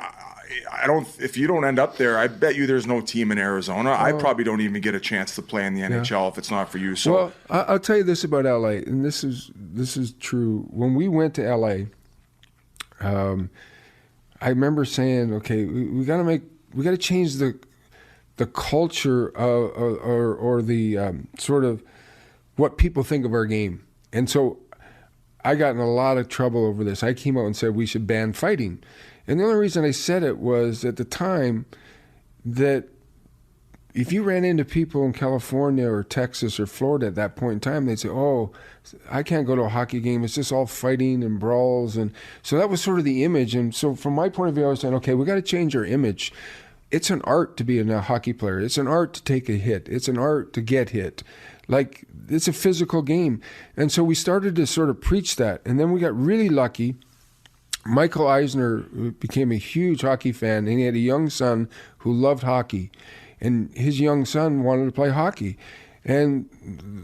I don't. If you don't end up there, I bet you there's no team in Arizona. I probably don't even get a chance to play in the NHL if it's not for you. So, well, I'll tell you this about LA, and this is true. When we went to LA, I remember saying, "Okay, we got to change the culture or the sort of what people think of our game." And so, I got in a lot of trouble over this. I came out and said we should ban fighting. And the only reason I said it was at the time that if you ran into people in California or Texas or Florida at that point in time, they'd say, oh, I can't go to a hockey game. It's just all fighting and brawls. And so that was sort of the image. And so from my point of view, I was saying, okay, we got to change our image. It's an art to be a hockey player. It's an art to take a hit. It's an art to get hit. Like, it's a physical game. And so we started to sort of preach that. And then we got really lucky. Michael Eisner became a huge hockey fan, and he had a young son who loved hockey. And his young son wanted to play hockey. And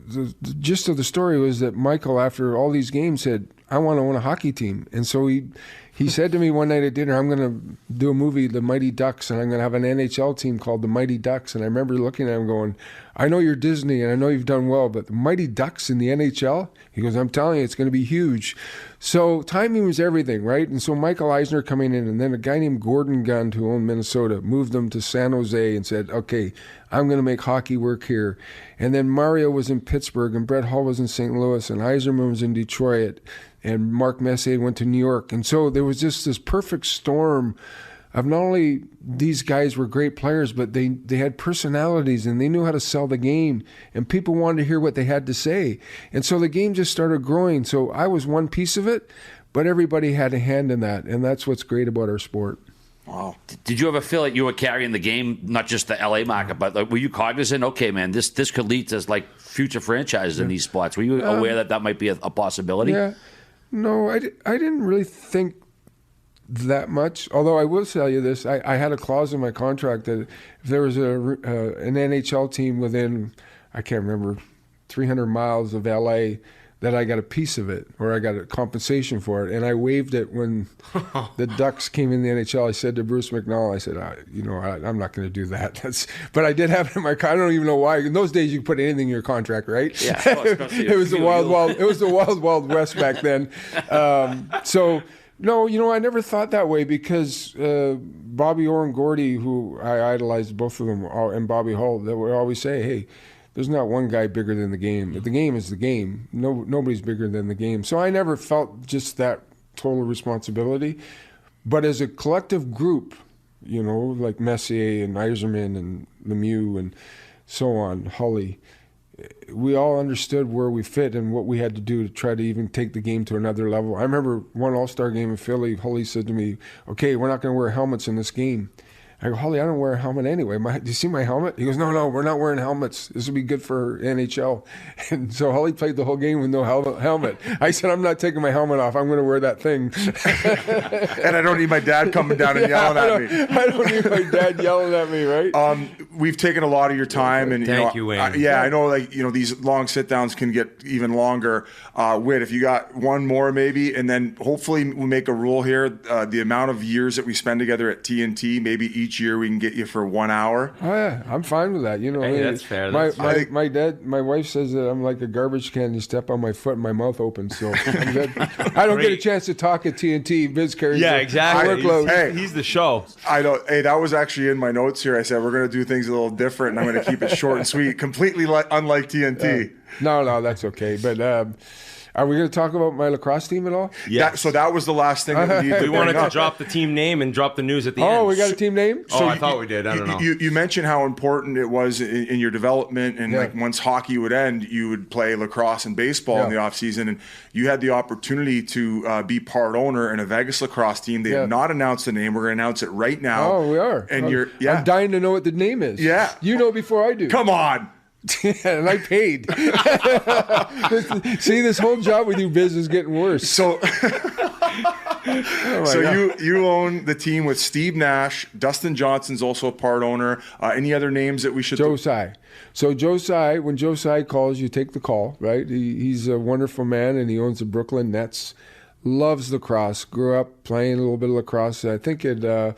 the gist of the story was that Michael, after all these games, said, I want to own a hockey team. And so he said to me one night at dinner, I'm going to do a movie, The Mighty Ducks, and I'm going to have an NHL team called The Mighty Ducks. And I remember looking at him going, I know you're Disney and I know you've done well, but The Mighty Ducks in the NHL? He goes, I'm telling you, it's going to be huge. So timing was everything, right? And so Michael Eisner coming in, and then a guy named Gordon Gund, who owned Minnesota, moved them to San Jose and said, okay, I'm going to make hockey work here. And then Mario was in Pittsburgh, and Brett Hull was in St. Louis, and Yzerman was in Detroit, and Mark Messier went to New York. And so there was just this perfect storm of not only these guys were great players, but they had personalities and they knew how to sell the game, and people wanted to hear what they had to say. And so the game just started growing. So I was one piece of it, but everybody had a hand in that, and that's what's great about our sport. Wow. Did you ever feel like you were carrying the game, not just the LA market, but like, were you cognizant, okay, man, this could lead to like future franchises in these spots? Were you aware that might be a possibility? Yeah. No, I didn't really think that much. Although I will tell you this, I had a clause in my contract that if there was an NHL team within, I can't remember, 300 miles of LA, that I got a piece of it, or I got a compensation for it. And I waived it when the Ducks came in the NHL. I said to Bruce McNall, I said, I'm not going to do that. But I did have it in my contract. I don't even know why. In those days, you could put anything in your contract, right? Yeah. It was the wild west back then. So no, I never thought that way because Bobby Orr and Gordy, who I idolized both of them, and Bobby Hull, they would always say, hey, there's not one guy bigger than the game. The game is the game. Nobody's bigger than the game. So I never felt just that total responsibility. But as a collective group, like Messier and Yzerman and Lemieux and so on, Hully, we all understood where we fit and what we had to do to try to even take the game to another level. I remember one All-Star game in Philly, Hully said to me, okay, we're not going to wear helmets in this game. I go, Holly, I don't wear a helmet anyway. Do you see my helmet? He goes, no, we're not wearing helmets. This would be good for NHL. And so Holly played the whole game with no helmet. I said, I'm not taking my helmet off. I'm going to wear that thing. And I don't need my dad coming down and yelling at me. I don't need my dad yelling at me, right? We've taken a lot of your time. And Thank you, Wayne. I know, these long sit-downs can get even longer. Whit, if you got one more maybe, and then hopefully we'll make a rule here, the amount of years that we spend together at TNT, maybe each year we can get you for 1 hour. Oh yeah, I'm fine with that. You know, Hey, that's fair. My wife says that I'm like a garbage can. You step on my foot and my mouth opens. So I'm good. I don't get a chance to talk at TNT. Biz carries exactly. He's the show. I don't. Hey, that was actually in my notes here. I said we're going to do things a little different, and I'm going to keep it short and sweet, completely unlike TNT. No, that's okay. But are we going to talk about my lacrosse team at all? Yeah. So that was the last thing that we need to We wanted bring to up. drop the team name and drop the news at the end. Oh, we got a team name? Oh, I thought we did. I don't know. You mentioned how important it was in your development, and like once hockey would end, you would play lacrosse and baseball in the off season, and you had the opportunity to be part owner in a Vegas lacrosse team. They have not announced the name. We're going to announce it right now. Oh, we are. And I'm dying to know what the name is. Yeah. You know before I do. Come on. And I paid. See, this whole job with you, Biz, is getting worse. So, you own the team with Steve Nash. Dustin Johnson's also a part owner. Any other names that we should? Joe Tsai. So Joe Tsai, when Joe Tsai calls, you take the call, right? He's a wonderful man, and he owns the Brooklyn Nets. Loves lacrosse. Grew up playing a little bit of lacrosse. I think at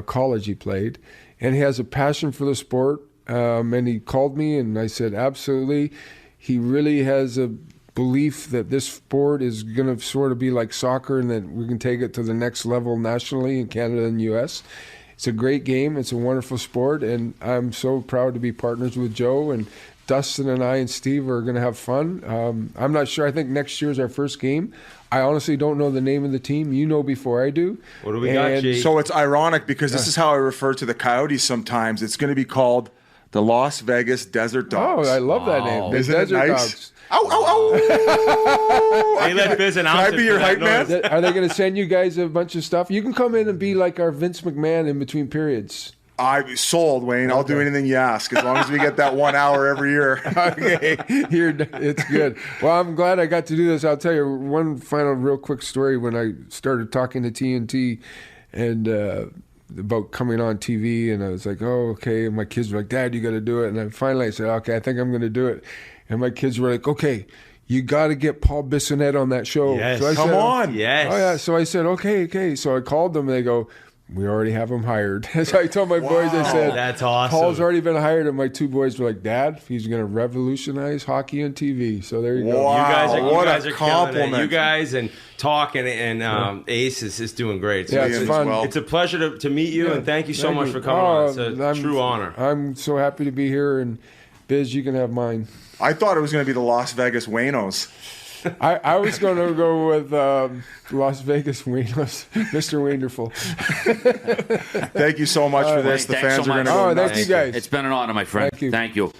college he played, and he has a passion for the sport. And he called me, and I said, absolutely. He really has a belief that this sport is going to sort of be like soccer and that we can take it to the next level nationally in Canada and U.S. It's a great game. It's a wonderful sport, and I'm so proud to be partners with Joe. And Dustin and I and Steve are going to have fun. I'm not sure. I think next year is our first game. I honestly don't know the name of the team. You know before I do. What do we got, Jay? So it's ironic because this is how I refer to the Coyotes sometimes. It's going to be called the Las Vegas Desert Dogs. Oh, I love that name. The Isn't Desert it nice? Dogs. Ow, ow, ow. They let Biz announce Can I it be for your that hype man? noise. Are they going to send you guys a bunch of stuff? You can come in and be like our Vince McMahon in between periods. I sold, Wayne. I'll do anything you ask as long as we get that 1 hour every year. Okay, it's good. Well, I'm glad I got to do this. I'll tell you one final real quick story. When I started talking to TNT and about coming on TV, and I was like, oh, okay. And my kids were like, Dad, you got to do it. And then finally I said, okay, I think I'm going to do it. And my kids were like, okay, you got to get Paul Bissonnette on that show. Yes. So I Come said, on. Yes. Oh, yeah. So I said, okay. So I called them, and they go, we already have him hired. So I told my boys, I said, That's awesome. Paul's already been hired. And my two boys were like, Dad, he's going to revolutionize hockey and TV. So there you go. Wow. You guys are, What a killing it. compliment. You guys and Talk and Ace is doing great. So Yeah, it's it's fun. well. It's a pleasure to meet you, and thank you so Thank much you. for coming on. It's a true honor. I'm so happy to be here. And Biz, you can have mine. I thought it was going to be the Las Vegas Waynos. I was going to go with Las Vegas Waynos, Mr. Wonderful. Thank you so much for this. Wayne, the thanks fans so are going to much. go Oh, nuts. thank you guys. It's been an honor, my friend. Thank you. Thank you.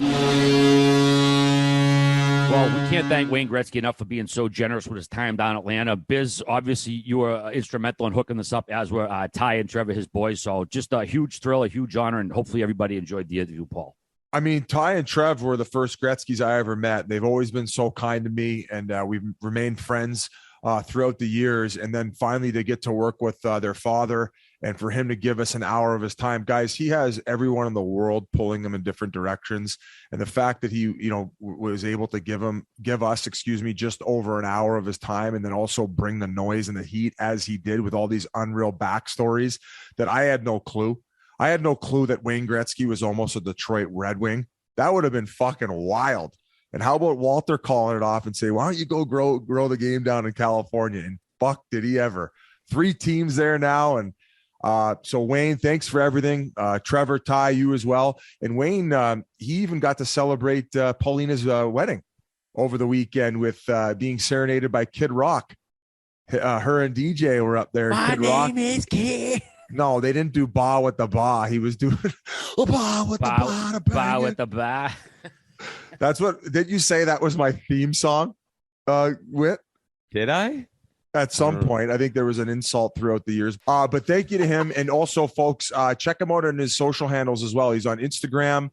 Well, we can't thank Wayne Gretzky enough for being so generous with his time down in Atlanta. Biz, obviously, you were instrumental in hooking this up, as were Ty and Trevor, his boys. So just a huge thrill, a huge honor, and hopefully everybody enjoyed the interview, Paul. I mean, Ty and Trev were the first Gretzkys I ever met. They've always been so kind to me, and we've remained friends throughout the years. And then finally to get to work with their father and for him to give us an hour of his time. Guys, he has everyone in the world pulling him in different directions. And the fact that he, was able to give us, just over an hour of his time, and then also bring the noise and the heat as he did with all these unreal backstories that I had no clue. I had no clue that Wayne Gretzky was almost a Detroit Red Wing. That would have been fucking wild. And how about Walter calling it off and say, why don't you go grow the game down in California? And fuck, did he ever. 3 teams there now. And so Wayne, thanks for everything. Trevor, Ty, you as well. And Wayne, he even got to celebrate Paulina's wedding over the weekend with being serenaded by Kid Rock. Her and DJ were up there. My Kid name Rock. is Kid. No, they didn't do ba with the ba. He was doing ba with the ba. Bow with the ba. That's what, did you say that was my theme song, Whit? Did I? At some point, I think there was an insult throughout the years. But thank you to him. And also, folks, check him out on his social handles as well. He's on Instagram.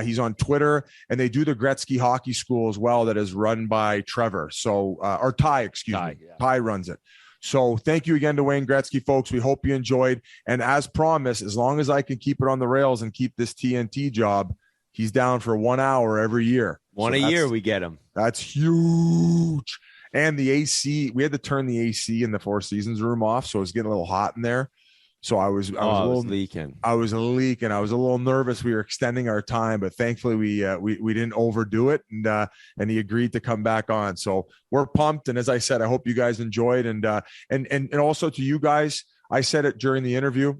He's on Twitter. And they do the Gretzky Hockey School as well that is run by Trevor. So, or Ty, excuse me. Yeah. Ty runs it. So thank you again to Wayne Gretzky, folks. We hope you enjoyed. And as promised, as long as I can keep it on the rails and keep this TNT job, he's down for 1 hour every year. One a year we get him. That's huge. And the AC, we had to turn the AC in the Four Seasons room off, so it's getting a little hot in there. So I was leaking. I was leaking. I was a little nervous. We were extending our time, but thankfully we didn't overdo it, and he agreed to come back on. So we're pumped. And as I said, I hope you guys enjoyed. And also to you guys, I said it during the interview.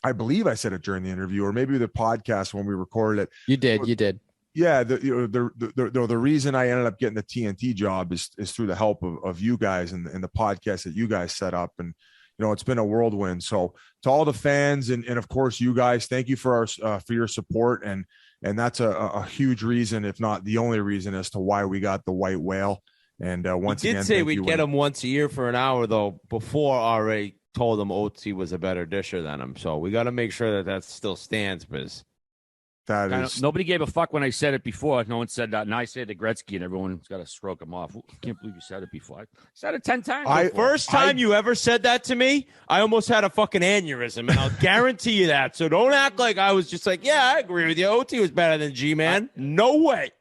I believe I said it during the interview, or maybe the podcast when we recorded it. You did. Yeah, the reason I ended up getting the TNT job is through the help of you guys and the podcast that you guys set up. And it's been a whirlwind. So to all the fans and of course you guys, thank you for your support. And that's a huge reason, if not the only reason, as to why we got the white whale. And once again, did say we'd get him once a year for an hour, though, before already told him OT was a better disher than him. So we got to make sure that still stands, Biz. Nobody gave a fuck when I said it before. No one said that. Now I say the Gretzky, and everyone's got to stroke him off. I can't believe you said it before. I said it 10 times. First time you ever said that to me, I almost had a fucking aneurysm, and I'll guarantee you that. So don't act like I was just like, yeah, I agree with you. OT was better than G-Man. No way.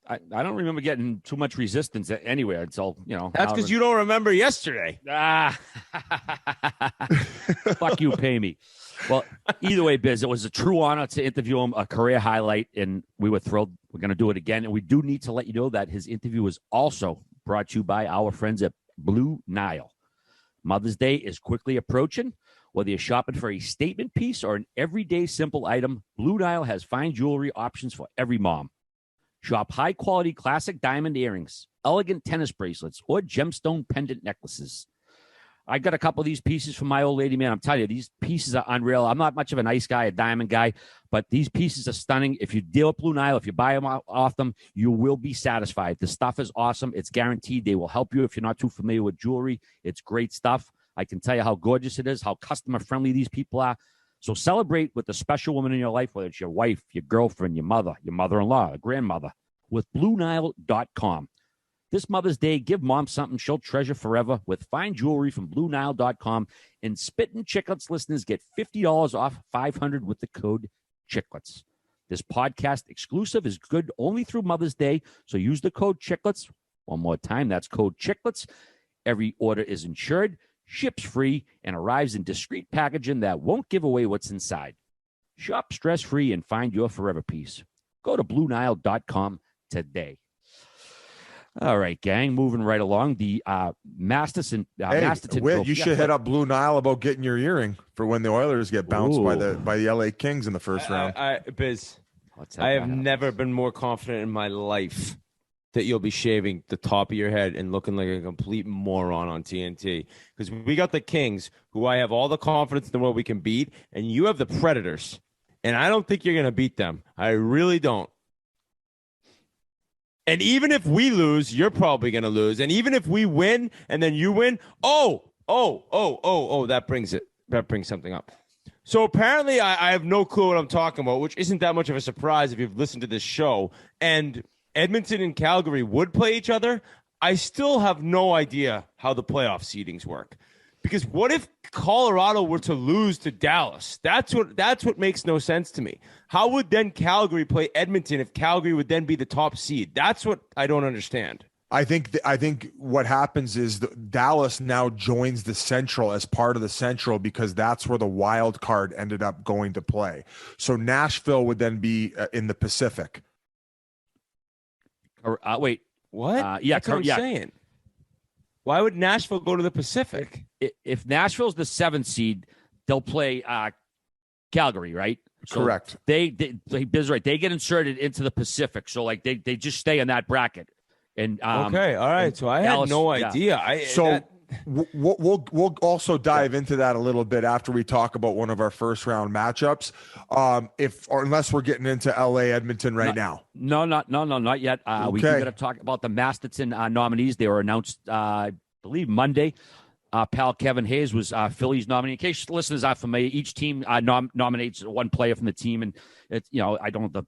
I don't remember getting too much resistance anywhere until, That's because you don't remember yesterday. Fuck you, pay me. Well, either way, Biz, it was a true honor to interview him, a career highlight, and we were thrilled. We're going to do it again. And we do need to let you know that his interview was also brought to you by our friends at Blue Nile. Mother's Day is quickly approaching. Whether you're shopping for a statement piece or an everyday simple item, Blue Nile has fine jewelry options for every mom. Shop high-quality classic diamond earrings, elegant tennis bracelets, or gemstone pendant necklaces. I got a couple of these pieces from my old lady, man. I'm telling you, these pieces are unreal. I'm not much of an ice guy, a diamond guy, but these pieces are stunning. If you deal with Blue Nile, if you buy them off them, you will be satisfied. The stuff is awesome. It's guaranteed. They will help you if you're not too familiar with jewelry. It's great stuff. I can tell you how gorgeous it is, how customer-friendly these people are. So celebrate with the special woman in your life, whether it's your wife, your girlfriend, your mother, your mother-in-law, a grandmother, with BlueNile.com. This Mother's Day, give mom something she'll treasure forever with fine jewelry from BlueNile.com. And Spittin Chiclets listeners get $50 off $500 with the code Chiclets. This podcast exclusive is good only through Mother's Day, so use the code Chiclets. One more time, that's code Chiclets. Every order is insured, ships free, and arrives in discreet packaging that won't give away what's inside. Shop stress-free and find your forever piece. Go to BlueNile.com today. All right, gang, moving right along. The Masterton. Whit, you should hit up Blue Nile about getting your earring for when the Oilers get bounced by the LA Kings in the first round. Biz, I have never been more confident in my life that you'll be shaving the top of your head and looking like a complete moron on TNT. Because we got the Kings, who I have all the confidence in the world we can beat, and you have the Predators. And I don't think you're going to beat them. I really don't. And even if we lose, you're probably going to lose. And even if we win and then you win, that brings something up. So apparently I have no clue what I'm talking about, which isn't that much of a surprise if you've listened to this show. And Edmonton and Calgary would play each other. I still have no idea how the playoff seedings work. Because what if Colorado were to lose to Dallas? That's what makes no sense to me. How would then Calgary play Edmonton if Calgary would then be the top seed? That's what I don't understand. I think what happens is Dallas now joins the Central as part of the Central because that's where the wild card ended up going to play. So Nashville would then be in the Pacific. Wait. What? That's what I'm saying. Why would Nashville go to the Pacific? If Nashville's the 7th seed, they'll play Calgary, right? So correct. Biz right. They get inserted into the Pacific, so like they just stay in that bracket. And okay, all right. So I had no idea. We'll also dive into that a little bit after we talk about one of our first round matchups. Unless we're getting into LA Edmonton now. No, not yet. Okay. We got to talk about the Masterton nominees. They were announced, I believe, Monday. Pal Kevin Hayes was Philly's nominee. In case listeners are familiar, each team nominates one player from the team, and it's I don't know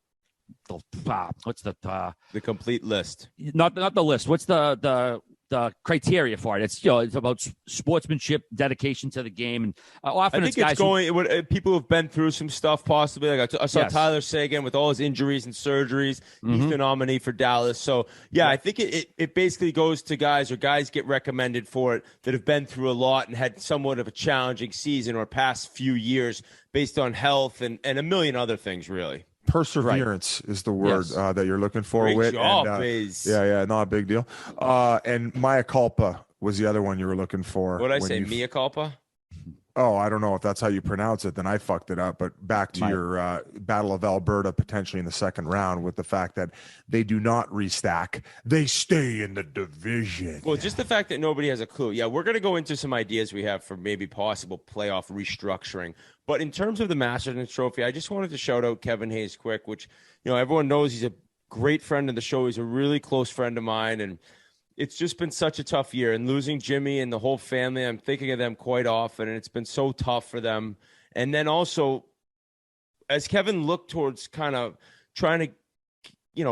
what's the complete list. Not the list. What's the the criteria for it. It's it's about sportsmanship, dedication to the game, and often I think guys it's going. People who've been through some stuff, possibly. Like I saw Yes. Tyler Seguin with all his injuries and surgeries. He's Mhm. the nominee for Dallas. So yeah, I think it basically goes to guys get recommended for it that have been through a lot and had somewhat of a challenging season or past few years based on health and a million other things, really. Perseverance is the word Yes. that you're looking for. Great Whit, job, and, Biz. yeah, not a big deal. And Mea Culpa was the other one you were looking for. What did I when say? you- Mea culpa? Oh, I don't know if that's how you pronounce it. Then I fucked it up. But back to your Battle of Alberta potentially in the second round with the fact that they do not restack. They stay in the division. Well, just the fact that nobody has a clue. Yeah, we're going to go into some ideas we have for maybe possible playoff restructuring. But in terms of the Masterton Trophy, I just wanted to shout out Kevin Hayes quick, which, everyone knows he's a great friend of the show. He's a really close friend of mine. And it's just been such a tough year. And losing Jimmy and the whole family, I'm thinking of them quite often. And it's been so tough for them. And then also, as Kevin looked towards kind of trying to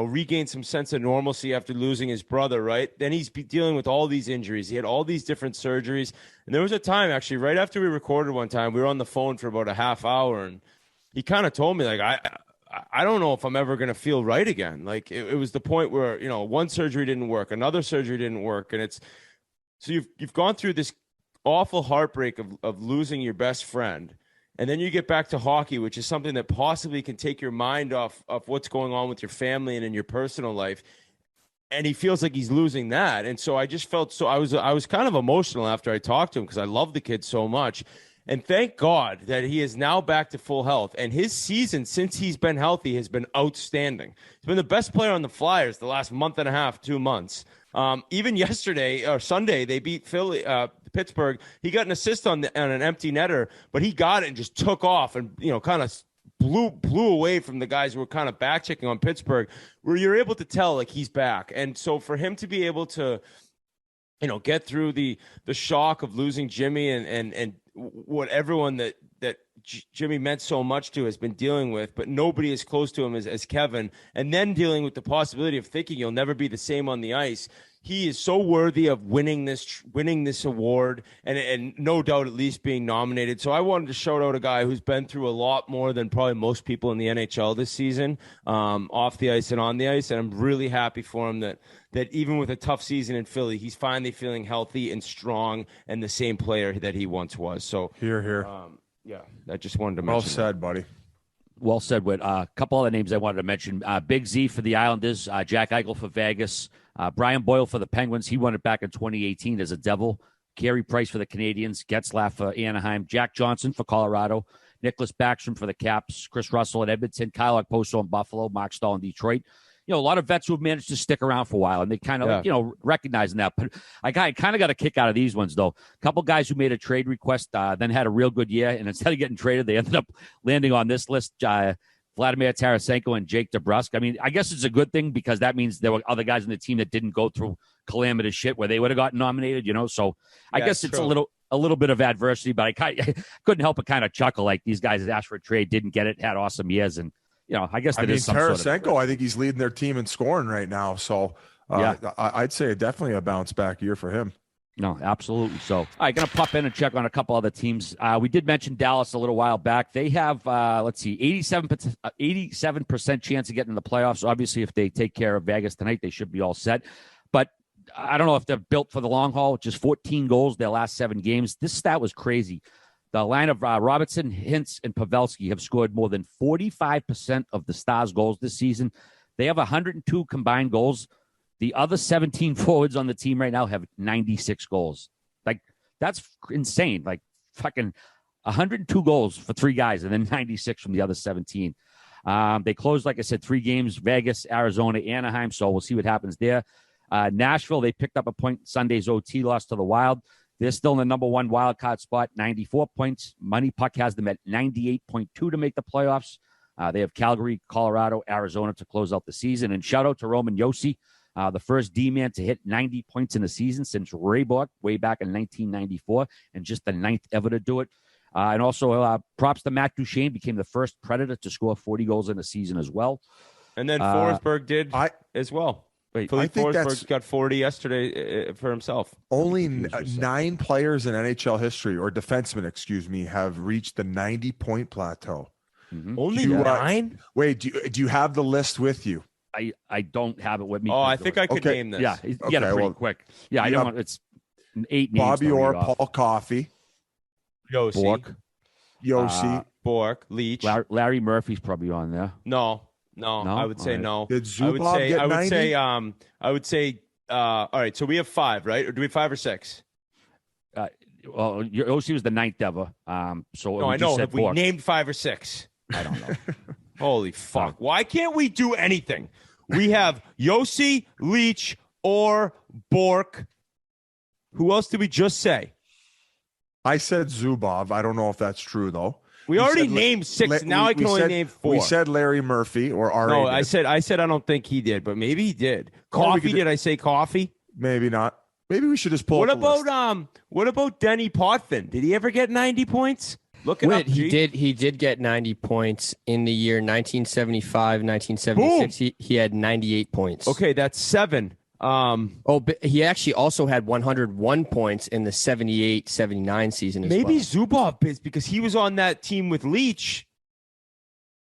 regain some sense of normalcy after losing his brother, right? Then he's dealing with all these injuries. He had all these different surgeries. And there was a time, actually, right after we recorded one time, we were on the phone for about a half hour, and he kind of told me, like, I don't know if I'm ever going to feel right again. Like, it was the point where, one surgery didn't work, another surgery didn't work. And so you've gone through this awful heartbreak of losing your best friend. And then you get back to hockey, which is something that possibly can take your mind off of what's going on with your family and in your personal life. And he feels like he's losing that. And so I just felt I was kind of emotional after I talked to him because I love the kid so much. And thank God that he is now back to full health. And his season, since he's been healthy, has been outstanding. He's been the best player on the Flyers the last month and a half, 2 months. Even yesterday or Sunday, they beat Pittsburgh. He got an assist on an empty netter, but he got it and just took off and kind of blew away from the guys who were kind of back checking on Pittsburgh, where you're able to tell like he's back. And so for him to be able to get through the shock of losing Jimmy and what everyone that Jimmy meant so much to has been dealing with, but nobody as close to him as Kevin, and then dealing with the possibility of thinking he'll never be the same on the ice. He is so worthy of winning this award and no doubt at least being nominated. So I wanted to shout out a guy who's been through a lot more than probably most people in the NHL this season, off the ice and on the ice. And I'm really happy for him that even with a tough season in Philly, he's finally feeling healthy and strong and the same player that he once was. So Here. yeah, I just wanted to mention Well said, buddy. Well said, Whit. A couple other names I wanted to mention. Big Z for the Islanders, Jack Eichel for Vegas, Brian Boyle for the Penguins. He won it back in 2018 as a Devil. Carey Price for the Canadians, Getzlaff for Anaheim, Jack Johnson for Colorado, Nicholas Backstrom for the Caps, Chris Russell at Edmonton, Kyle Okposo in Buffalo, Mark Stahl in Detroit. A lot of vets who have managed to stick around for a while, and they kind of, recognizing that. But I kind of got a kick out of these ones, though. A couple guys who made a trade request, then had a real good year, and instead of getting traded, they ended up landing on this list. Vladimir Tarasenko and Jake DeBrusk. I mean, I guess it's a good thing because that means there were other guys on the team that didn't go through calamitous shit where they would have gotten nominated, So I guess it's true. a little bit of adversity, but I couldn't help but kind of chuckle. Like these guys asked for a trade, didn't get it, had awesome years, and I guess that is some Tarasenko, sort of. I think he's leading their team in scoring right now. So I'd say definitely a bounce back year for him. No, absolutely. So, all right, going to pop in and check on a couple other teams. We did mention Dallas a little while back. They have, 87% chance of getting in the playoffs. Obviously, if they take care of Vegas tonight, they should be all set. But I don't know if they're built for the long haul. Just 14 goals their last 7 games. This stat was crazy. The line of Robertson, Hintz, and Pavelski have scored more than 45% of the Stars' goals this season. They have 102 combined goals. The other 17 forwards on the team right now have 96 goals. Like, that's insane. Like, fucking 102 goals for 3 guys and then 96 from the other 17. They closed, like I said, 3 games, Vegas, Arizona, Anaheim. So we'll see what happens there. Nashville, they picked up a point Sunday's OT loss to the Wild. They're still in the number 1 wild card spot, 94 points. Money Puck has them at 98.2 to make the playoffs. They have Calgary, Colorado, Arizona to close out the season. And shout out to Roman Josi, the first D-man to hit 90 points in a season since Ray Bork way back in 1994, and just the 9th ever to do it. And also props to Matt Duchene, became the first Predator to score 40 goals in a season as well. And then Forsberg did as well. Wait, Philippe think Forsberg's that's- got 40 yesterday for himself. Only 9 players in NHL history, or defensemen, excuse me, have reached the 90-point plateau. Only You, 9? Wait, do you have the list with you? I don't have it with me. Oh, I think I could Okay. name this. Yeah, you got it pretty quick. Yeah, I you don't have want it's 8 names. Bobby to read Orr, off. Paul Coffey, Josie, Bork. Yossi. Bork, Leach. Larry Murphy's probably on there. No, No? I would say All right. no. Did Zubov get 90? I would say all right, so we have 5, right? Or do we have 5 or 6? Well, Yossi was the 9th ever. So No, I just know. said Have we Bork. named 5 or 6? I don't know. Holy fuck. Why can't we do anything? We have Yossi, Leach, or Bork. Who else did we just say? I said Zubov. I don't know if that's true, though. We You already said named 6. La- Now we- I can we only said- name 4. We said Larry Murphy, or RA. no, did. I said I don't think he did, but maybe he did. Or we Coffee, could- did I say coffee? Maybe not. Maybe we should just pull What up the list. about Denny Potvin? Did he ever get 90 points? Look it up, G. He did get 90 points in the year 1975, 1976. He had 98 points. Okay, that's 7. But he actually also had 101 points in the 78-79 season as Maybe well. Zubov is because he was on that team with Leach.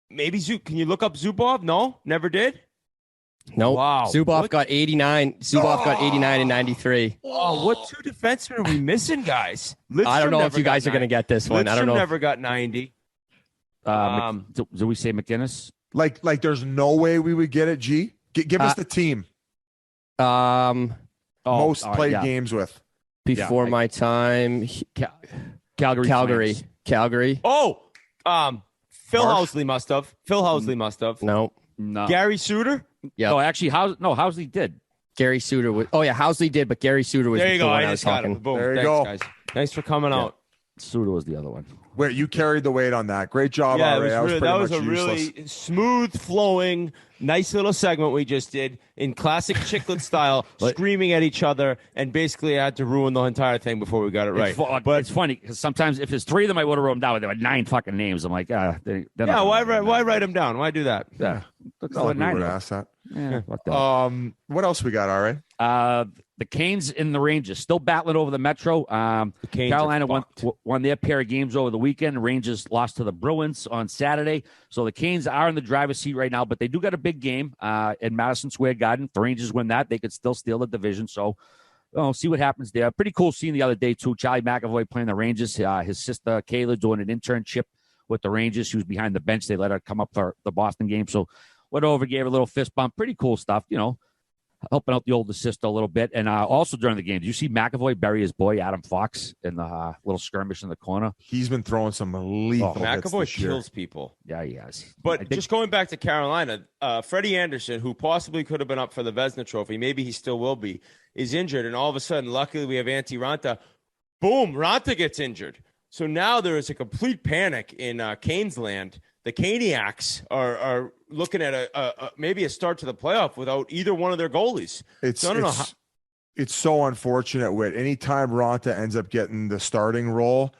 Maybe Can you look up Zubov? No, never did. No, Wow. Zubov What? got 89. Zubov got 89 and 93. Oh, what 2 defensemen are we missing, guys? I don't know if never you got guys are going to 90. get this one. I don't Lidstrom know. never got 90. Do we say McGinnis? Like, there's no way we would get it, G? Give us the team most played games with. Before Yeah, my time, Calgary. Calgary. Oh, Phil Marsh? Housley must have. Phil Housley must have. No, No. Gary Suter? yeah. No, actually, Housley did. Gary Suter was. Oh yeah, Housley did, but Gary Suter was There you the go. one I I was just got talking. it. Boom. There you Thanks, go. guys. Thanks for coming out. Suter was the other one. Where you carried the weight on that. Great job, Yeah, RA. that was a pretty much useless. really smooth flowing, nice little segment we just did in classic Chiclet style, screaming at each other, and basically I had to ruin the entire thing before we got it right. But it's funny because sometimes if there's 3 of them, I would have wrote them down. But there were 9 fucking names. I'm like, they're not Yeah, why gonna write them down? Why do that? Yeah. It's not like we 9 would of them. ask that. Yeah, what the- What else we got, RA? The Canes and the Rangers still battling over the Metro. Canes Carolina are won their pair of games over the weekend. Rangers lost to the Bruins on Saturday. So the Canes are in the driver's seat right now, but they do got a big game in Madison Square Garden. If the Rangers win that, they could still steal the division. So we'll see what happens there. Pretty cool scene the other day, too. Charlie McAvoy playing the Rangers. His sister, Kayla, doing an internship with the Rangers. She was behind the bench. They let her come up for the Boston game. So went over, gave her a little fist bump. Pretty cool stuff, helping out the older sister a little bit. And also during the game, did you see McAvoy bury his boy, Adam Fox, in the little skirmish in the corner? He's been throwing some lethal hits McAvoy this year. kills people. Yeah, he has. But just going back to Carolina, Freddie Anderson, who possibly could have been up for the Vezina Trophy, maybe he still will be, is injured. And all of a sudden, luckily, we have Antti Ranta. Boom, Ranta gets injured. So now there is a complete panic in Canes land. The Caniacs are looking at a maybe a start to the playoff without either one of their goalies. So I don't know how. It's so unfortunate, Whit. Anytime Ranta ends up getting the starting role,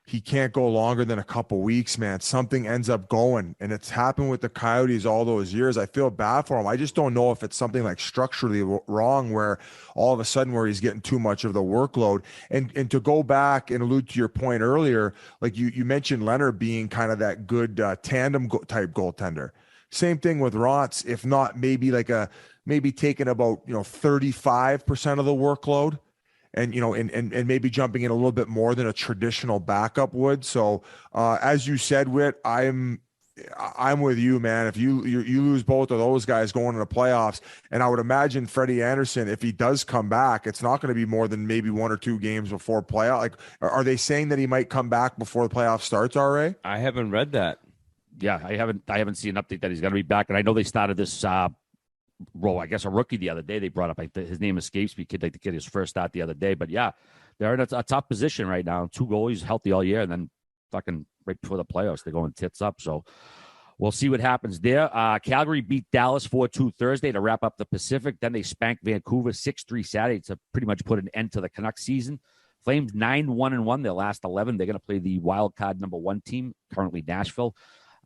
he can't go longer than a couple weeks, man. Something ends up going, and it's happened with the Coyotes all those years. I feel bad for him. I just don't know if it's something like structurally wrong where all of a sudden where he's getting too much of the workload. And to go back and allude to your point earlier, like you mentioned Leonard being kind of that good tandem type goaltender. Same thing with Rotz, if not maybe taking about 35% of the workload. And and maybe jumping in a little bit more than a traditional backup would. So as you said, Whit, I'm with you, man. If you lose both of those guys going into the playoffs, and I would imagine Freddie Anderson, if he does come back, it's not going to be more than maybe 1 or 2 games before playoff. Like, are they saying that he might come back before the playoff starts? RA? I haven't read that. Yeah, I haven't seen an update that he's going to be back. And I know they started this role, I guess a rookie the other day they brought up. His name escapes me. Kid like to get his first start the other day. But yeah, they're in a tough position right now. 2 goalies healthy all year, and then fucking right before the playoffs, they're going tits up. So we'll see what happens there. Calgary beat Dallas 4-2 Thursday to wrap up the Pacific. Then they spanked Vancouver 6-3 Saturday to pretty much put an end to the Canucks season. Flames 9-1-1 their last 11. They're going to play the wild card number 1 team, currently Nashville.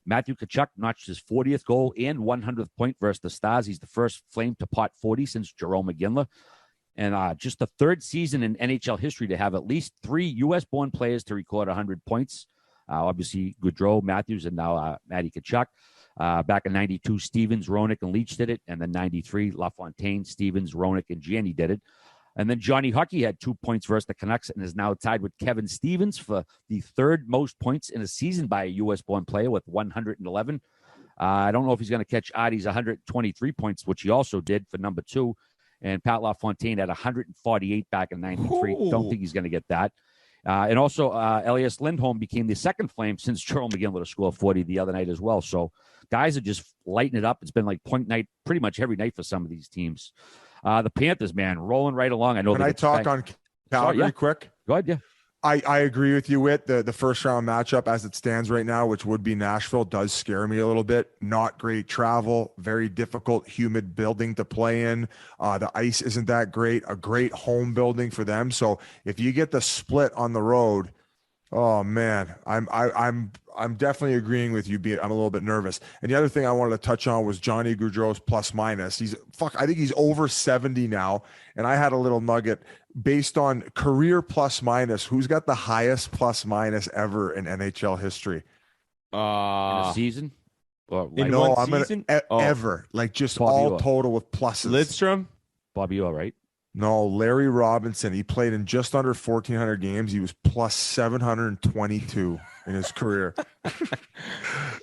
Matthew Tkachuk notched his 40th goal and 100th point versus the Stars. He's the first Flame to pot 40 since Jarome Iginla. And just the third season in NHL history to have at least 3 U.S.-born players to record 100 points. Obviously, Gaudreau, Matthews, and now Matty Tkachuk. Back in 92, Stevens, Roenick, and Leach did it. And then 93, LaFontaine, Stevens, Roenick, and Gianni did it. And then Johnny Hockey had 2 points versus the Canucks and is now tied with Kevin Stevens for the third most points in a season by a U.S.-born player with 111. I don't know if he's going to catch Artie's 123 points, which he also did for number 2. And Pat LaFontaine had 148 back in 93. Ooh. Don't think he's going to get that. And also, Elias Lindholm became the second Flame since Jarome Iginla to score 40 the other night as well. So guys are just lighting it up. It's been like point night pretty much every night for some of these teams. The Panthers, man, rolling right along. I know. Can I talk on Calgary quick? Go ahead, yeah. I agree with you, Whit. The first round matchup as it stands right now, which would be Nashville, does scare me a little bit. Not great travel, very difficult, humid building to play in. The ice isn't that great. A great home building for them. So if you get the split on the road, oh man, I'm definitely agreeing with you. I'm a little bit nervous. And the other thing I wanted to touch on was Johnny Gaudreau's plus minus. I think he's over 70 now. And I had a little nugget based on career plus minus. Who's got the highest plus minus ever in NHL history? In a season? Or In No, one I'm season? ever. Like just Bobby all Orr. total with pluses. Lidstrom? Bobby Orr, right? No, Larry Robinson. He played in just under 1,400 games. He was plus 722 in his career.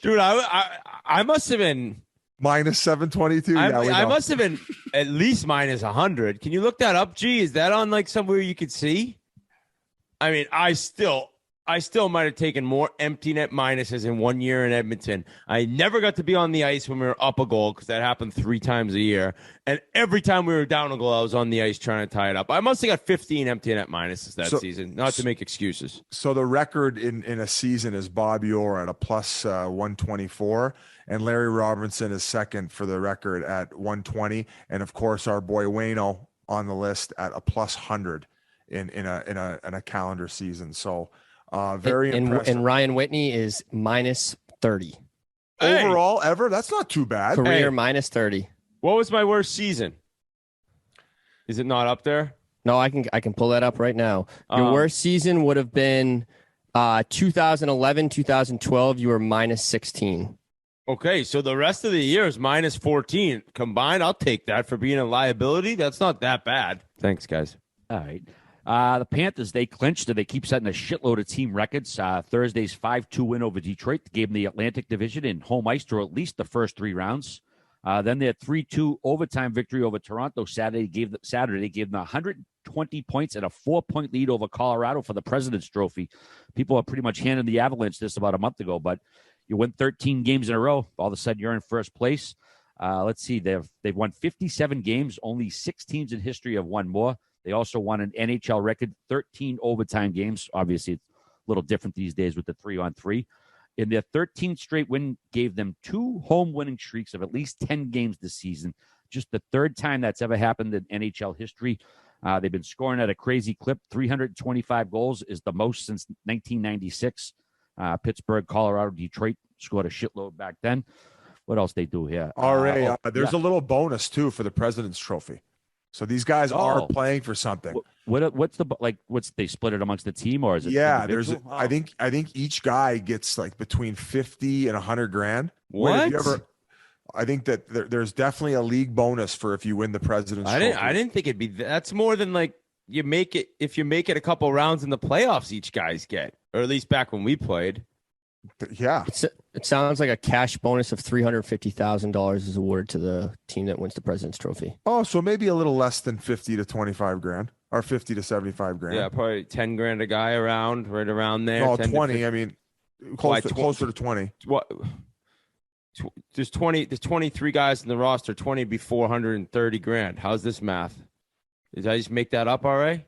Dude, I must have been Minus 722. I must have been at least minus 100. Can you look that up, G? Is that on like somewhere you could see? I mean, I still might have taken more empty net minuses in 1 year in Edmonton. I never got to be on the ice when we were up a goal because that happened 3 times a year. And every time we were down a goal, I was on the ice trying to tie it up. I must have got 15 empty net minuses that season, not to make excuses. So the record in a season is Bobby Orr at a plus 124, and Larry Robinson is second for the record at 120. And of course, our boy Wayno on the list at a plus 100 in a calendar season. So very impressive. And Ryan Whitney is minus 30. Overall, ever? That's not too bad. Career minus 30. What was my worst season? Is it not up there? No, I can pull that up right now. Your worst season would have been 2011, 2012. You were minus 16. Okay, so the rest of the year is minus 14 combined. I'll take that for being a liability. That's not that bad. Thanks, guys. All right. The Panthers, they clinched and they keep setting a shitload of team records. Thursday's 5-2 win over Detroit gave them the Atlantic Division and home ice through at least the first 3 rounds. Then their 3-2 overtime victory over Toronto Saturday gave them 120 points and a 4-point lead over Colorado for the President's Trophy. People are pretty much handing the Avalanche this about a month ago, but you win 13 games in a row. All of a sudden, you're in first place. Let's see. They've won 57 games. Only 6 teams in history have won more. They also won an NHL record 13 overtime games. Obviously, it's a little different these days with the 3-on-3. In their 13th straight win gave them 2 home winning streaks of at least 10 games this season. Just the third time that's ever happened in NHL history. They've been scoring at a crazy clip. 325 goals is the most since 1996. Pittsburgh, Colorado, Detroit scored a shitload back then. What else they do here? All right. There's a little bonus, too, for the President's Trophy. So these guys are playing for something. What's they split it amongst the team, or is it? Yeah, I think each guy gets like between 50 and 100 grand. What? I think that there's definitely a league bonus for if you win the President's Trophy. I didn't think it'd be that's more than like you make it if you make it a couple rounds in the playoffs each guys get, or at least back when we played. Yeah. It sounds like a cash bonus of $350,000 is awarded to the team that wins the President's Trophy. Oh, so maybe a little less than 50 to 25 grand or 50 to 75 grand. Yeah, probably 10 grand a guy right around there. No, 20. I mean, closer to 20. What? There's 23 guys in the roster. 20 be 430 grand. How's this math? Did I just make that up, all right?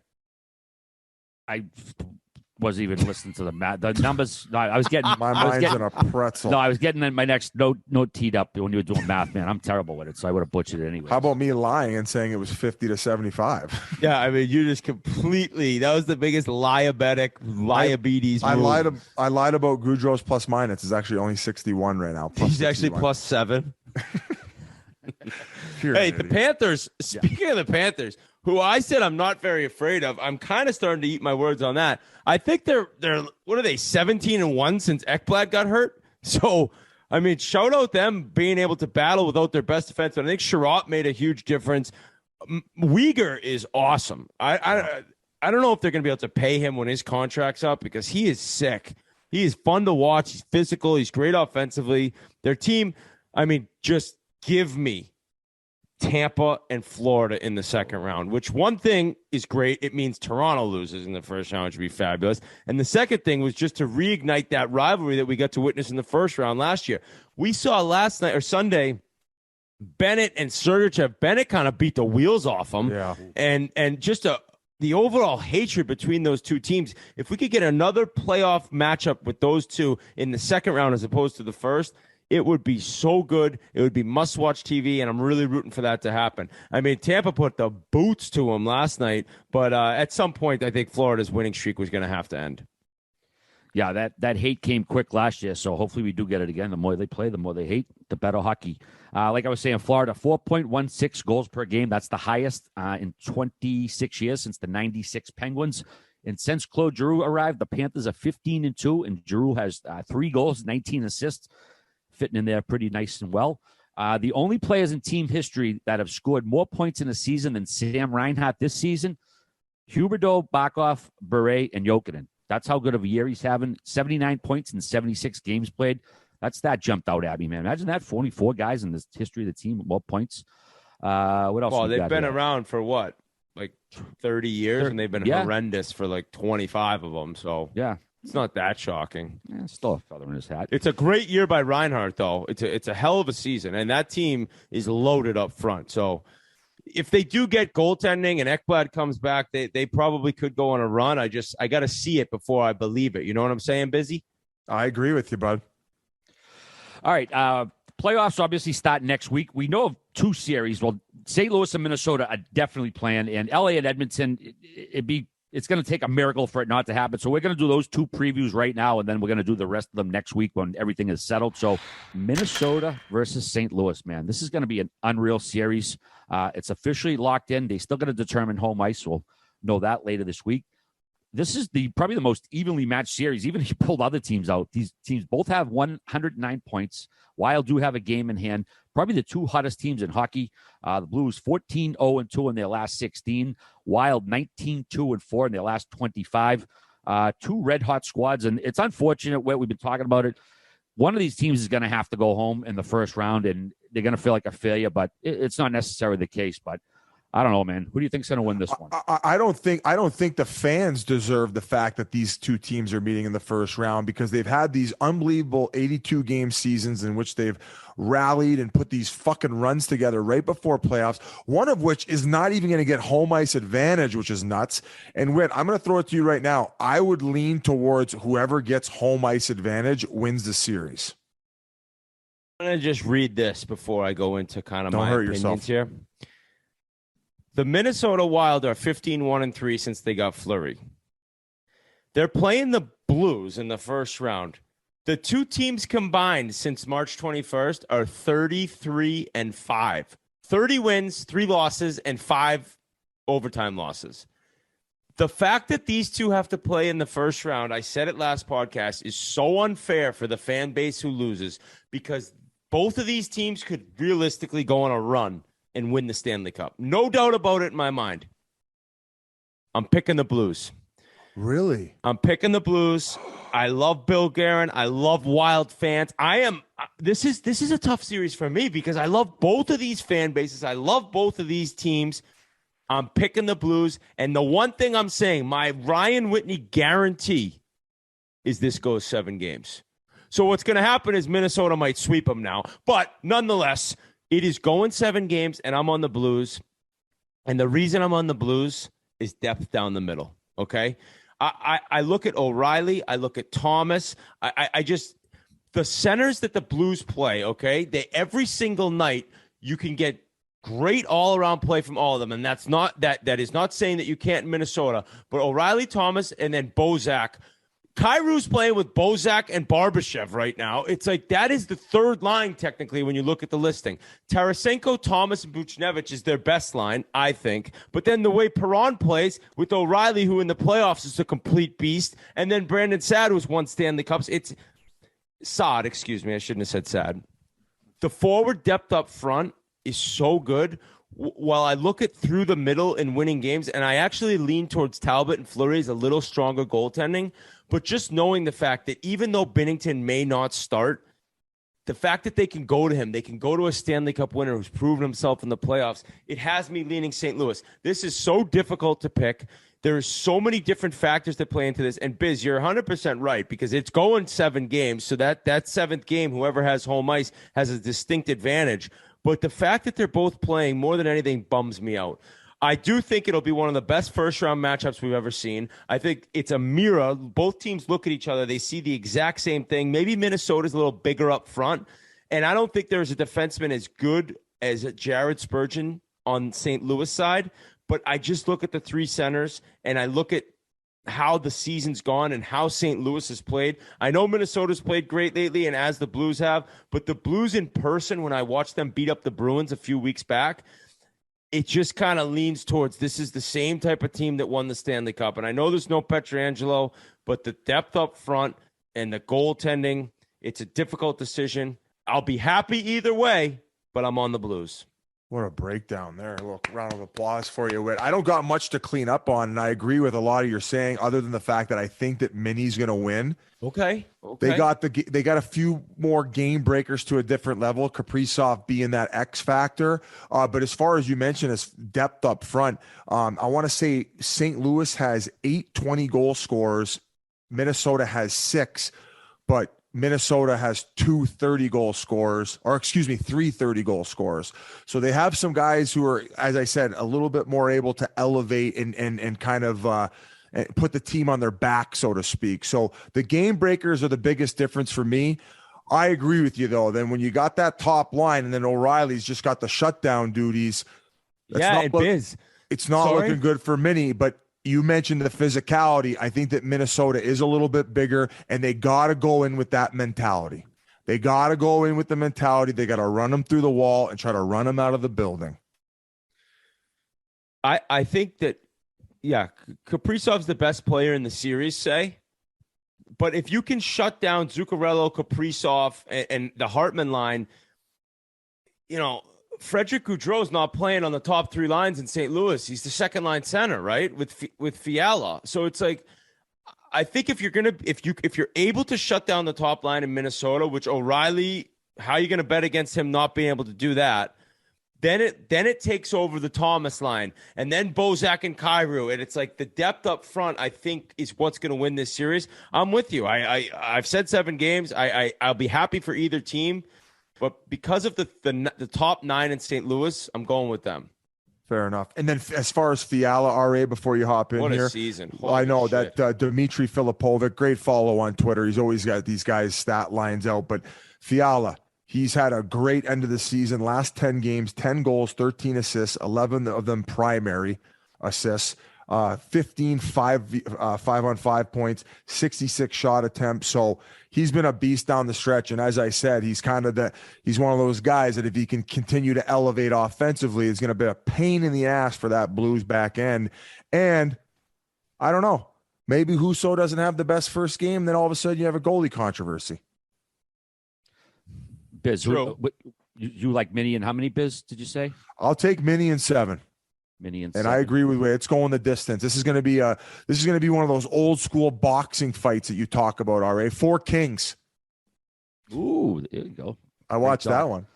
wasn't even listening to the math. The numbers. No, I was getting. My I was mind's getting, in a pretzel. No, I was getting my next note teed up when you were doing math, man. I'm terrible with it, so I would have butchered it anyway. How about me lying and saying it was 50 to 75? Yeah, I mean, you just completely. That was the biggest liabilities. I lied about Goudreau's plus minus. It's actually only 61 right now. He's actually plus 7. Hey, the Panthers. Speaking of the Panthers, who I said I'm not very afraid of, I'm kind of starting to eat my words on that. I think they're what are they, 17-1 since Ekblad got hurt? So, I mean, shout out them being able to battle without their best defenseman. I think Sherratt made a huge difference. Weegar is awesome. I don't know if they're going to be able to pay him when his contract's up because he is sick. He is fun to watch. He's physical. He's great offensively. Their team, I mean, just give me Tampa and Florida in the second round, which one thing is great. It means Toronto loses in the first round, which would be fabulous. And the second thing was just to reignite that rivalry that we got to witness in the first round last year. We saw last night or Sunday, Bennett and Sergachev. Bennett kind of beat the wheels off him. Yeah. And just the overall hatred between those two teams. If we could get another playoff matchup with those two in the second round as opposed to the first, it would be so good. It would be must-watch TV, and I'm really rooting for that to happen. I mean, Tampa put the boots to them last night, but at some point, I think Florida's winning streak was going to have to end. Yeah, that hate came quick last year, so hopefully we do get it again. The more they play, the more they hate, the better hockey. Like I was saying, Florida, 4.16 goals per game. That's the highest in 26 years since the 96 Penguins. And since Claude Giroux arrived, the Panthers are 15-2, and Giroux has 3 goals, 19 assists, fitting in there pretty nice and well. The only players in team history that have scored more points in a season than Sam Reinhart this season, Huberdeau, Barkov, Bure, and Jokinen. That's how good of a year he's having. 79 points in 76 games played. That jumped out at me, man. Imagine that, 44 guys in the history of the team with more points. What else? Well, they've been around for what? Like 30 years, and they've been horrendous for like 25 of them. So yeah. It's not that shocking. Yeah, still a feather in his hat. It's a great year by Reinhart, though. It's a hell of a season, and that team is loaded up front. So if they do get goaltending and Ekblad comes back, they probably could go on a run. I got to see it before I believe it. You know what I'm saying, Busy? I agree with you, bud. All right. Playoffs obviously start next week. We know of 2 series. Well, St. Louis and Minnesota are definitely playing, and LA and Edmonton, it's going to take a miracle for it not to happen. So we're going to do those 2 previews right now, and then we're going to do the rest of them next week when everything is settled. So Minnesota versus St. Louis, man. This is going to be an unreal series. It's officially locked in. They still got to determine home ice. We'll know that later this week. This is probably the most evenly matched series. Even if you pulled other teams out, these teams both have 109 points. Wild do have a game in hand. Probably the 2 hottest teams in hockey. The Blues 14-0-2 in their last 16. Wild 19-2-4 in their last 25. 2 red-hot squads, and it's unfortunate where we've been talking about it. One of these teams is going to have to go home in the first round, and they're going to feel like a failure, but it's not necessarily the case. But I don't know, man. Who do you think's going to win this one? I don't think the fans deserve the fact that these 2 teams are meeting in the first round because they've had these unbelievable 82-game seasons in which they've rallied and put these fucking runs together right before playoffs, one of which is not even going to get home ice advantage, which is nuts. And Whit, I'm going to throw it to you right now. I would lean towards whoever gets home ice advantage wins the series. I'm going to just read this before I go into kind of Don't my hurt opinions yourself here. The Minnesota Wild are 15-1-3 since they got Fleury. They're playing the Blues in the first round. The 2 teams combined since March 21st are 33-5. 30 wins, 3 losses, and 5 overtime losses. The fact that these 2 have to play in the first round, I said it last podcast, is so unfair for the fan base who loses because both of these teams could realistically go on a run and win the Stanley Cup. No doubt about it in my mind. I'm picking the Blues. Really? I'm picking the Blues. I love Bill Guerin. I love Wild fans. This is a tough series for me because I love both of these fan bases. I love both of these teams. I'm picking the Blues. And the one thing I'm saying, my Ryan Whitney guarantee is this goes 7 games. So what's going to happen is Minnesota might sweep them now. But nonetheless, it is going 7 games, and I'm on the Blues. And the reason I'm on the Blues is depth down the middle, okay? I look at O'Reilly. I look at Thomas. I just the centers that the Blues play. Okay, they every single night you can get great all-around play from all of them, and that's not that is not saying that you can't in Minnesota. But O'Reilly, Thomas, and then Bozak. Kairu's playing with Bozak and Barbashev right now. It's like that is the third line technically when you look at the listing. Tarasenko, Thomas, and Buchnevich is their best line, I think. But then the way Perron plays with O'Reilly, who in the playoffs is a complete beast, and then Brandon Saad, who's won Stanley Cups. It's Saad, excuse me. I shouldn't have said Saad. The forward depth up front is so good. While I look at through the middle and winning games, and I actually lean towards Talbot and Fleury's a little stronger goaltending, but just knowing the fact that even though Binnington may not start, the fact that they can go to him, they can go to a Stanley Cup winner who's proven himself in the playoffs, it has me leaning St. Louis. This is so difficult to pick. There's so many different factors that play into this. And Biz, you're 100% right because it's going 7 games. So that seventh game, whoever has home ice has a distinct advantage. But the fact that they're both playing more than anything bums me out. I do think it'll be one of the best first-round matchups we've ever seen. I think it's a mirror. Both teams look at each other. They see the exact same thing. Maybe Minnesota's a little bigger up front. And I don't think there's a defenseman as good as Jared Spurgeon on St. Louis side. But I just look at the 3 centers, and I look at how the season's gone and how St. Louis has played. I know Minnesota's played great lately, and as the Blues have. But the Blues in person, when I watched them beat up the Bruins a few weeks back, it just kind of leans towards this is the same type of team that won the Stanley Cup. And I know there's no Pietrangelo, but the depth up front and the goaltending, it's a difficult decision. I'll be happy either way, but I'm on the Blues. What a breakdown there. Look, round of applause for you, Whit. I don't got much to clean up on, and I agree with a lot of your saying, other than the fact that I think that Minnie's going to win. Okay. They got a few more game breakers to a different level, Kaprizov being that X factor. But as far as you mentioned, as depth up front, I want to say St. Louis has 8 20-goal scorers. Minnesota has 6, but Minnesota has 2 30-goal scorers, or excuse me, 3 30-goal scorers. So they have some guys who are, as I said, a little bit more able to elevate and kind of put the team on their back, so to speak. So the game breakers are the biggest difference for me. I agree with you, though. Then when you got that top line and then O'Reilly's just got the shutdown duties, it's not looking good for Minnie, but you mentioned the physicality. I think that Minnesota is a little bit bigger, and they got to go in with that mentality. They got to go in with the mentality. They got to run them through the wall and try to run them out of the building. I think that, yeah, Kaprizov's the best player in the series, say. But if you can shut down Zuccarello, Kaprizov, and the Hartman line, you know, Frederick Gaudreau's not playing on the top 3 lines in St. Louis. He's the second line center, right? With Fiala. So it's like, I think if you're able to shut down the top line in Minnesota, which O'Reilly, how are you going to bet against him not being able to do that? Then it takes over the Thomas line, and then Bozak and Kyrou, and it's like the depth up front, I think, is what's going to win this series. I'm with you. I've said 7 games. I'll be happy for either team. But because of the top 9 in St. Louis, I'm going with them. Fair enough. And then as far as Fiala, RA, before you hop in here. What a season. I know shit. That Dmitry Filipovic, great follow on Twitter. He's always got these guys' stat lines out. But Fiala, he's had a great end of the season. Last 10 games, 10 goals, 13 assists, 11 of them primary assists. 15 5-on-5 points, 66 shot attempts. So he's been a beast down the stretch. And as I said, he's one of those guys that if he can continue to elevate offensively, it's going to be a pain in the ass for that Blues back end. And I don't know, maybe Husso doesn't have the best first game. Then all of a sudden you have a goalie controversy. Biz, you like Minnie and how many, Biz, did you say? I'll take Minnie and 7. And I agree with Wade. It's going the distance. This is going to be one of those old school boxing fights that you talk about. RA 4 Kings. Ooh, there you go. I watched that one.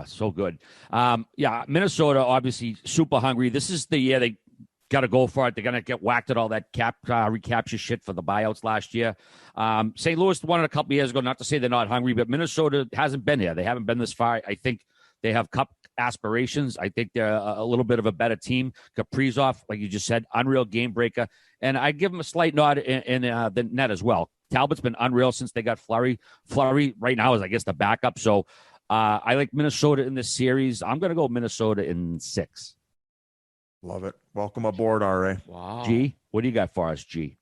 So good. Yeah, Minnesota obviously super hungry. This is the year they got to go for it. They're going to get whacked at all that recapture shit for the buyouts last year. St. Louis won it a couple years ago. Not to say they're not hungry, but Minnesota hasn't been here. They haven't been this far. I think They have cup aspirations. I think they're a little bit of a better team. Kaprizov, like you just said, unreal game breaker. And I give them a slight nod in the net as well. Talbot's been unreal since they got Fleury. Fleury right now is, I guess, the backup. So I like Minnesota in this series. I'm going to go Minnesota in 6. Love it. Welcome aboard, RA. Wow. G, what do you got for us, G?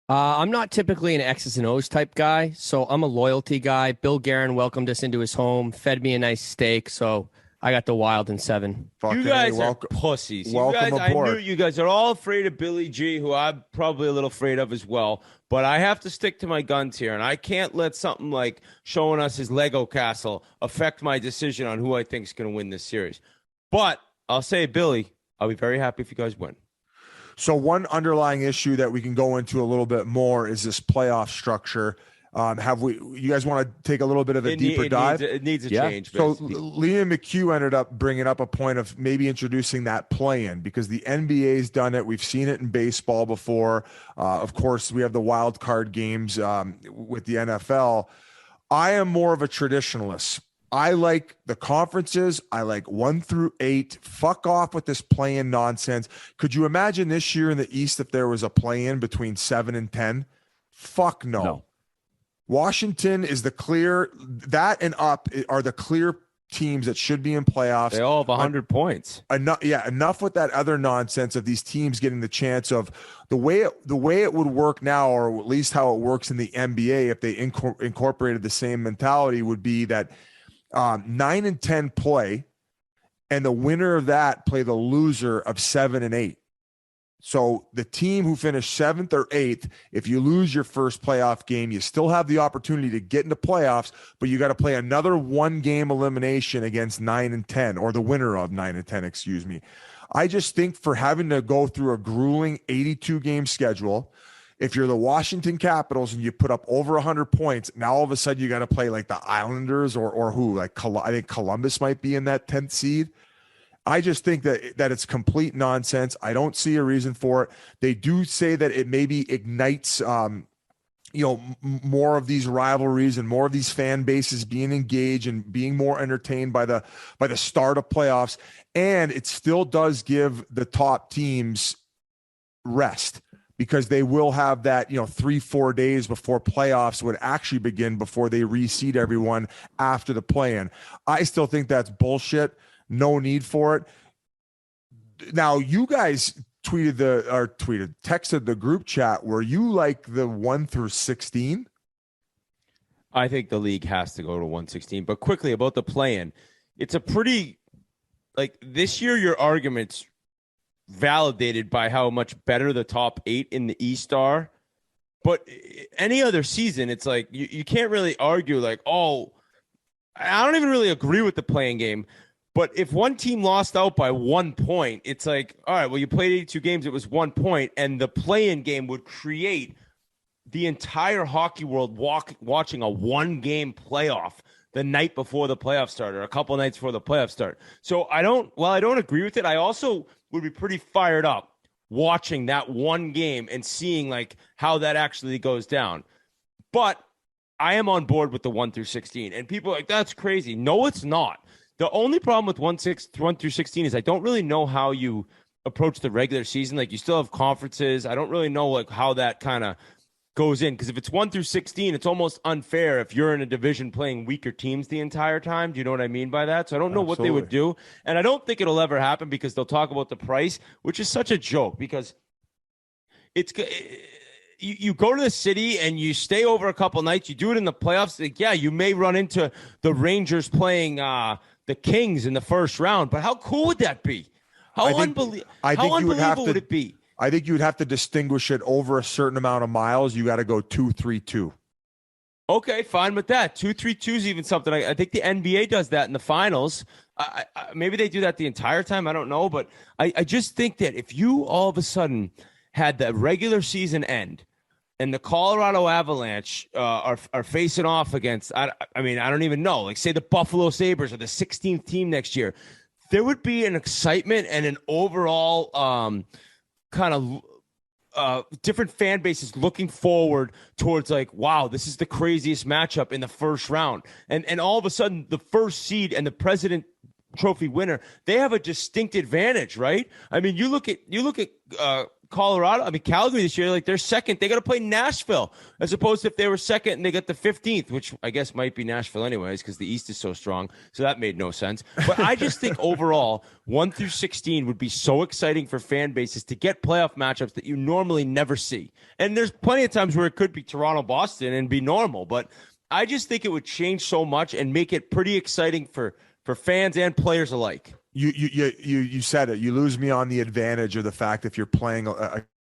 I'm not typically an X's and O's type guy, so I'm a loyalty guy. Bill Guerin welcomed us into his home, fed me a nice steak, so I got the Wild in 7. You guys are pussies. Welcome aboard. I knew you guys are all afraid of Billy G, who I'm probably a little afraid of as well. But I have to stick to my guns here, and I can't let something like showing us his Lego castle affect my decision on who I think is going to win this series. But I'll say, Billy, I'll be very happy if you guys win. So one underlying issue that we can go into a little bit more is this playoff structure. You guys want to take a little bit of a deeper dive? It needs a change. So Liam McHugh ended up bringing up a point of maybe introducing that play-in because the NBA's done it. We've seen it in baseball before. Of course, we have the wild card games with the NFL. I am more of a traditionalist. I like the conferences. I like 1 through 8. Fuck off with this play-in nonsense. Could you imagine this year in the East if there was a play-in between 7 and 10? Fuck no. Washington is the clear, that and up are the clear teams that should be in playoffs. They all have 100 points. Enough with that other nonsense of these teams getting the chance of the way it would work now, or at least how it works in the NBA if they incorporated the same mentality, would be that 9 and 10 play, and the winner of that play the loser of 7 and 8. So the team who finished 7th or 8th, if you lose your first playoff game, you still have the opportunity to get into playoffs, but you got to play another 1-game elimination against 9 and 10, or the winner of 9 and 10, excuse me. I just think for having to go through a grueling 82-game schedule, if you're the Washington Capitals and you put up over 100 points, now all of a sudden you got to play like the Islanders or who? Like I think Columbus might be in that 10th seed. I just think that it's complete nonsense. I don't see a reason for it. They do say that it maybe ignites, more of these rivalries and more of these fan bases being engaged and being more entertained by the start of playoffs. And it still does give the top teams rest, because they will have that, 3-4 days before playoffs would actually begin, before they reseed everyone after the play-in. I still think that's bullshit. No need for it. Now, you guys texted the group chat. Were you like the 1 through 16? I think the league has to go to 116. But quickly about the play-in, it's a pretty, this year your argument's validated by how much better the top 8 in the East are. But any other season, it's like you can't really argue I don't even really agree with the play-in game. But if one team lost out by 1 point, it's like, all right, well, you played 82 games, it was 1 point, and the play-in game would create the entire hockey world watching a 1-game playoff the night before the playoffs start, or a couple nights before the playoffs start. So I don't agree with it. I also would be pretty fired up watching that one game and seeing how that actually goes down. But I am on board with the 1 through 16, and people are like, that's crazy. No, it's not. The only problem with 1 through 16 is I don't really know how you approach the regular season. You still have conferences. I don't really know how that kind of goes in, because if it's 1 through 16, it's almost unfair if you're in a division playing weaker teams the entire time. Do you know what I mean by that? So I don't know what they would do, and I don't think it'll ever happen, because they'll talk about the price, which is such a joke, because it's you go to the city and you stay over a couple nights. You do it in the playoffs. You may run into the Rangers playing the Kings in the first round, but how cool would that be? How unbelievable would it be? I think you would have to distinguish it over a certain amount of miles. You got to go 2-3-2. Okay, fine with that. 2-3-2 is even something. I think the NBA does that in the finals. Maybe they do that the entire time. I don't know, but I just think that if you all of a sudden had the regular season end and the Colorado Avalanche are facing off against, I don't even know, say the Buffalo Sabres are the 16th team next year, there would be an excitement and an overall kind of different fan bases looking forward towards wow, this is the craziest matchup in the first round. And all of a sudden the first seed and the president trophy winner, they have a distinct advantage, right? I mean, you look at Colorado. I mean, Calgary this year, like they're second. They got to play Nashville as opposed to if they were second and they got the 15th, which I guess might be Nashville anyways because the East is so strong. So that made no sense. But I just think overall, 1 through 16 would be so exciting for fan bases to get playoff matchups that you normally never see. And there's plenty of times where it could be Toronto, Boston and be normal. But I just think it would change so much and make it pretty exciting for fans and players alike. You said it. You lose me on the advantage of the fact if you're playing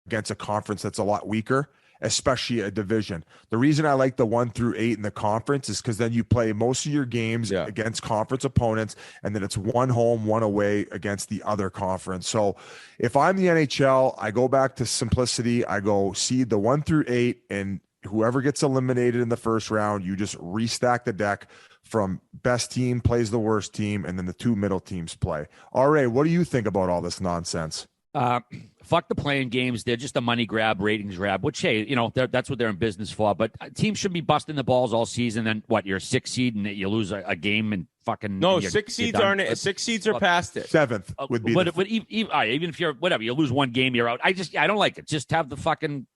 against a conference that's a lot weaker, especially a division. The reason I like the 1 through 8 in the conference is because then you play most of your games against conference opponents, and then it's one home, one away against the other conference. So if I'm the NHL, I go back to simplicity. I go seed the 1 through 8, and whoever gets eliminated in the first round, you just restack the deck from best team plays the worst team, and then the 2 middle teams play. RA, what do you think about all this nonsense? Fuck the playing games. They're just a money grab, ratings grab, which, hey, that's what they're in business for. But teams should be busting the balls all season. Then what, you're a 6 seed and you lose a game and fucking... No, 6 seeds are past it. 7th would be... But even if you're, whatever, you lose one game, you're out. I don't like it. Just have the fucking...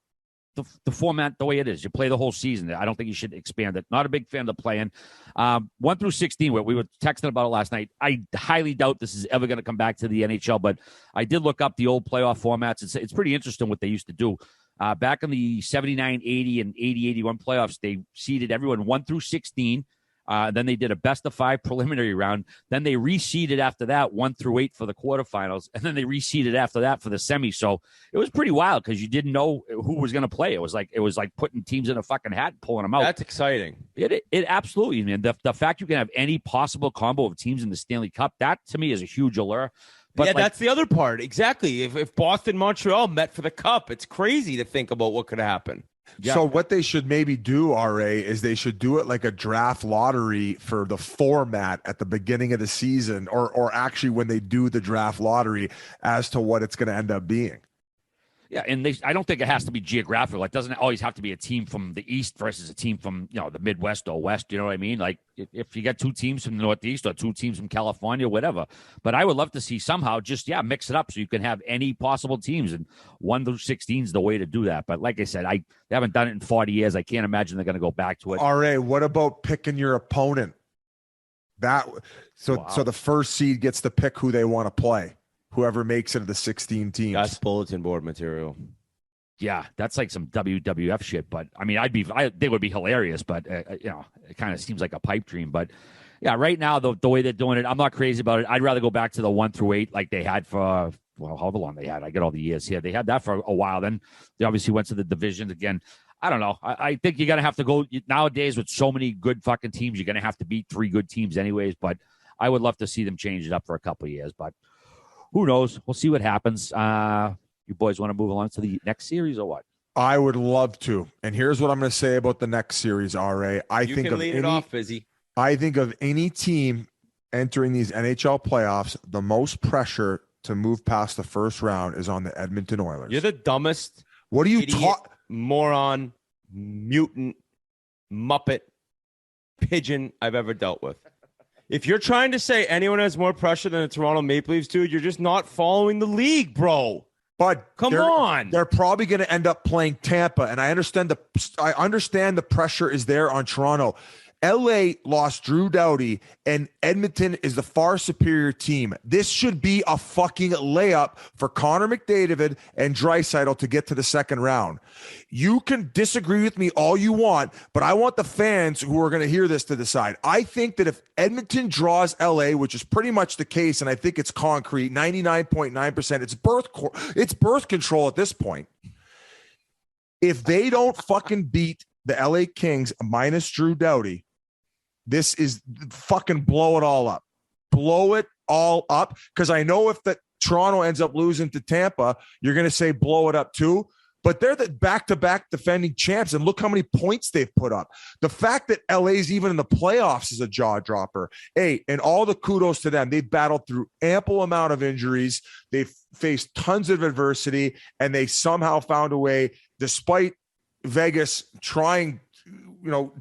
The format the way it is. You play the whole season. I don't think you should expand it. Not a big fan of the play-in. 1 through 16, where we were texting about it last night. I highly doubt this is ever going to come back to the NHL, but I did look up the old playoff formats. It's pretty interesting what they used to do. Back in the 79, 80, and 80, 81 playoffs, they seeded everyone 1 through 16. Then they did a best-of-5 preliminary round. Then they reseeded after that 1 through 8 for the quarterfinals, and then they reseeded after that for the semi. So it was pretty wild because you didn't know who was going to play. It was like putting teams in a fucking hat and pulling them out. That's exciting. It absolutely, man. The fact you can have any possible combo of teams in the Stanley Cup, that to me is a huge allure. But that's the other part. Exactly. If Boston, Montreal met for the Cup, it's crazy to think about what could happen. Yeah. So what they should maybe do, RA, is they should do it like a draft lottery for the format at the beginning of the season, or actually when they do the draft lottery as to what it's going to end up being. Yeah, and I don't think it has to be geographical. It doesn't always have to be a team from the East versus a team from the Midwest or West. You know what I mean? Like if you get 2 teams from the Northeast or 2 teams from California, whatever. But I would love to see somehow just mix it up so you can have any possible teams, and 1 through 16 is the way to do that. But like I said, they haven't done it in 40 years. I can't imagine they're going to go back to it. RA, what about picking your opponent? So the first seed gets to pick who they want to play. Whoever makes it to the 16 teams. That's bulletin board material. Yeah, that's like some WWF shit. But I mean, they would be hilarious. But it kind of seems like a pipe dream. But yeah, right now the way they're doing it, I'm not crazy about it. I'd rather go back to the 1 through 8 like they had for however long they had. I get all the years here. They had that for a while. Then they obviously went to the divisions again. I don't know. I think you're gonna have to go nowadays with so many good fucking teams. You're gonna have to beat 3 good teams anyways. But I would love to see them change it up for a couple of years. But who knows? We'll see what happens. You boys want to move along to the next series or what? I would love to. And here's what I'm going to say about the next series, RA. I think of any team entering these NHL playoffs, the most pressure to move past the first round is on the Edmonton Oilers. You're the dumbest. What are you moron, mutant, muppet, pigeon I've ever dealt with. If you're trying to say anyone has more pressure than the Toronto Maple Leafs, dude, you're just not following the league, bro. But come on, they're probably going to end up playing Tampa, and I understand the pressure is there on Toronto. LA lost Drew Doughty, and Edmonton is the far superior team. This should be a fucking layup for Connor McDavid and Draisaitl to get to the second round. You can disagree with me all you want, but I want the fans who are going to hear this to decide. I think that if Edmonton draws LA, which is pretty much the case, and I think it's concrete, 99.9%, it's birth control at this point. If they don't fucking beat the LA Kings minus Drew Doughty, this is fucking blow it all up. Blow it all up. Because I know if the Toronto ends up losing to Tampa, you're going to say blow it up too. But they're the back-to-back defending champs, and look how many points they've put up. The fact that LA's even in the playoffs is a jaw-dropper. Hey, and all the kudos to them. They've battled through ample amount of injuries. They've faced tons of adversity, and they somehow found a way, despite Vegas trying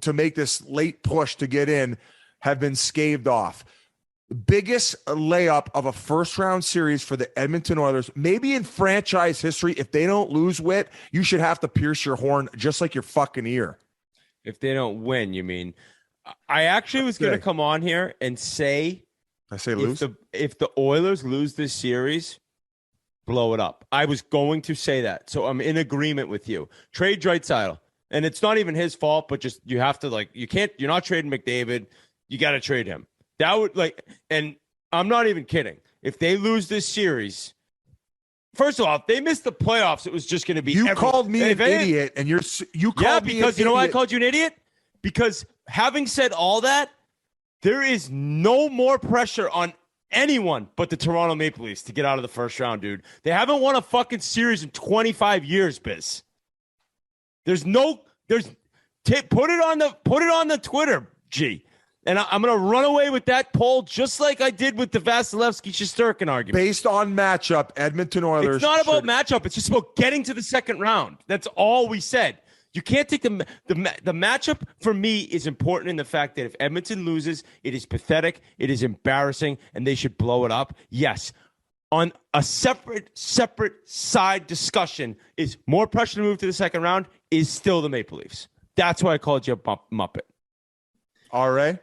to make this late push to get in, have been scathed off. biggest layup of a first round series for the Edmonton Oilers, maybe in franchise history. If they don't lose, Whit, you should have to pierce your horn just like your fucking ear. If they don't win, you mean? I actually was going to come on here and say, lose. If the Oilers lose this series, blow it up. I was going to say that. So I'm in agreement with you. Trade Draisaitl. And it's not even his fault, but just you have to, you're not trading McDavid. You got to trade him. That would and I'm not even kidding. If they lose this series, first of all, if they missed the playoffs, it was just going to be. You called me an idiot, and you called me because you know why I called you an idiot? Because having said all that, there is no more pressure on anyone but the Toronto Maple Leafs to get out of the first round, dude. They haven't won a fucking series in 25 years, Biz. Put it on the Twitter, G. And I'm going to run away with that poll just like I did with the Vasilevsky-Shesterkin argument. Based on matchup, Edmonton Oilers. It's not about matchup. It's just about getting to the second round. That's all we said. You can't take the matchup for me is important in the fact that if Edmonton loses, it is pathetic, it is embarrassing, and they should blow it up. Yes. On a separate side discussion is more pressure to move to the second round is still the Maple Leafs. That's why I called you a Muppet. RA?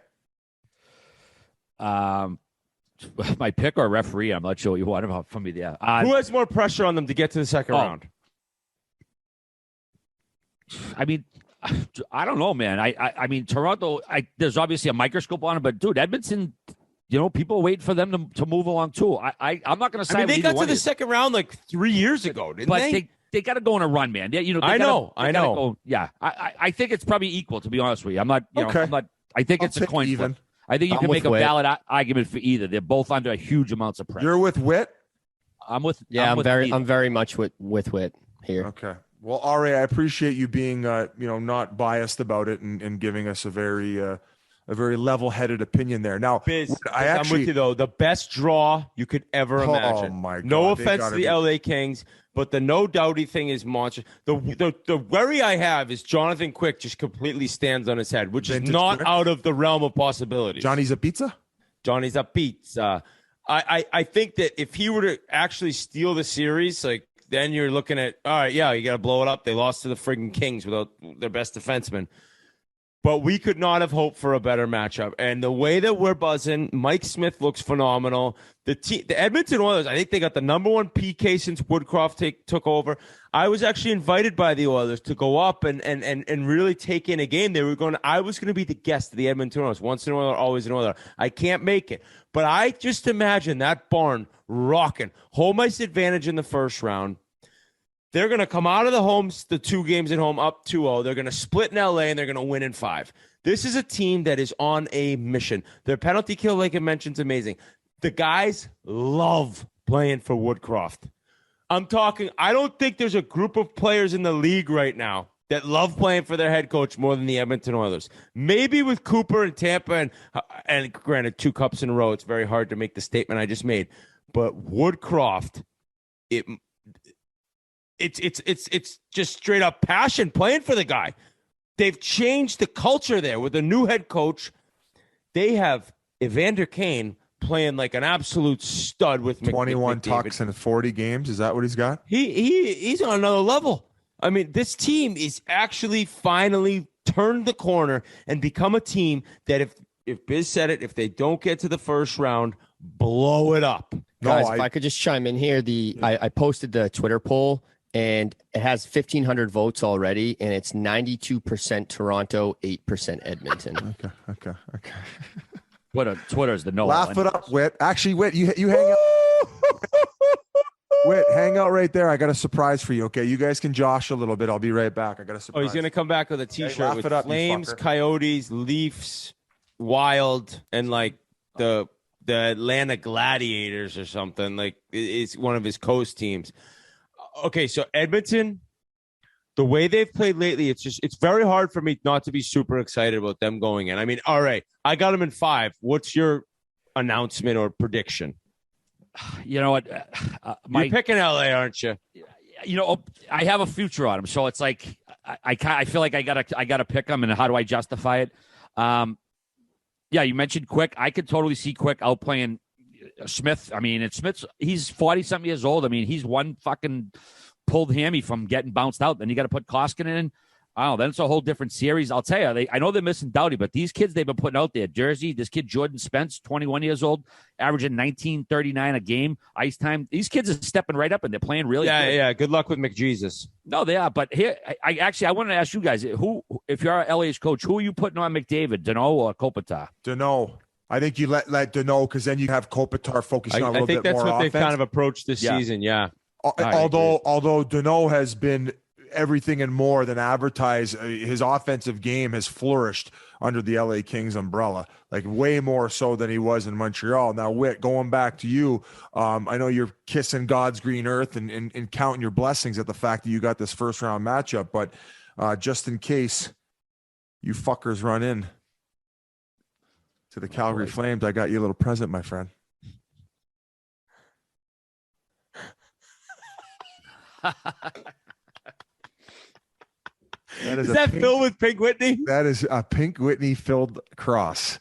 My pick or referee, I'm not sure what you want from me there. Who has more pressure on them to get to the second round? I mean, I don't know, man. I mean, Toronto, there's obviously a microscope on it, but dude, Edmonton, people wait for them to move along too. I'm not going to say they got to the second round like 3 years ago, didn't they? They got to go on a run, man. I know. I think it's probably equal, to be honest with you. I'm not. I think it's a coin even. flip. I think you can make a valid argument for either. They're both under huge amounts of pressure. You're with Whit? I'm with. Yeah, I'm very much with Whit here. Okay. Well, Ari, I appreciate you being, not biased about it and giving us a very level-headed opinion there. Now, Biz, I'm with you though. The best draw you could ever imagine. Oh my God! No offense to the LA Kings, but the no doubty thing is monstrous. The worry I have is Jonathan Quick just completely stands on his head, which is not out of the realm of possibilities. Johnny's a pizza. I think that if he were to actually steal the series, then you're looking at, all right, yeah, you got to blow it up. They lost to the friggin' Kings without their best defenseman. But we could not have hoped for a better matchup. And the way that we're buzzing, Mike Smith looks phenomenal. The Edmonton Oilers, I think they got the number one PK since Woodcroft took over. I was actually invited by the Oilers to go up and really take in a game. I was going to be the guest of the Edmonton Oilers. Once an Oiler, always an Oiler. I can't make it. But I just imagine that barn rocking. Home ice advantage in the first round. They're going to come out of the 2 games at home up 2-0. They're going to split in LA, and they're going to win in 5. This is a team that is on a mission. Their penalty kill, like I mentioned, is amazing. The guys love playing for Woodcroft. I don't think there's a group of players in the league right now that love playing for their head coach more than the Edmonton Oilers. Maybe with Cooper and Tampa, and granted, 2 cups in a row, it's very hard to make the statement I just made. But Woodcroft, it's just straight up passion playing for the guy. They've changed the culture there with a new head coach. They have Evander Kane playing like an absolute stud with 21 tucks in 40 games. Is that what he's got? He's on another level. I mean, this team is actually finally turned the corner and become a team that if Biz said it, if they don't get to the first round, blow it up. Guys, if I could just chime in here, I posted the Twitter poll. And it has 1,500 votes already, and it's 92% Toronto, 8% Edmonton. Okay. Twitter's the no. Laugh it up, Whit. Actually, Whit, you hang out. Whit, hang out right there. I got a surprise for you. Okay, you guys can josh a little bit. I'll be right back. I got a surprise. Oh, he's gonna come back with a T-shirt with up, Flames, Coyotes, Leafs, Wild, and the Atlanta Gladiators or something. It's one of his coast teams. Okay, so Edmonton, the way they've played lately, it's very hard for me not to be super excited about them going in. I mean, all right, I got them in 5. What's your announcement or prediction? You know what? You're picking LA, aren't you? I have a future on them, so it's like I feel like I gotta pick them, and how do I justify it? Yeah, you mentioned Quick. I could totally see Quick outplaying Smith. I mean, he's 40-something years old. I mean, he's one fucking pulled hammy from getting bounced out. Then you got to put Koskinen in. Oh, then it's a whole different series. I'll tell you, I know they're missing Doughty, but these kids they've been putting out there. Jersey, this kid Jordan Spence, 21 years old, averaging 19:39 a game, ice time. These kids are stepping right up and they're playing really good. Yeah. Good luck with McJesus. No, they are. But here, I wanted to ask you guys, who, if you're our LA's coach, who are you putting on McDavid, Danault or Kopitar? Danault. I think you let Danault because then you have Kopitar focusing on a little bit more offense. I think that's what they've kind of approached this season, yeah. Although Danault has been everything and more than advertised, his offensive game has flourished under the LA Kings umbrella, like way more so than he was in Montreal. Now, Whit, going back to you, I know you're kissing God's green earth and counting your blessings at the fact that you got this first round matchup, but just in case you fuckers run in to the Calgary Flames, I got you a little present, my friend. Is that filled with Pink Whitney? That is a Pink Whitney filled cross.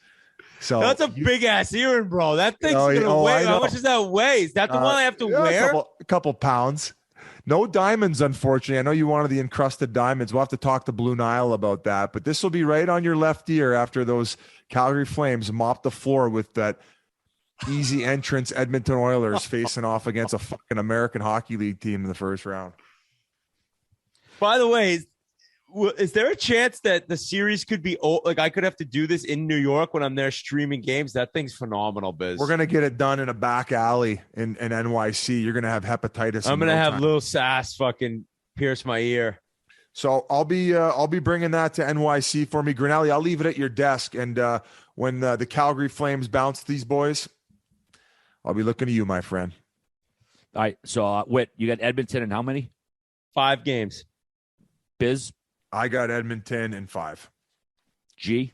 So that's a big ass earring, bro. That thing's gonna weigh. How much does that weigh? Is that the one I have to wear? A couple pounds. No diamonds, unfortunately. I know you wanted the encrusted diamonds. We'll have to talk to Blue Nile about that. But this will be right on your left ear after those Calgary Flames mop the floor with that easy entrance Edmonton Oilers facing off against a fucking American Hockey League team in the first round. By the way, is there a chance that the series could be like I could have to do this in New York when I'm there streaming games? That thing's phenomenal, Biz. We're gonna get it done in a back alley in NYC. You're gonna have hepatitis. I'm gonna have Lil Sass fucking pierce my ear. So I'll be bringing that to NYC for me, Grinnelli. I'll leave it at your desk, and when the Calgary Flames bounce these boys, I'll be looking to you, my friend. All right. So Whit, you got Edmonton and how many? 5 games. Biz. I got Edmonton in 5. G.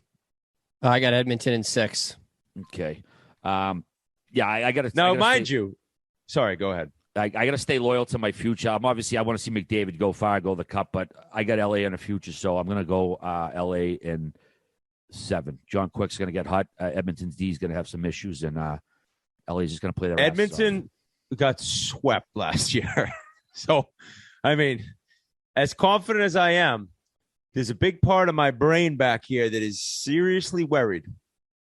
I got Edmonton in 6. Okay. Yeah, I got to. Now, mind you, sorry, go ahead. I got to stay loyal to my future. I want to see McDavid go far, go the cup, but I got LA in the future, so I'm going to go LA in 7. John Quick's going to get hot. Edmonton's D is going to have some issues, and LA's just going to play their Edmonton got swept last year. So, I mean, as confident as I am, there's a big part of my brain back here that is seriously worried.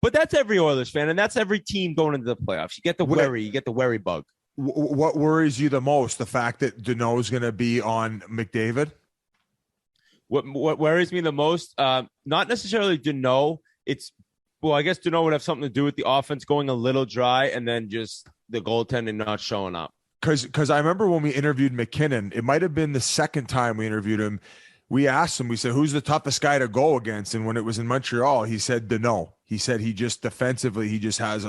But that's every Oilers fan, and that's every team going into the playoffs. You get the worry bug. What worries you the most? The fact that Danault's going to be on McDavid? What worries me the most? Not necessarily Danault. I guess Danault would have something to do with the offense going a little dry and then just the goaltending not showing up. Because I remember when we interviewed McKinnon, it might have been the second time we interviewed him. We asked him, we said, who's the toughest guy to go against? And when it was in Montreal, he said Danault. He said he just defensively, he just has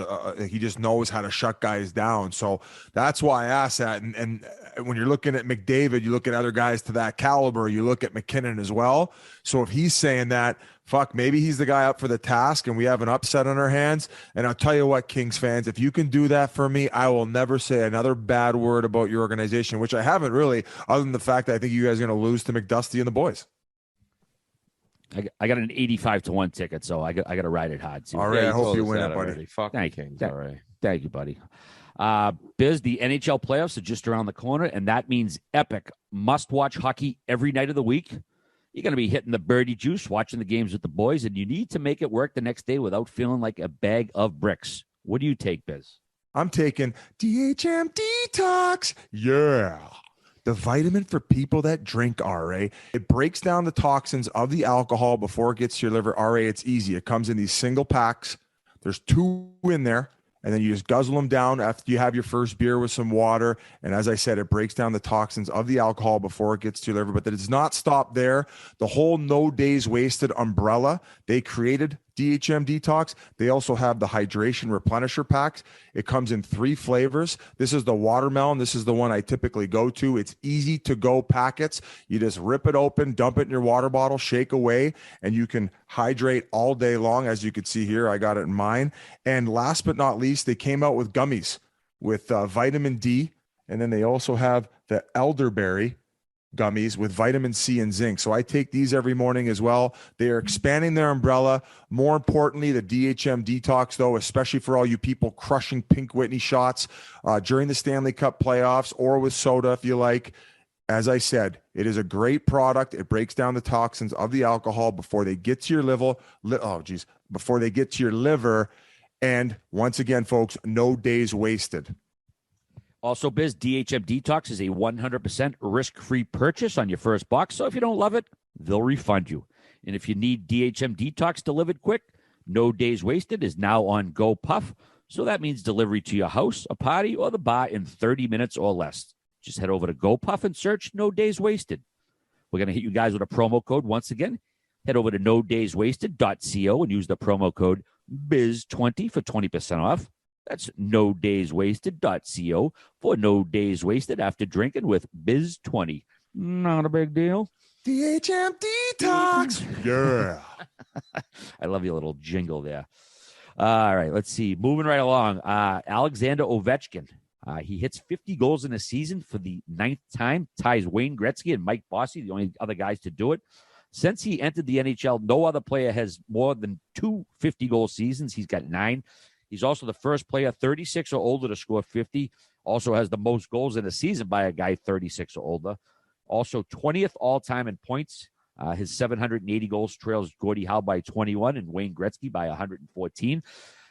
he just knows how to shut guys down. So that's why I asked that. And when you're looking at McDavid, you look at other guys to that caliber, you look at McKinnon as well. So if he's saying that, fuck, maybe he's the guy up for the task and we have an upset on our hands. And I'll tell you what, Kings fans, if you can do that for me, I will never say another bad word about your organization, which I haven't really, other than the fact that I think you guys are going to lose to McDusty and the boys. I got an 85-1 ticket, so I got to ride it hard. All right, I hope you win it, buddy. Fuck the Kings. All right. Thank you, buddy. Biz, the NHL playoffs are just around the corner, and that means epic must-watch hockey every night of the week. You're going to be hitting the birdie juice, watching the games with the boys, and you need to make it work the next day without feeling like a bag of bricks. What do you take, Biz? I'm taking DHM Detox. Yeah. The vitamin for people that drink, RA. It breaks down the toxins of the alcohol before it gets to your liver. RA, it's easy. It comes in these single packs. There's 2 in there. And then you just guzzle them down after you have your first beer with some water. And as I said, it breaks down the toxins of the alcohol before it gets to your liver. But that does not stop there. The whole No Days Wasted umbrella, they created DHM Detox. They also have the hydration replenisher packs. It comes in 3 flavors. This is the watermelon. This is the one I typically go to. It's easy to go packets. You just rip it open, dump it in your water bottle, shake away, and you can hydrate all day long. As you can see here, I got it in mine. And last but not least, they came out with gummies with vitamin D. And then they also have the elderberry gummies with vitamin C and zinc. So I take these every morning as well. They are expanding their umbrella. More importantly, the DHM Detox, though, especially for all you people crushing Pink Whitney shots during the Stanley Cup playoffs or with soda, if you like. As I said, it is a great product. It breaks down the toxins of the alcohol before they get to your before they get to your liver. And once again, folks, no days wasted. Also, Biz, DHM Detox is a 100% risk-free purchase on your first box. So if you don't love it, they'll refund you. And if you need DHM Detox delivered quick, No Days Wasted is now on Go Puff. So that means delivery to your house, a party, or the bar in 30 minutes or less. Just head over to Go Puff and search No Days Wasted. We're going to hit you guys with a promo code once again. Head over to nodayswasted.co and use the promo code BIZ20 for 20% off. That's nodayswasted.co for No Days Wasted after drinking with BIZ20. Not a big deal. DHM Detox. Yeah. I love your little jingle there. All right, let's see. Moving right along. Alexander Ovechkin. He hits 50 goals in a season for the 9th time, ties Wayne Gretzky and Mike Bossy, the only other guys to do it. Since he entered the NHL, no other player has more than 2 50-goal seasons. He's got 9. He's also the first player 36 or older to score 50. Also has the most goals in a season by a guy 36 or older. Also 20th all-time in points. His 780 goals trails Gordie Howe by 21 and Wayne Gretzky by 114.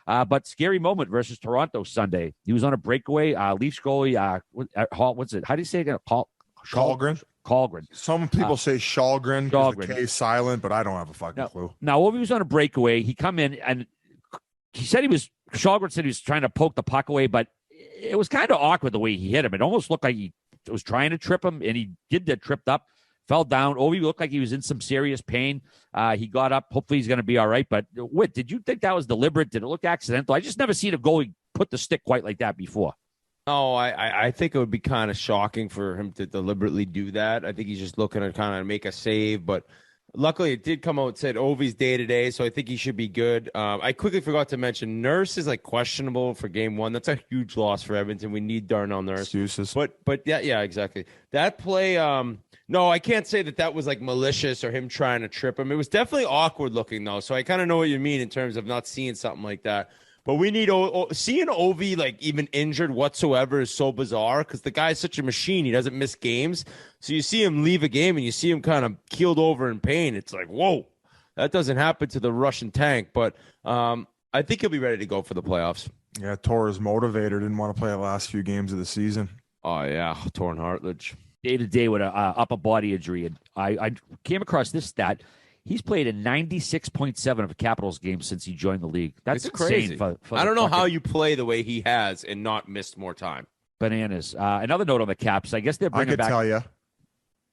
But scary moment versus Toronto Sunday. He was on a breakaway. Leafs goalie, what's it? How do you say it again? Kallgren. Some people say Kallgren because the K is silent, but I don't have a fucking clue. Now, when he was on a breakaway, he come in and he said Kallgren said he was trying to poke the puck away, but it was kind of awkward the way he hit him. It almost looked like he was trying to trip him, and he did get tripped up, fell down. Ovi looked like he was in some serious pain. He got up. Hopefully he's going to be all right. But Whit, did you think that was deliberate? Did it look accidental? I just never seen a goalie put the stick quite like that before. Oh, I think it would be kind of shocking for him to deliberately do that. I think he's just looking to kind of make a save, but luckily it did come out and said Ovi's day-to-day, so I think he should be good. I quickly forgot to mention Nurse is questionable for game 1. That's a huge loss for Edmonton. We need Darnell Nurse. Excuses. But yeah, exactly. That play, no, I can't say that was malicious or him trying to trip him. It was definitely awkward looking though, so I kind of know what you mean in terms of not seeing something like that. But we need seeing Ovi even injured whatsoever is so bizarre because the guy's such a machine. He doesn't miss games. So you see him leave a game and you see him kind of keeled over in pain. It's like, whoa, that doesn't happen to the Russian tank. But I think he'll be ready to go for the playoffs. Yeah, Torres motivator didn't want to play the last few games of the season. Oh yeah, torn cartilage. Day-to-day with an upper body injury. And I came across this stat. He's played in 96.7 of Capitals games since he joined the league. That's crazy. For I don't know how you play the way he has and not missed more time. Bananas. Another note on the Caps. I guess they're bringing back. I could tell you.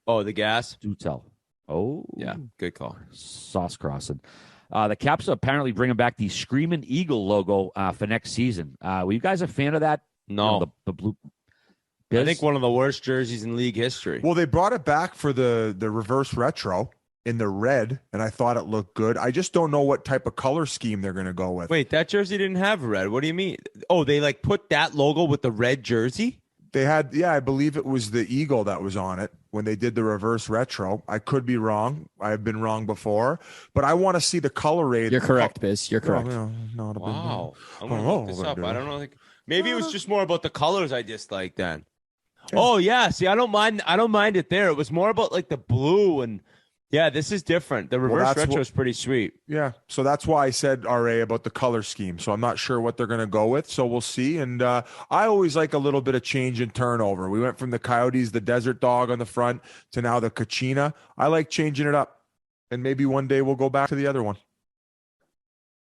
Oh, the gas? Do tell. Oh. Yeah, good call. Sauce crossing. The Caps are apparently bringing back the Screaming Eagle logo for next season. Were you guys a fan of that? No. You know, the blue. Biz? I think one of the worst jerseys in league history. Well, they brought it back for the reverse retro in the red, and I thought it looked good. I just don't know what type of color scheme they're going to go with. Wait, that jersey didn't have red. What do you mean? Oh, they put that logo with the red jersey? They had, I believe it was the eagle that was on it when they did the reverse retro. I could be wrong. I've been wrong before, but I want to see the color-rated. You're correct, Biz. You're correct. Wow. I'm going to look this up. I don't know. Maybe it was just more about the colors I disliked then. Yeah. Oh, yeah. See, I don't mind it there. It was more about the blue and yeah, this is different. The reverse retro is pretty sweet. Yeah, so that's why I said, RA, about the color scheme. So I'm not sure what they're going to go with, so we'll see. And I always like a little bit of change and turnover. We went from the Coyotes, the Desert Dog on the front, to now the Kachina. I like changing it up. And maybe one day we'll go back to the other one.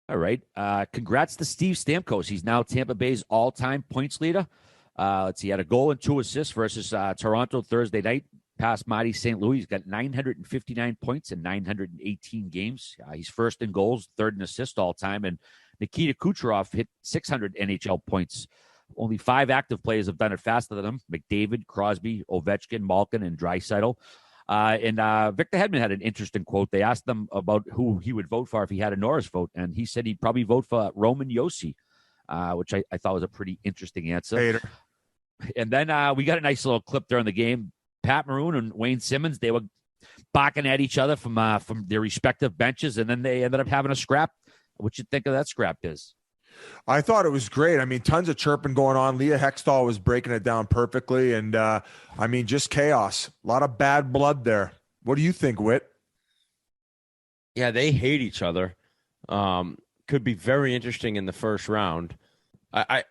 All right. Congrats to Steve Stamkos. He's now Tampa Bay's all-time points leader. Let's see, he had a goal and 2 assists versus Toronto Thursday night. Past Marty St. Louis. He's got 959 points in 918 games. He's first in goals, third in assists all time. And Nikita Kucherov hit 600 NHL points. Only 5 active players have done it faster than him. McDavid, Crosby, Ovechkin, Malkin, and Draisaitl. And Victor Hedman had an interesting quote. They asked him about who he would vote for if he had a Norris vote. And he said he'd probably vote for Roman Josi, which I thought was a pretty interesting answer. Hater. And then we got a nice little clip during the game. Pat Maroon and Wayne Simmons, they were barking at each other from their respective benches, and then they ended up having a scrap. What you think of that scrap, Biz? I thought it was great. I mean, tons of chirping going on. Leah Hextall was breaking it down perfectly. And, just chaos. A lot of bad blood there. What do you think, Whit? Yeah, they hate each other. Could be very interesting in the first round. I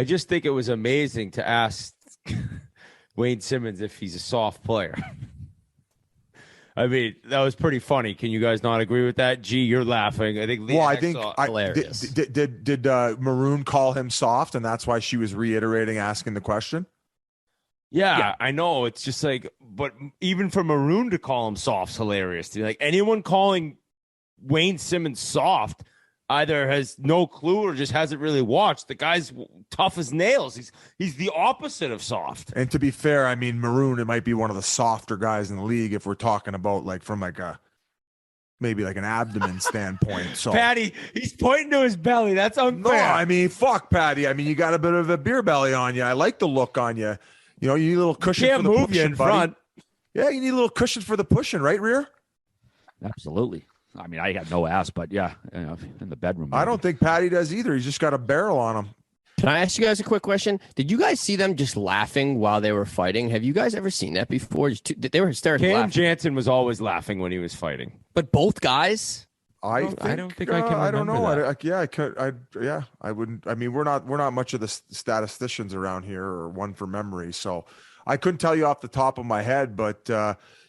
just think it was amazing to ask Wayne Simmons if he's a soft player. I mean, that was pretty funny. Can you guys not agree with that? Gee, you're laughing. I think. Hilarious. Did Maroon call him soft, and that's why she was reiterating asking the question? Yeah, I know. It's just like, but even for Maroon to call him soft's hilarious. Like anyone calling Wayne Simmons soft either has no clue or just hasn't really watched. The guy's tough as nails. He's the opposite of soft. And to be fair, I mean, Maroon, it might be one of the softer guys in the league if we're talking about maybe like an abdomen standpoint. So Patty, he's pointing to his belly. That's unfair. No, I mean, fuck, Patty. I mean, you got a bit of a beer belly on you. I like the look on you. You know, you need a little cushion for the move pushing, you in buddy. front. Yeah, you need a little cushion for the pushing, right, Rear? Absolutely. I mean, I got no ass, but yeah, in the bedroom. I don't think Patty does either. He's just got a barrel on him. Can I ask you guys a quick question? Did you guys see them just laughing while they were fighting? Have you guys ever seen that before? They were hysterically Cam laughing. Jansen was always laughing when he was fighting. But both guys? I don't think I can remember I don't know. that. I wouldn't. I mean, we're not much of the statisticians around here, or one for memory, so I couldn't tell you off the top of my head. But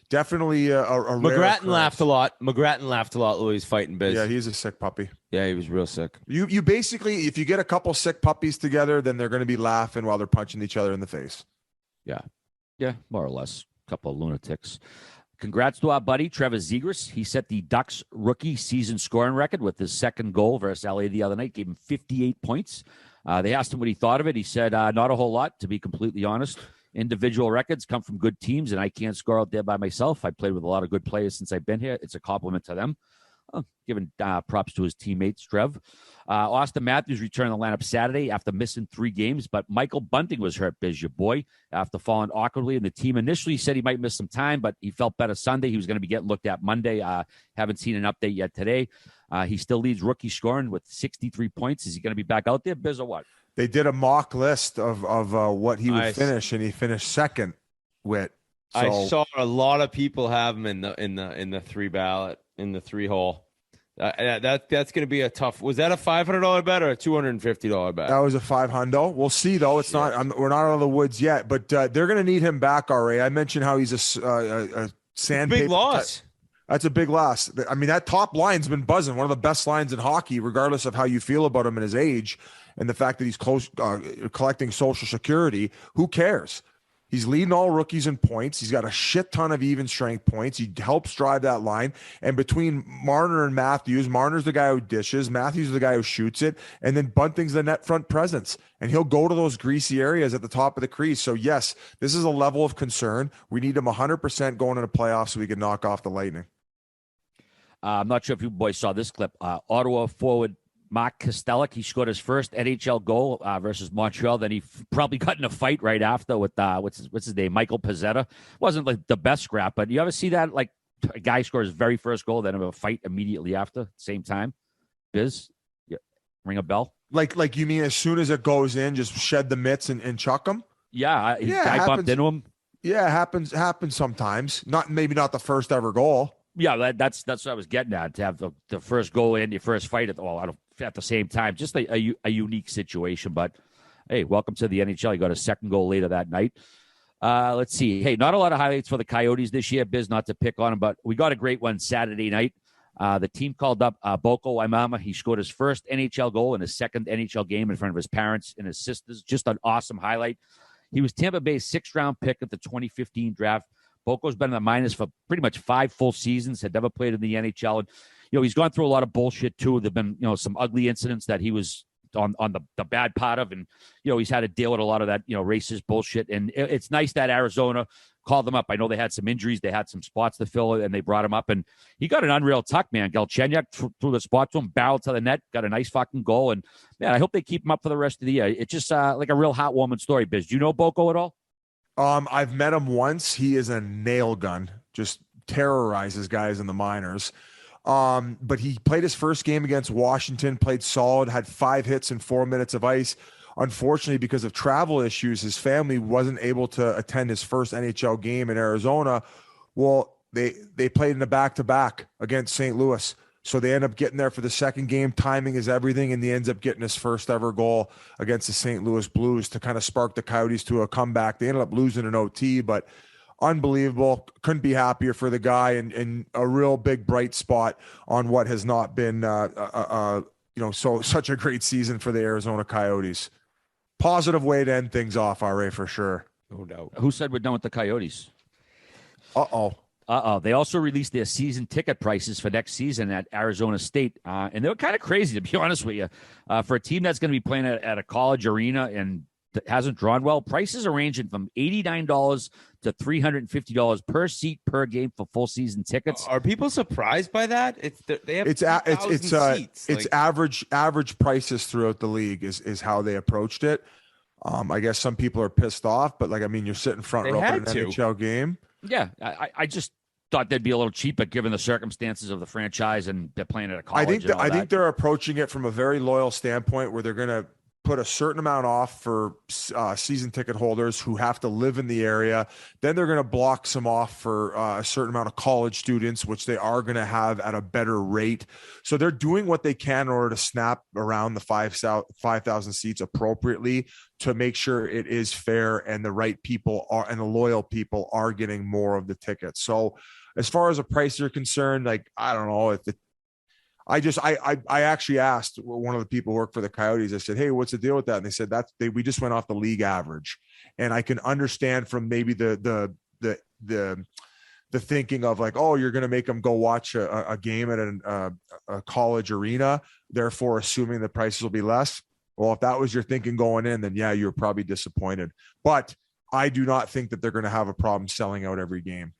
definitely a McGrattan laughed a lot. McGrattan laughed a lot. Louis fighting Biz. Yeah, he's a sick puppy. Yeah, he was real sick. You basically, if you get a couple sick puppies together, then they're going to be laughing while they're punching each other in the face. Yeah, more or less. A couple of lunatics. Congrats to our buddy, Trevor Zegras. He set the Ducks rookie season scoring record with his second goal versus LA the other night. Gave him 58 points. They asked him what he thought of it. He said, not a whole lot, to be completely honest. Individual records come from good teams, and I can't score out there by myself. I played with a lot of good players since I've been here. It's a compliment to them. Giving props to his teammates, Trev. Austin Matthews returned the lineup Saturday after missing 3 games, but Michael Bunting was hurt, Biz, your boy, after falling awkwardly. And the team initially said he might miss some time, but he felt better Sunday. He was going to be getting looked at Monday. Haven't seen an update yet today. He still leads rookie scoring with 63 points. Is he going to be back out there, Biz, or what? They did a mock list of what he would finish, and he finished second with. So. I saw a lot of people have him in the 3 ballot, in the 3 hole. That's going to be a tough. Was that a $500 bet or a $250 bet? That was a $500. We'll see though. It's not. We're not out of the woods yet, but they're going to need him back. Ra. I mentioned how he's a sandpaper. Big loss. That's a big loss. I mean, that top line's been buzzing. One of the best lines in hockey, regardless of how you feel about him and his age, and the fact that he's close collecting Social Security. Who cares? He's leading all rookies in points. He's got a shit ton of even strength points. He helps drive that line. And between Marner and Matthews, Marner's the guy who dishes, Matthews is the guy who shoots it, and then Bunting's the net front presence. And he'll go to those greasy areas at the top of the crease. So, yes, this is a level of concern. We need him 100% going into playoffs so we can knock off the Lightning. I'm not sure if you boys saw this clip. Ottawa forward Mark Kostelic, he scored his first NHL goal versus Montreal. Then he probably got in a fight right after with what's his name, Michael Pezzetta. Wasn't like the best scrap, but you ever see that? Like a guy scores his very first goal, then have a fight immediately after, same time. Biz, yeah, ring a bell. Like you mean as soon as it goes in, just shed the mitts and chuck him? Yeah, guy bumped into him. Yeah, happens sometimes. Maybe not the first ever goal. Yeah, that's what I was getting at. To have the first goal in your first fight at the same time, just a unique situation. But hey, welcome to the NHL. You got a second goal later that night. Let's see. Hey, not a lot of highlights for the Coyotes this year, Biz, not to pick on them, but we got a great one Saturday night. The team called up Boko Waimama. He scored his first NHL goal in his second NHL game in front of his parents and his sisters. Just an awesome highlight. He was Tampa Bay's 6th-round pick at the 2015 draft. Boko's been in the minors for pretty much 5 full seasons, had never played in the NHL. And, he's gone through a lot of bullshit, too. There have been, some ugly incidents that he was on the bad part of. And, he's had to deal with a lot of that, racist bullshit. And it's nice that Arizona called them up. I know they had some injuries. They had some spots to fill, and they brought him up. And he got an unreal tuck, man. Galchenyuk threw the spot to him, barreled to the net, got a nice fucking goal. And, man, I hope they keep him up for the rest of the year. It's just like a real heartwarming story, Biz. Do you know Boko at all? I've met him once. He is a nail gun, just terrorizes guys in the minors. But he played his first game against Washington, played solid, had 5 hits in 4 minutes of ice. Unfortunately, because of travel issues, his family wasn't able to attend his first NHL game in Arizona. Well, they played in a back-to-back against St. Louis. So they end up getting there for the second game. Timing is everything, and he ends up getting his first ever goal against the St. Louis Blues to kind of spark the Coyotes to a comeback. They ended up losing an OT, but unbelievable. Couldn't be happier for the guy, and a real big bright spot on what has not been such a great season for the Arizona Coyotes. Positive way to end things off, RA, for sure. No doubt. Who said we're done with the Coyotes? Uh-oh. They also released their season ticket prices for next season at Arizona State, and they were kind of crazy, to be honest with you. For a team that's going to be playing at a college arena and hasn't drawn well, prices are ranging from $89 to $350 per seat per game for full season tickets. Are people surprised by that? They have seats. It's average prices throughout the league is how they approached it. I guess some people are pissed off, but you're sitting front row at an NHL game. Yeah, I just thought they'd be a little cheaper given the circumstances of the franchise, and they're playing at a college. I think they're approaching it from a very loyal standpoint, where they're going to put a certain amount off for season ticket holders who have to live in the area. Then they're going to block some off for a certain amount of college students, which they are going to have at a better rate. So they're doing what they can in order to snap around the 5,000 seats appropriately to make sure it is fair and the right people are, and the loyal people are getting more of the tickets. So as far as the prices are concerned, I don't know if I actually asked one of the people who work for the Coyotes. I said, "Hey, what's the deal with that?" And they said we just went off the league average. And I can understand from maybe the thinking of you're going to make them go watch a game at a college arena, therefore assuming the prices will be less. Well, if that was your thinking going in, then yeah, you're probably disappointed. But I do not think that they're going to have a problem selling out every game.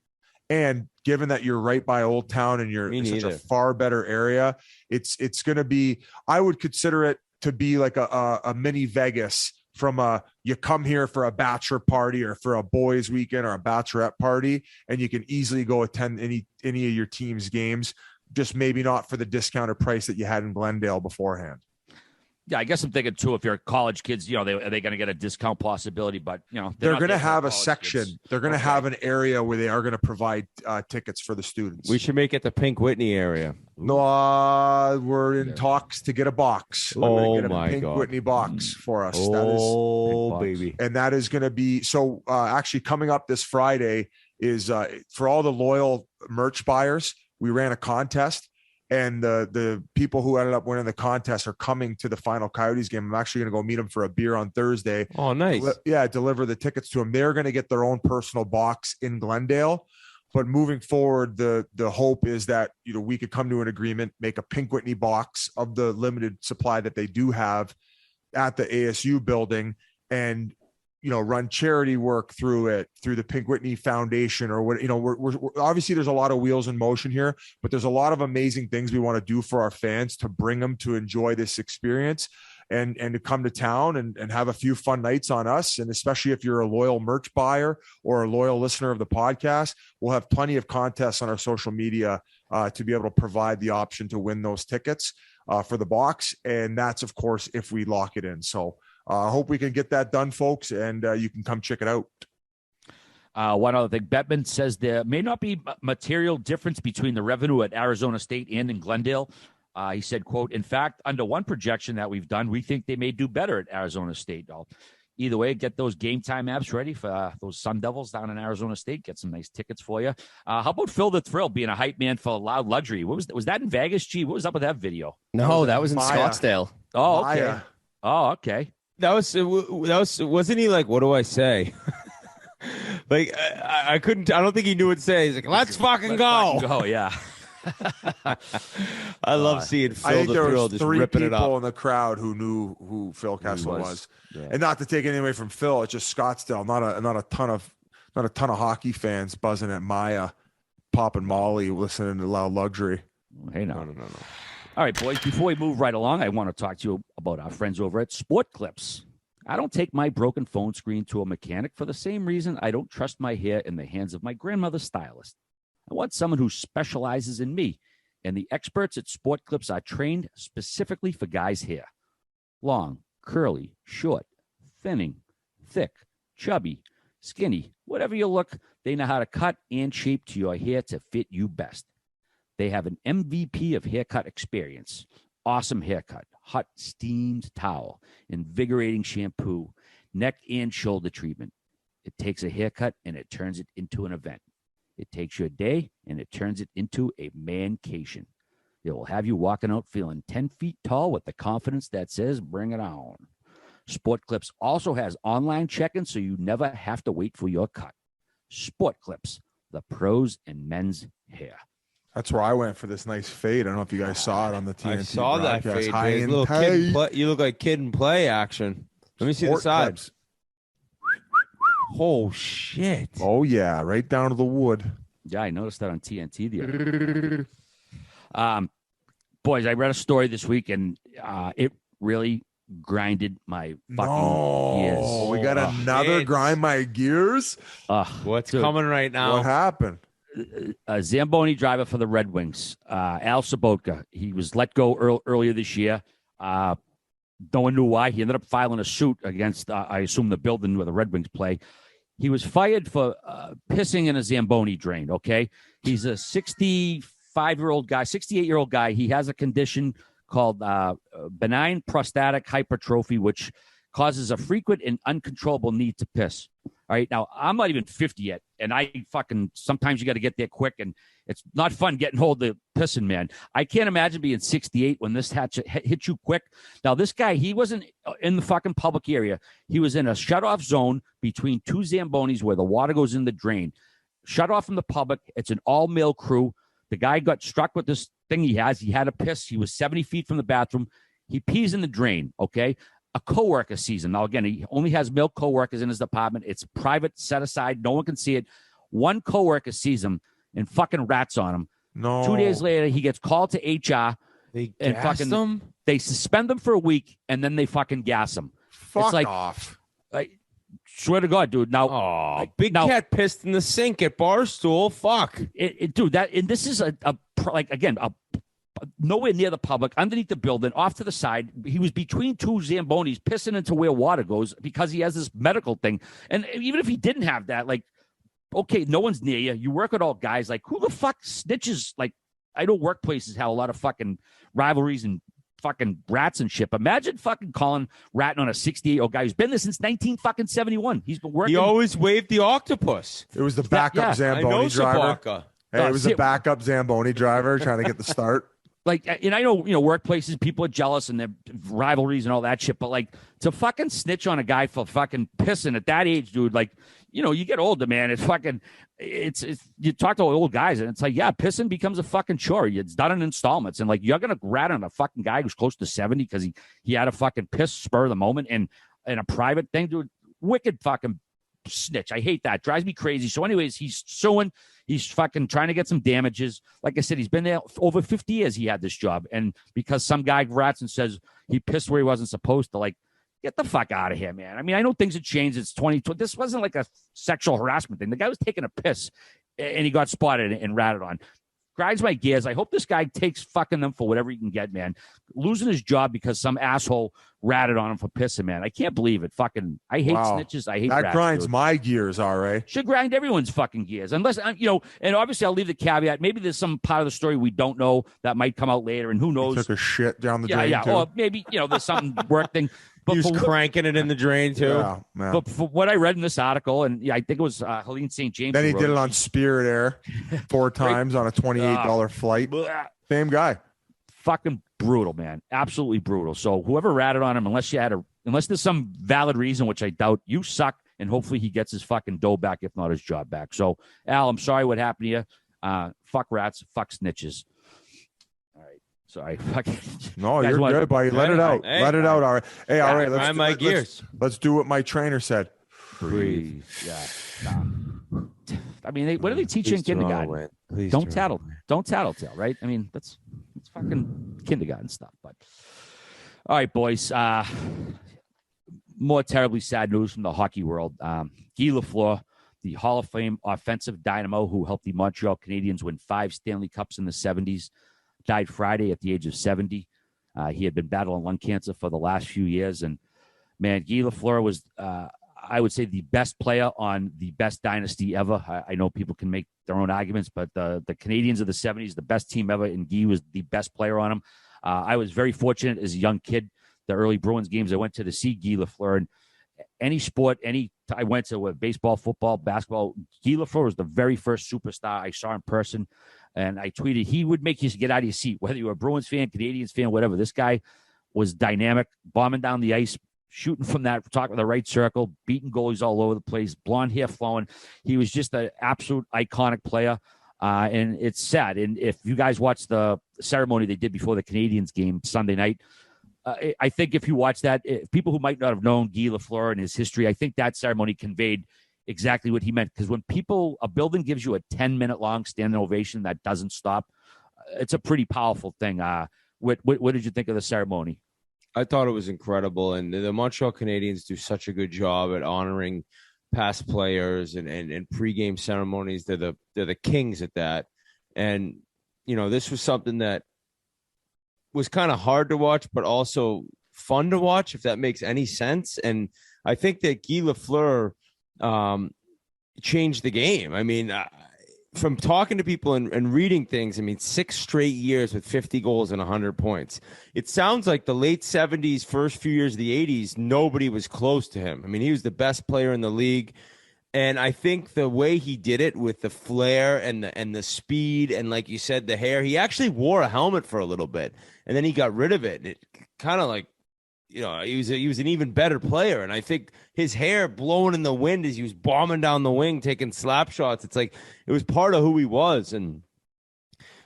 And given that you're right by Old Town and you're in such a far better area, it's going to be, I would consider it to be like a mini Vegas from you come here for a bachelor party or for a boys weekend or a bachelorette party, and you can easily go attend any of your team's games, just maybe not for the discounted price that you had in Glendale beforehand. Yeah, I guess I'm thinking too, if you're college kids, are they going to get a discount possibility? But they're going to have a section. Kids. They're going to have an area where they are going to provide tickets for the students. We should make it the Pink Whitney area. No, we're in talks to get a box. Oh get my Pink God. Whitney box for us. Oh, baby. And that is going to be so. Actually, coming up this Friday is for all the loyal merch buyers. We ran a contest. And the people who ended up winning the contest are coming to the final Coyotes game. I'm actually going to go meet them for a beer on Thursday. Oh, nice. Deliver the tickets to them. They're going to get their own personal box in Glendale. But moving forward, the hope is that we could come to an agreement, make a Pink Whitney box of the limited supply that they do have at the ASU building, and run charity work through the Pink Whitney Foundation or what, we're obviously there's a lot of wheels in motion here, but there's a lot of amazing things we want to do for our fans to bring them to enjoy this experience and to come to town and have a few fun nights on us. And especially if you're a loyal merch buyer or a loyal listener of the podcast, we'll have plenty of contests on our social media to be able to provide the option to win those tickets for the box. And that's, of course, if we lock it in. So I hope we can get that done, folks, and you can come check it out. One other thing, Bettman says there may not be material difference between the revenue at Arizona State and in Glendale. He said, quote, "In fact, under one projection that we've done, we think they may do better at Arizona State. Either way, get those game time apps ready for those Sun Devils down in Arizona State. Get some nice tickets for you. How about Phil the Thrill being a hype man for Loud Luxury? Was that in Vegas? Gee, what was up with that video? No, that was in Maya. Scottsdale. Oh, okay. Maya. Oh, okay. That was wasn't he like, what do I say? I couldn't. I don't think he knew what to say. He's like, let's fucking go. Go, yeah. I love seeing Phil I think the there Thrill was just 3 ripping it people up. in the crowd who knew who Phil Kessel was. Yeah. And not to take anything away from Phil, it's just Scottsdale. Not a ton of hockey fans buzzing at Maya, popping Molly, listening to Loud Luxury. Hey, no. No. All right, boys, before we move right along, I want to talk to you about our friends over at Sport Clips. I don't take my broken phone screen to a mechanic for the same reason I don't trust my hair in the hands of my grandmother's stylist. I want someone who specializes in me, and the experts at Sport Clips are trained specifically for guys' hair. Long, curly, short, thinning, thick, chubby, skinny, whatever you look, they know how to cut and shape to your hair to fit you best. They have an MVP of haircut experience, awesome haircut, hot steamed towel, invigorating shampoo, neck and shoulder treatment. It takes a haircut and it turns it into an event. It takes your day and it turns it into a mancation. It will have you walking out feeling 10 feet tall with the confidence that says, bring it on. Sport Clips also has online check-in, so you never have to wait for your cut. Sport Clips, the pros in men's hair. That's where I went for this nice fade. I don't know if you guys saw it on the TNT I saw that broadcast. fade. High and Little tight. kid and play, you look like kid and play action. Let me see Sport the side. Clips. Oh shit! Oh yeah, right down to the wood. Yeah, I noticed that on TNT the other day. Boys, I read a story this week, and it really grinded my fucking gears. We got another grind my gears. What's dude, coming right now? What happened? A Zamboni driver for the Red Wings, Al Sobotka. He was let go earlier this year. No one knew why. He ended up filing a suit against, I assume, the building where the Red Wings play. He was fired for pissing in a Zamboni drain, okay? He's a 65-year-old guy, 68-year-old guy. He has a condition called benign prostatic hypertrophy, which causes a frequent and uncontrollable need to piss. All right, now, I'm not even 50 yet, and sometimes you got to get there quick, and it's not fun getting hold of the pissing, man. I can't imagine being 68 when this hit you quick. Now, this guy, he wasn't in the fucking public area. He was in a shut-off zone between two Zambonis where the water goes in the drain. Shut off from the public. It's an all-male crew. The guy got struck with this thing he has. He had a piss. He was 70 feet from the bathroom. He pees in the drain, okay? A coworker sees him. Now, again, he only has male coworkers in his department. It's private, set aside. No one can see it. One coworker sees him and fucking rats on him. No. 2 days later, he gets called to HR. They and gassed fucking him? They suspend him for a week, and then they fucking gas him. Fuck it's like, off. Swear to God, dude. Now, Big Cat pissed in the sink at Barstool. Fuck. Dude, and this is nowhere near the public, underneath the building, off to the side. He was between two Zambonis, pissing into where water goes because he has this medical thing. And even if he didn't have that, like, okay, no one's near you. You work with all guys. Like, who the fuck snitches? Like, I know workplaces have a lot of fucking rivalries and fucking rats and shit. Imagine fucking ratting on a 68-year-old guy who's been there since 1971. He's been working. He always waved the octopus. It was the backup Zamboni driver. Sabaka. Hey, it was the backup Zamboni driver trying to get the start. Like, and I know, workplaces, people are jealous and their rivalries and all that shit, but like to fucking snitch on a guy for fucking pissing at that age, dude, like, you get older, man. It's fucking, it's you talk to old guys and it's like, yeah, pissing becomes a fucking chore. It's done in installments. And like, you're going to rat on a fucking guy who's close to 70 because he had a fucking piss spur of the moment and in a private thing, dude. Wicked fucking snitch. I hate that. Drives me crazy. So anyways, he's suing. He's fucking trying to get some damages. Like I said, he's been there over 50 years. He had this job. And because some guy rats and says he pissed where he wasn't supposed to, like, get the fuck out of here, man. I mean, I know things have changed. It's 2020. This wasn't like a sexual harassment thing. The guy was taking a piss and he got spotted and ratted on. Grinds my gears. I hope this guy takes fucking them for whatever he can get, man. Losing his job because some asshole ratted on him for pissing, man. I can't believe it. Fucking, I hate snitches. I hate that rats, grinds dude. my gears, all right. Should grind everyone's fucking gears. Unless, and obviously I'll leave the caveat. Maybe there's some part of the story we don't know that might come out later, and who knows? He took a shit down the drain, too. Or maybe, there's something work thing. But He was cranking it in the drain, too. Yeah, man. But for what I read in this article, and I think it was Helene St. James. Then he who did wrote it on Spirit Air 4 times on a $28 flight. Same guy. Fucking brutal, man. Absolutely brutal. So whoever ratted on him, unless there's some valid reason, which I doubt, you suck, and hopefully he gets his fucking dough back, if not his job back. So, Al, I'm sorry what happened to you. Fuck rats, fuck snitches. All right. Sorry. No, you're good, buddy. Let it out. Hey, Let it out. All right. Hey, all right. Grind my gears. Let's do what my trainer said. Breathe. Yeah. Nah. I mean, what do they teach you in kindergarten? Don't tattletale, right? I mean, that's fucking kindergarten stuff. But all right, boys. more terribly sad news from the hockey world. Guy Lafleur, the Hall of Fame offensive dynamo who helped the Montreal Canadiens win 5 Stanley Cups in the 70s, died Friday at the age of 70. He had been battling lung cancer for the last few years. And, man, Guy Lafleur was, I would say, the best player on the best dynasty ever. I know people can make their own arguments, but the Canadiens of the 70s, the best team ever, and Guy was the best player on them. I was very fortunate as a young kid. The early Bruins games I went to see Guy Lafleur. And any sport, I went to with baseball, football, basketball. Guy Lafleur was the very first superstar I saw in person. And I tweeted, he would make you get out of your seat, whether you were a Bruins fan, Canadiens fan, whatever. This guy was dynamic, bombing down the ice, shooting from that top of the right circle, beating goalies all over the place, blonde hair flowing. He was just an absolute iconic player. And it's sad. And if you guys watched the ceremony they did before the Canadiens game Sunday night, I think if you watch that, people who might not have known Guy Lafleur and his history, I think that ceremony conveyed exactly what he meant. Because when a building gives you a 10-minute long standing ovation that doesn't stop, it's a pretty powerful thing. What did you think of the ceremony? I thought it was incredible. And the Montreal Canadiens do such a good job at honoring past players and pregame ceremonies. They're the kings at that. And, this was something that was kind of hard to watch, but also fun to watch, if that makes any sense. And I think that Guy Lafleur changed the game. I mean, from talking to people and reading things, 6 straight years with 50 goals and 100 points. It sounds like the late 70s, first few years of the 80s, nobody was close to him. He was the best player in the league. And I think the way he did it with the flair and the speed and, like you said, the hair, he actually wore a helmet for a little bit and then he got rid of it. And it kind of like, he was an even better player. And I think his hair blowing in the wind as he was bombing down the wing, taking slap shots. It's like it was part of who he was, and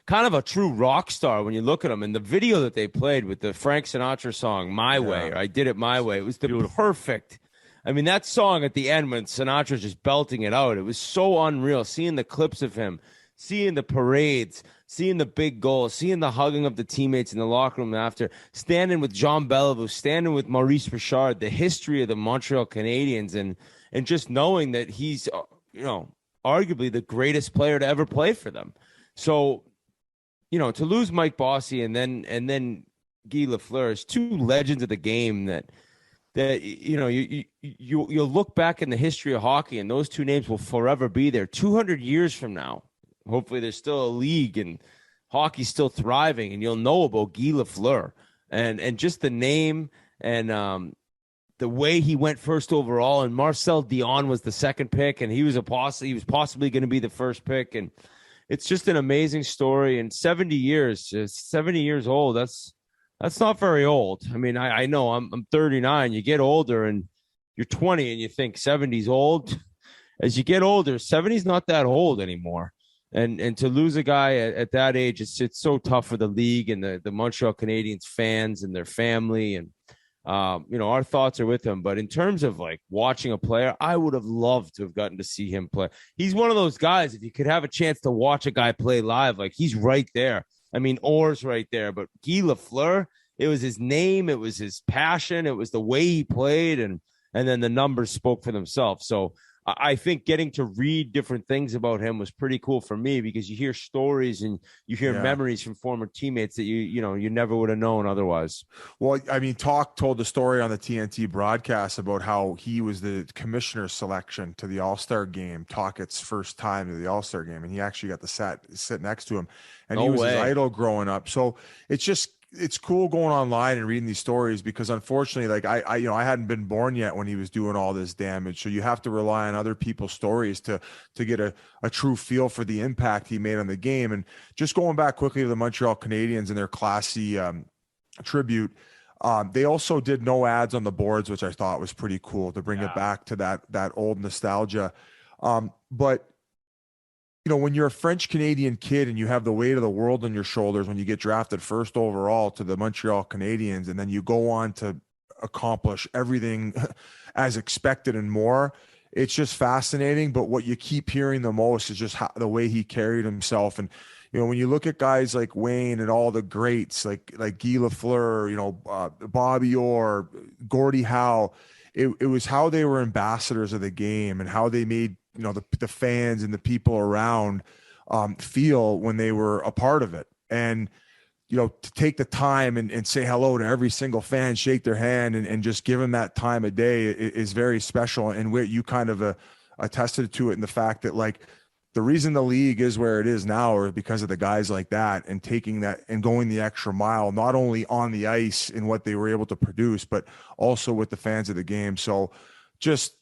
kind of a true rock star when you look at him. And the video that they played with the Frank Sinatra song, My Way, or I Did It My Way, it was the perfect. That song at the end when Sinatra's just belting it out, it was so unreal. Seeing the clips of him, seeing the parades, seeing the big goals, seeing the hugging of the teammates in the locker room after, standing with Jean Beliveau, standing with Maurice Richard, the history of the Montreal Canadiens, and just knowing that he's, arguably the greatest player to ever play for them. So, to lose Mike Bossy and then Guy Lafleur is two legends of the game that you'll look back in the history of hockey, and those two names will forever be there. 200 years from now, hopefully there's still a league and hockey's still thriving, and you'll know about Guy Lafleur and just the name and the way he went first overall. And Marcel Dion was the second pick, and he was possibly going to be the first pick. And it's just an amazing story. And 70 years old. That's not very old. I know I'm 39. You get older and you're 20 and you think 70's old. As you get older, 70's not that old anymore. And to lose a guy at that age, it's so tough for the league and the Montreal Canadiens fans and their family. And, our thoughts are with him. But in terms of like watching a player, I would have loved to have gotten to see him play. He's one of those guys, if you could have a chance to watch a guy play live, like he's right there. Orr's right there, but Guy Lafleur, it was his name, it was his passion, it was the way he played, and then the numbers spoke for themselves. So I think getting to read different things about him was pretty cool for me, because you hear stories and you hear memories from former teammates that you never would have known otherwise. Well, Talk told the story on the TNT broadcast about how he was the commissioner's selection to the All-Star game, Talkett's first time to the All-Star game, and he actually got to sit next to him, and he was his idol growing up. So it's cool going online and reading these stories, because unfortunately, like I hadn't been born yet when he was doing all this damage. So you have to rely on other people's stories to get a true feel for the impact he made on the game. And just going back quickly to the Montreal Canadiens and their classy tribute, they also did no ads on the boards, which I thought was pretty cool to bring it back to that old nostalgia. But when you're a French Canadian kid and you have the weight of the world on your shoulders when you get drafted first overall to the Montreal Canadiens, and then you go on to accomplish everything as expected and more, it's just fascinating. But what you keep hearing the most is just the way he carried himself. And, when you look at guys like Wayne and all the greats, like Guy Lafleur, Bobby Orr, Gordie Howe, it was how they were ambassadors of the game and how they made, you know, the fans and the people around feel when they were a part of it. And, you know, to take the time and say hello to every single fan, shake their hand and just give them that time of day is very special. And where you kind of attested to it in the fact that, like, the reason the league is where it is now is because of the guys like that and taking that and going the extra mile, not only on the ice in what they were able to produce, but also with the fans of the game. So just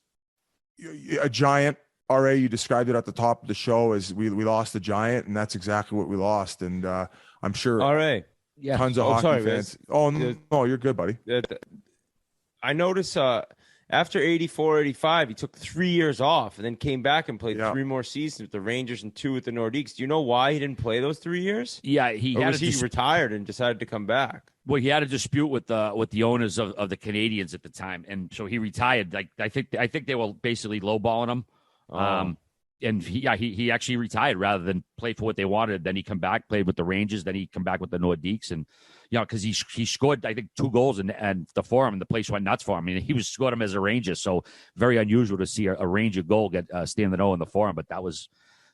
a giant. RA, you described it at the top of the show as we lost the giant, and that's exactly what we lost. And I'm sure RA, tons of hockey fans. Oh, no, you're good, buddy. I noticed after 84, 85, he took 3 years off and then came back and played 3 more seasons with the Rangers and 2 with the Nordiques. Do you know why he didn't play those 3 years? Yeah, he retired and decided to come back? Well, he had a dispute with the owners of the Canadians at the time, and so he retired. Like I think they were basically lowballing him. And he actually retired rather than play for what they wanted. Then he come back, played with the Rangers. Then he come back with the Nordiques, and because he scored, I think, 2 goals and for him, and the place went nuts for him. I mean, he scored him as a Ranger, so very unusual to see a Ranger goal get stand the O in the Forum. But that was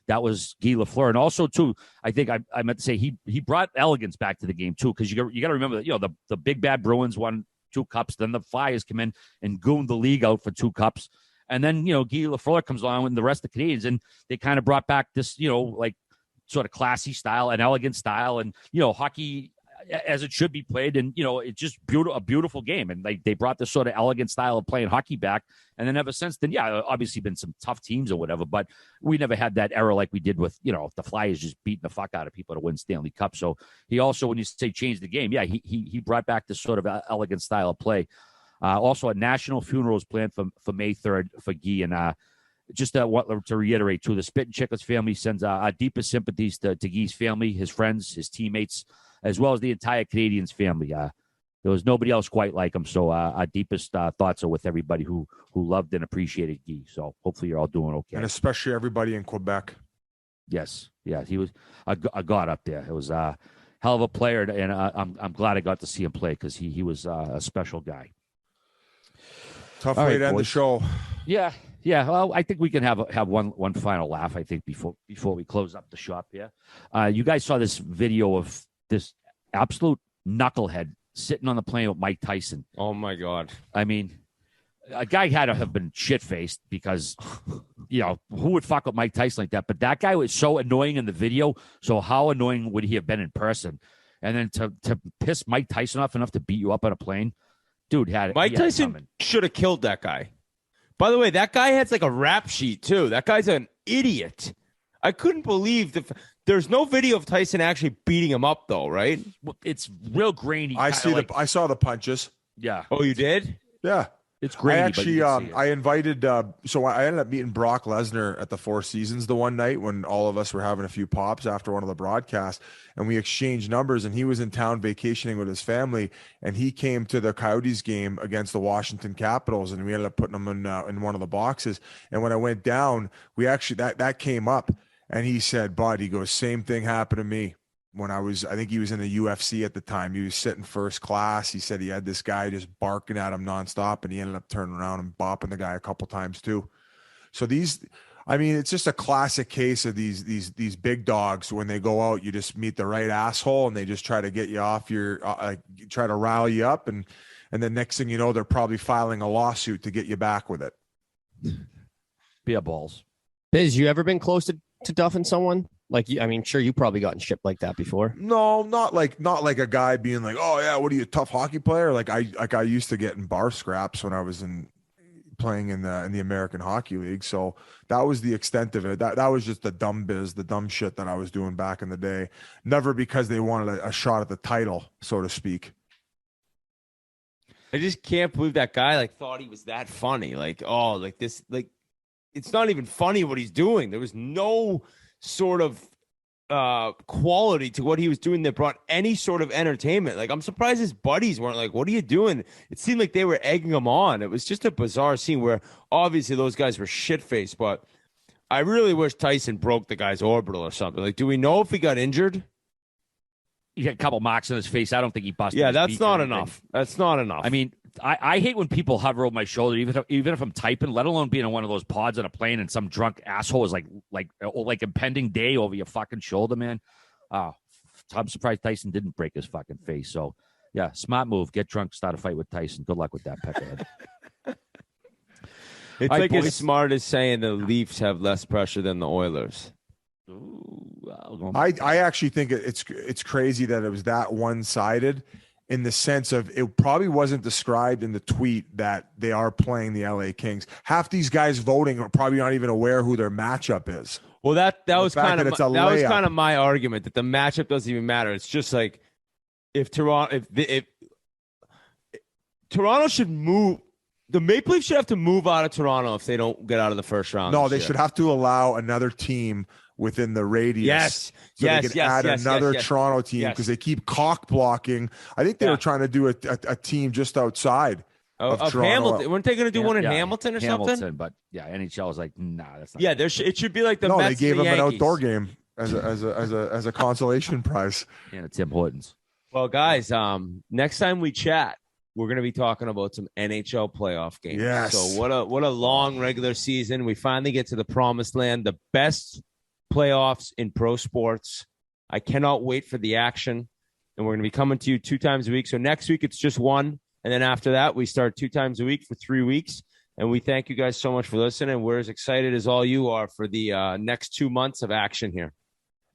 Guy Lafleur, and also too, I think I meant to say he brought elegance back to the game too, because you got to remember that the big bad Bruins won 2 cups, then the Flyers come in and gooned the league out for 2 cups. And then, Guy Lafleur comes along with the rest of the Canadians, and they kind of brought back this, like sort of classy style and elegant style and, hockey as it should be played. And, it's just a beautiful game. And they brought this sort of elegant style of playing hockey back. And then ever since then, obviously been some tough teams or whatever, but we never had that era like we did with, the Flyers just beating the fuck out of people to win Stanley Cup. So he also, when you say change the game, he brought back this sort of elegant style of play. Also, a national funeral is planned for May 3rd for Guy. And just to reiterate, too, the Spittin Chiclets family sends our deepest sympathies to Guy's family, his friends, his teammates, as well as the entire Canadians family. There was nobody else quite like him. So our deepest thoughts are with everybody who loved and appreciated Guy. So hopefully you're all doing okay. And especially everybody in Quebec. Yes. Yeah, he was a god up there. It was a hell of a player, and I'm glad I got to see him play because he was a special guy. Tough way to end the show. Yeah. Well, I think we can have one final laugh. I think before we close up the shop here. You guys saw this video of this absolute knucklehead sitting on the plane with Mike Tyson. Oh my God! I mean, a guy had to have been shit faced because who would fuck with Mike Tyson like that? But that guy was so annoying in the video. So how annoying would he have been in person? And then to piss Mike Tyson off enough to beat you up on a plane. Dude Mike Tyson should have killed that guy. By the way, that guy has like a rap sheet too. That guy's an idiot. I couldn't believe there's no video of Tyson actually beating him up though, right? It's real grainy. I saw the punches. Yeah. Oh, you did? Yeah. It's grainy. I actually, I invited, so I ended up meeting Brock Lesnar at the Four Seasons the one night when all of us were having a few pops after one of the broadcasts, and we exchanged numbers, and he was in town vacationing with his family, and he came to the Coyotes game against the Washington Capitals, and we ended up putting him in one of the boxes. And when I went down, we actually, that came up, and he said, "Bud," he goes, "same thing happened to me. When I think he was in the UFC at the time. He was sitting first class. He said he had this guy just barking at him nonstop, and he ended up turning around and bopping the guy a couple times too." So it's just a classic case of these big dogs. When they go out, you just meet the right asshole, and they just try to get you off your, try to rile you up, and then next thing you know, they're probably filing a lawsuit to get you back with it. Beer balls. Biz, you ever been close to duffing someone? Like, sure, you probably gotten shipped like that before. No, not like a guy being like, "Oh yeah, what are you, a tough hockey player?" Like I used to get in bar scraps when I was playing in the American Hockey League. So that was the extent of it. That was just the dumb shit that I was doing back in the day. Never because they wanted a shot at the title, so to speak. I just can't believe that guy thought he was that funny. It's not even funny what he's doing. There was no sort of quality to what he was doing that brought any sort of entertainment. I'm surprised his buddies weren't like, "What are you doing?" It seemed like they were egging him on. It was just a bizarre scene where obviously those guys were shit-faced, but I really wish Tyson broke the guy's orbital or something. Do we know if he got injured? He had a couple marks on his face. I don't think he busted. Yeah, that's not enough. That's not enough. I mean, I hate when people hover over my shoulder, even if I'm typing, let alone being on one of those pods on a plane and some drunk asshole is like impending day over your fucking shoulder, man. Oh, I'm surprised Tyson didn't break his fucking face. So, yeah, smart move. Get drunk, start a fight with Tyson. Good luck with that, Peckerhead. It's All right, like boys. as smart as saying the Leafs have less pressure than the Oilers. Ooh, I actually think it's crazy that it was that one-sided in the sense of it probably wasn't described in the tweet that they are playing the LA Kings. Half these guys voting are probably not even aware who their matchup is. Well, that was fact kind that of it's a layup. my argument that the matchup doesn't even matter. It's just like if Toronto Toronto should move. The Maple Leafs should have to move out of Toronto if they don't get out of the first round. No, they should have to allow another team within the radius. Yes. So Yes, they can yes, add yes, another yes, yes. Toronto team because they keep cock blocking. I think they were trying to do a team just outside of Toronto. Hamilton. Weren't they going to do one in Hamilton or something? But yeah, NHL is like, nah, that's not. Yeah, it should be like the No, Mets they gave and the them an Yankees. outdoor game as a consolation prize. And it's Tim Hortons. Well, guys, next time we chat, we're going to be talking about some NHL playoff games. Yes. So what a long regular season. We finally get to the promised land, the best playoffs in pro sports. I cannot wait for the action. And we're going to be coming to you 2 times a week. So next week, it's just 1. And then after that, we start 2 times a week for 3 weeks. And we thank you guys so much for listening. We're as excited as all you are for the next 2 months of action here.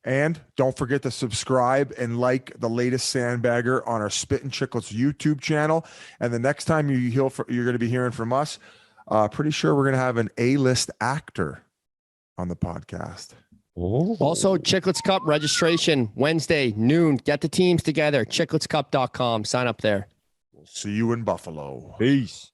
And don't forget to subscribe and like the latest Sandbagger on our Spittin Chiclets YouTube channel. And the next time you're going to be hearing from us, pretty sure we're going to have an A-list actor on the podcast. Also, Chiclets Cup registration Wednesday, noon. Get the teams together. Chicletscup.com. Sign up there. We'll see you in Buffalo. Peace.